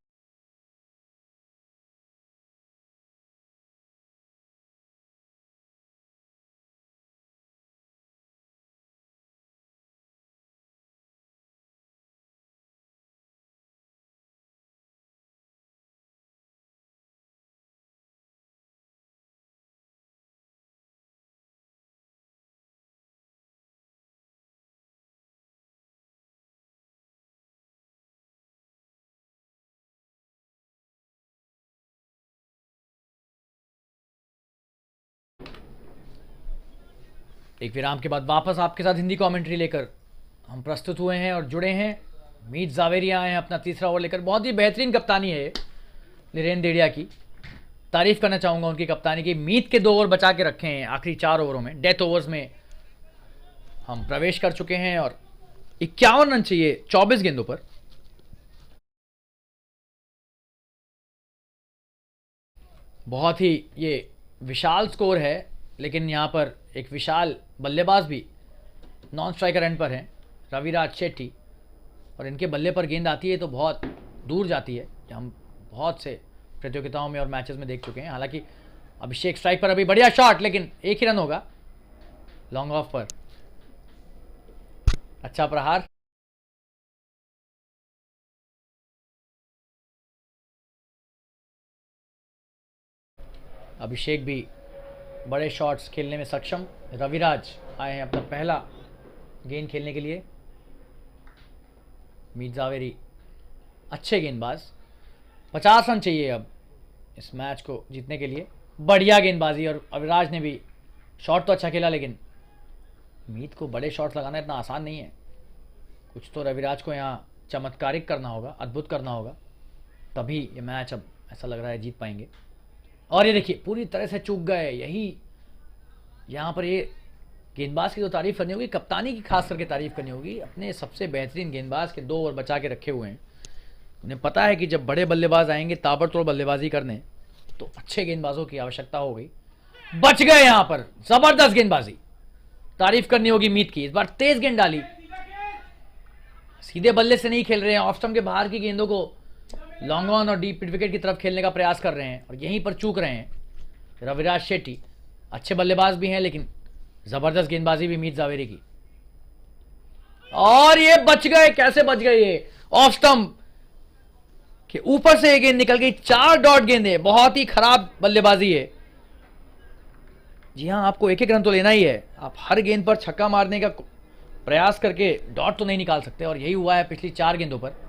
S1: एक विराम के बाद वापस आपके साथ Hindi commentary लेकर हम प्रस्तुत हुए हैं और जुड़े हैं। मीत जावेरी आए हैं अपना तीसरा ओवर लेकर। बहुत ही बेहतरीन कप्तानी है नीरेन देड़िया की, तारीफ करना चाहूंगा उनकी कप्तानी की। मीत के 2 ओवर बचा के रखे हैं आखिरी 4 ओवरों में। डेथ ओवर्स में हम प्रवेश कर चुके हैं और 51 रन चाहिए 24 गेंदों पर। बहुत ही ये विशाल स्कोर है, लेकिन यहाँ पर एक विशाल बल्लेबाज भी नॉन स्ट्राइकर एंड पर हैं, रविराज शेट्टी, और इनके बल्ले पर गेंद आती है तो बहुत दूर जाती है। हम बहुत से प्रतियोगिताओं में और मैचेस में देख चुके हैं। हालांकि अभिषेक स्ट्राइक पर, अभी बढ़िया शॉट, लेकिन 1 ही रन होगा लॉन्ग ऑफ पर। अच्छा प्रहार। अभिषेक भी बड़े शॉट्स खेलने में सक्षम। रविराज आए हैं अपना पहला गेंद खेलने के लिए। मीत जावेरी अच्छे गेंदबाज। 50 रन चाहिए अब इस मैच को जीतने के लिए। बढ़िया गेंदबाजी, और अविराज ने भी शॉट तो अच्छा खेला, लेकिन मीत को बड़े शॉट्स लगाना इतना आसान नहीं है। कुछ तो रविराज को यहाँ चमत्कारिक करना होगा, अद्भुत करना होगा, तभी ये मैच अब ऐसा लग रहा है जीत पाएंगे। और ये देखिए पूरी तरह से चूक गए। यही यहाँ पर ये गेंदबाज की तो तारीफ करनी होगी, कप्तानी की खास करके तारीफ करनी होगी। अपने सबसे बेहतरीन गेंदबाज के 2 ओवर बचा के रखे हुए हैं। उन्हें पता है कि जब बड़े बल्लेबाज आएंगे ताबड़तोड़ बल्लेबाजी करने, तो अच्छे गेंदबाजों की आवश्यकता हो गई। बच गए यहाँ पर, जबरदस्त गेंदबाजी, तारीफ करनी होगी मीत की। इस बार तेज गेंद डाली, सीधे बल्ले से नहीं खेल रहे हैं, ऑफ स्टंप के बाहर की गेंदों को लॉन्ग ऑन और डीप विकेट की तरफ खेलने का प्रयास कर रहे हैं, और यहीं पर चूक रहे हैं रविराज शेट्टी। अच्छे बल्लेबाज भी हैं, लेकिन जबरदस्त गेंदबाजी भी मीत जावेरी की। और ये बच गए, कैसे बच गए ये? ऑफ स्टंप के ऊपर से ये गेंद निकल गई। 4 डॉट गेंद है, बहुत ही खराब बल्लेबाजी है। जी हां, आपको 1-1 रन तो लेना ही है। आप हर गेंद पर छक्का मारने का प्रयास करके डॉट तो नहीं निकाल सकते, और यही हुआ है पिछली 4 गेंदों पर।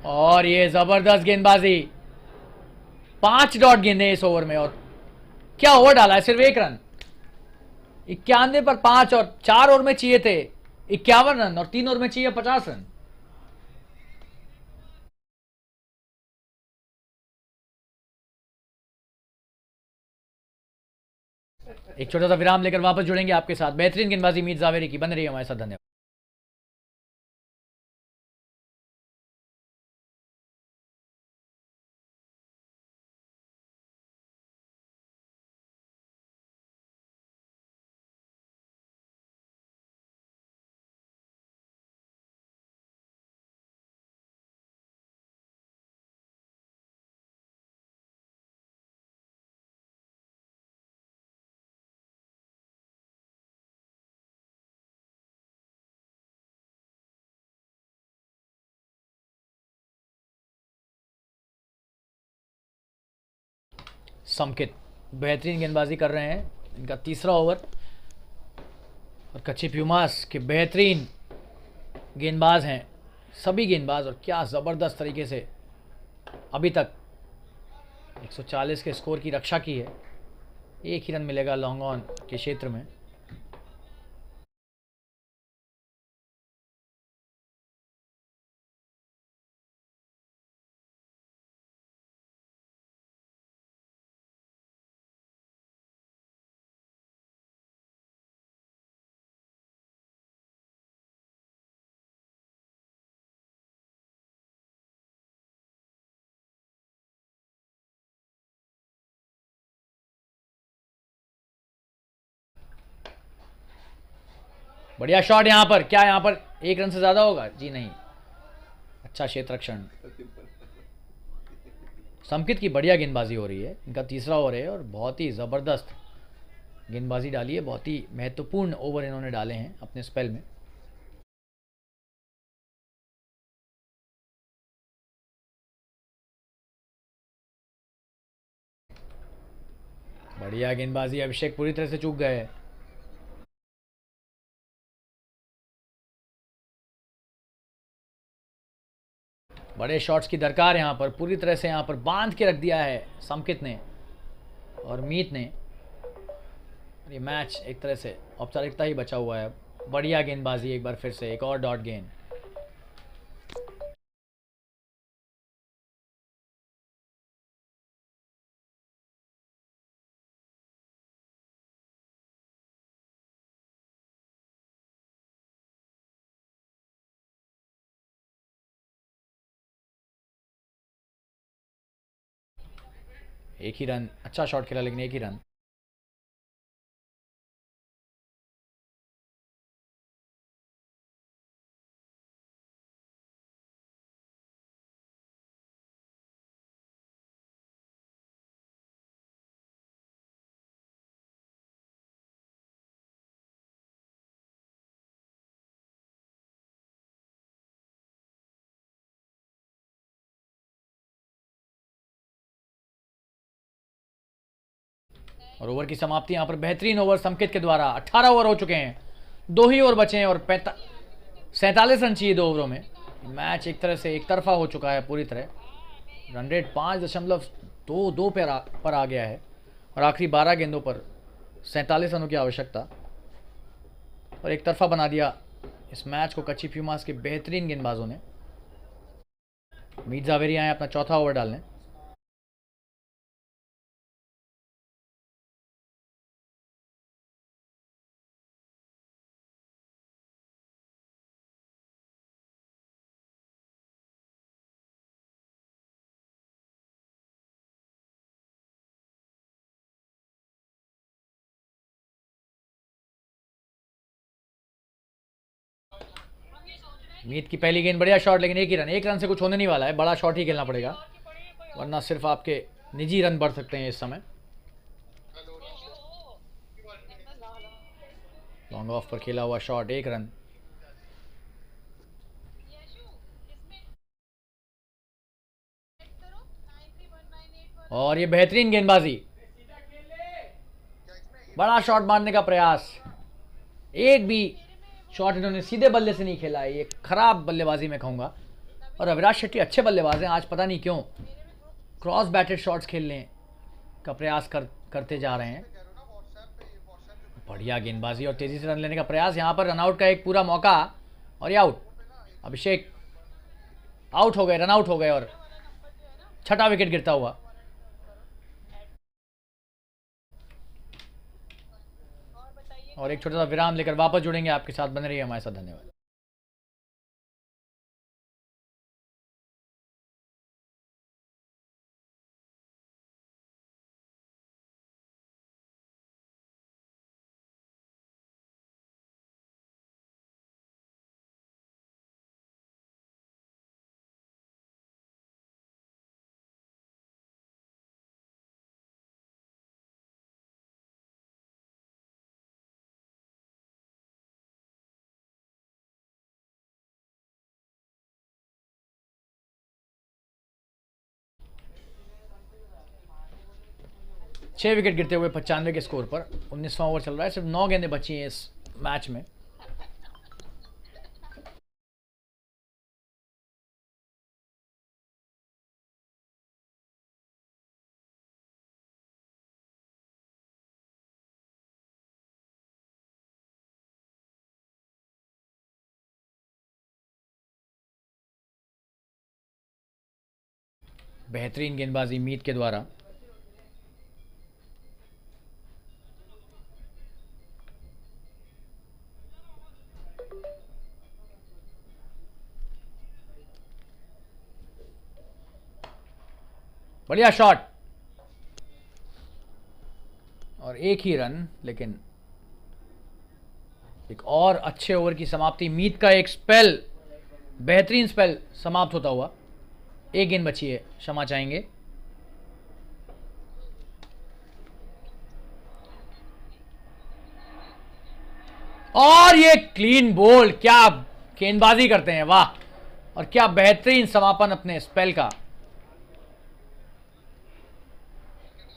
S1: और ये जबरदस्त गेंदबाजी, 5 डॉट गेंदे इस ओवर में, और क्या ओवर डाला है, सिर्फ 1 रन। 91 पर 5, और 4 ओवर में चाहिए थे 51 रन, और 3 ओवर में चाहिए 50 रन। एक छोटा सा विराम लेकर वापस जुड़ेंगे आपके साथ। बेहतरीन गेंदबाजी मीत जावेरी की, बन रही है हमारे साथ। धन्यवाद। संकेत बेहतरीन गेंदबाजी कर रहे हैं, इनका तीसरा ओवर। और कच्ची प्यूमास के बेहतरीन गेंदबाज हैं सभी गेंदबाज, और क्या ज़बरदस्त तरीके से अभी तक 140 के स्कोर की रक्षा की है। 1 ही रन मिलेगा लॉन्ग ऑन के क्षेत्र में। बढ़िया शॉट यहाँ पर, क्या यहाँ पर 1 रन से ज्यादा होगा? जी नहीं, अच्छा क्षेत्र रक्षण। संकित की बढ़िया गेंदबाजी हो रही है, इनका तीसरा ओवर है, और बहुत ही ज़बरदस्त गेंदबाजी डाली है। बहुत ही महत्वपूर्ण ओवर इन्होंने डाले हैं अपने स्पेल में। बढ़िया गेंदबाजी, अभिषेक पूरी तरह से चूक गए। बड़े शॉट्स की दरकार यहाँ पर, पूरी तरह से यहाँ पर बांध के रख दिया है संकित ने। और मीत ने, ये मैच एक तरह से औपचारिकता ही बचा हुआ है। बढ़िया गेंदबाजी एक बार फिर से, एक और डॉट गेंद। एक ही रन, अच्छा शॉट खेला लेकिन एक ही रन। और ओवर की समाप्ति यहाँ पर बेहतरीन ओवर संकेत के द्वारा। 18 ओवर हो चुके हैं, 2 ही ओवर बचे हैं और 47 रन चाहिए 2 ओवरों में। मैच एक तरह से एक तरफा हो चुका है पूरी तरह। रन रेट 5.22 पर आ गया है और आखिरी 12 गेंदों पर 47 रनों की आवश्यकता, और एक तरफा बना दिया इस मैच को कच्ची प्यूमास के बेहतरीन गेंदबाजों ने। मीत जावेरी आए अपना चौथा ओवर डालने। मीत की पहली गेंद, बढ़िया शॉट लेकिन एक ही रन। एक रन से कुछ होने नहीं वाला है, बड़ा शॉट ही खेलना पड़ेगा वरना सिर्फ आपके निजी रन बढ़ सकते हैं इस समय। लॉन्ग ऑफ पर खेला हुआ शॉट, 1 रन। और ये बेहतरीन गेंदबाजी, बड़ा शॉट मारने का प्रयास। एक भी शॉट इन्होंने सीधे बल्ले से नहीं खेला है, ये खराब बल्लेबाजी में कहूंगा। और अविराज शेट्टी अच्छे बल्लेबाज हैं, आज पता नहीं क्यों क्रॉस बैटेड शॉट्स खेलने का प्रयास करते जा रहे हैं। बढ़िया गेंदबाजी और तेजी से रन लेने का प्रयास। यहां पर रनआउट का एक पूरा मौका और ये आउट। अभिषेक आउट हो गए, रनआउट हो गए और छठा विकेट गिरता हुआ। और एक छोटा सा विराम लेकर वापस जुड़ेंगे आपके साथ, बने रहिए हमारे साथ। धन्यवाद। छह विकेट गिरते हुए 95 के स्कोर पर 19वां ओवर चल रहा है। सिर्फ 9 गेंदें बची हैं इस मैच में। बेहतरीन गेंदबाजी मीत के द्वारा। बढ़िया शॉट और एक ही रन, लेकिन एक और अच्छे ओवर की समाप्ति। मीत का एक स्पेल, बेहतरीन स्पेल समाप्त होता हुआ। एक गेंद बची है, क्षमा चाहेंगे। और ये क्लीन बोल्ड, क्या गेंदबाजी करते हैं, वाह। और क्या बेहतरीन समापन अपने स्पेल का,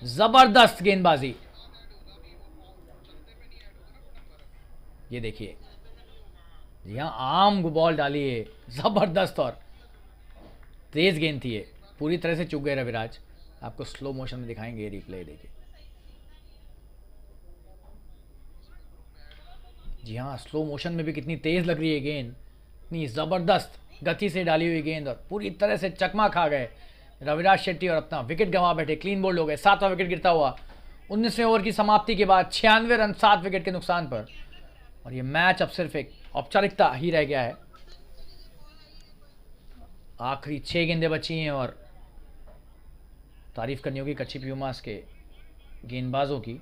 S1: जबरदस्त गेंदबाजी। ये देखिए, यहां आम बॉल डाली है, जबरदस्त और तेज गेंद थी ये, पूरी तरह से चूक गए रविराज। आपको स्लो मोशन में दिखाएंगे रिप्ले, देखिए जी हाँ, स्लो मोशन में भी कितनी तेज़ लग रही है गेंद, इतनी ज़बरदस्त गति से डाली हुई गेंद और पूरी तरह से चकमा खा गए रविराज शेट्टी और अपना विकेट गंवा बैठे, क्लीन बोल्ड हो गए। 7वां विकेट गिरता हुआ 19वें ओवर की समाप्ति के बाद 96 रन 7 विकेट के नुकसान पर, और ये मैच अब सिर्फ एक औपचारिकता ही रह गया है। आखिरी 6 गेंदें बची हैं और तारीफ करनी होगी कच्ची प्यूमास के गेंदबाजों की।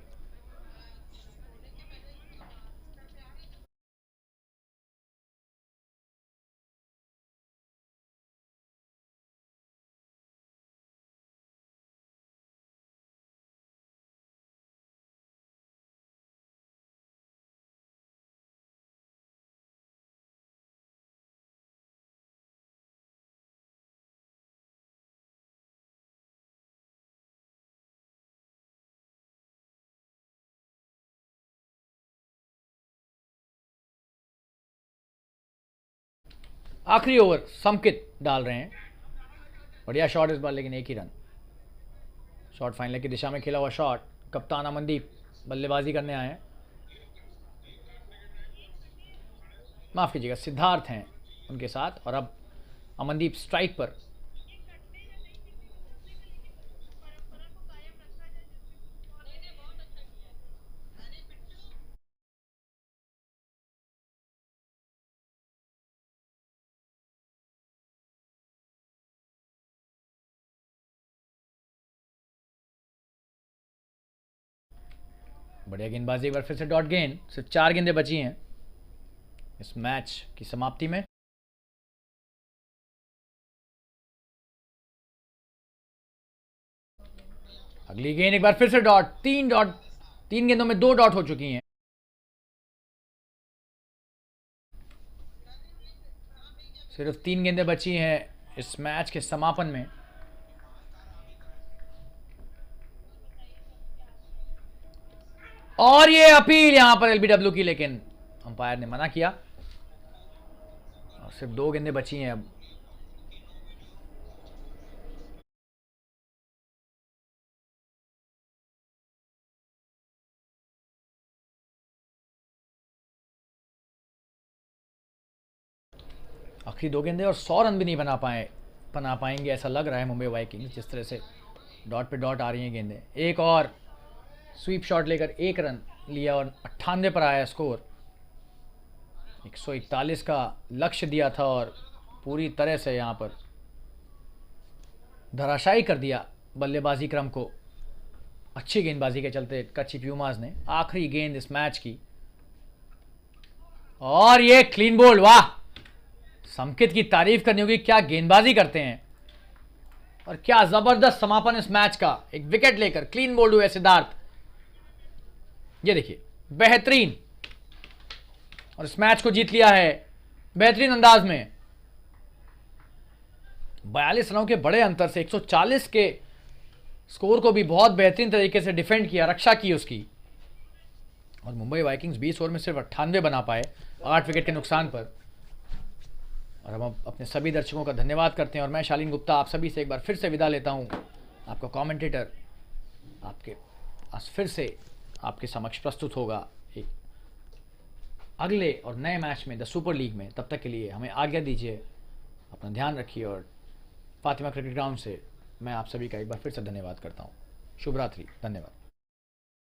S1: आखिरी ओवर समकित डाल रहे हैं, बढ़िया शॉट इस बार, लेकिन एक ही रन। शॉट फाइनल की दिशा में खेला हुआ शॉट, कप्तान अमनदीप बल्लेबाजी करने आए हैं, माफ कीजिएगा सिद्धार्थ हैं उनके साथ, और अब अमनदीप स्ट्राइक पर। बढ़िया गेंदबाजी, एक बार फिर से डॉट गेंद। सिर्फ 4 गेंदें बची हैं इस मैच की समाप्ति में। अगली गेंद एक बार फिर से डॉट, 3 डॉट, 3 गेंदों में 2 डॉट हो चुकी हैं। सिर्फ 3 गेंदें बची हैं इस मैच के समापन में। और ये अपील यहां पर एलबीडब्ल्यू की, लेकिन अंपायर ने मना किया और सिर्फ 2 गेंदें बची हैं अब। आखिरी 2 गेंदें और 100 रन भी नहीं बना पाएंगे ऐसा लग रहा है मुंबई वाइकिंग्स, जिस तरह से डॉट पे डॉट आ रही हैं गेंदें। एक और स्वीप शॉट लेकर 1 रन लिया और 98 पर आया स्कोर। 141 का लक्ष्य दिया था और पूरी तरह से यहां पर धराशायी कर दिया बल्लेबाजी क्रम को अच्छी गेंदबाजी के चलते कच्ची प्यूमास ने। आखिरी गेंद इस मैच की, और ये क्लीन बोल्ड, वाह! समकित की तारीफ करनी होगी, क्या गेंदबाजी करते हैं और क्या जबरदस्त समापन इस मैच का। एक विकेट लेकर क्लीन बोल्ड हुए सिद्धार्थ, ये देखिए बेहतरीन, और इस मैच को जीत लिया है बेहतरीन अंदाज में 42 रनों के बड़े अंतर से। 140 के स्कोर को भी बहुत बेहतरीन तरीके से डिफेंड किया, रक्षा की उसकी, और मुंबई वाइकिंग्स 20 ओवर में सिर्फ 98 बना पाए 8 विकेट के नुकसान पर। और हम अपने सभी दर्शकों का धन्यवाद करते हैं, और मैं शालीन गुप्ता आप सभी से एक बार फिर से विदा लेता हूं। आपका कमेंटेटर आपके आज फिर से आपके समक्ष प्रस्तुत होगा एक अगले और नए मैच में द सुपर लीग में। तब तक के लिए हमें आज्ञा दीजिए, अपना ध्यान रखिए, और फातिमा क्रिकेट ग्राउंड से मैं आप सभी का एक बार फिर से धन्यवाद करता हूँ। शुभ रात्रि, धन्यवाद।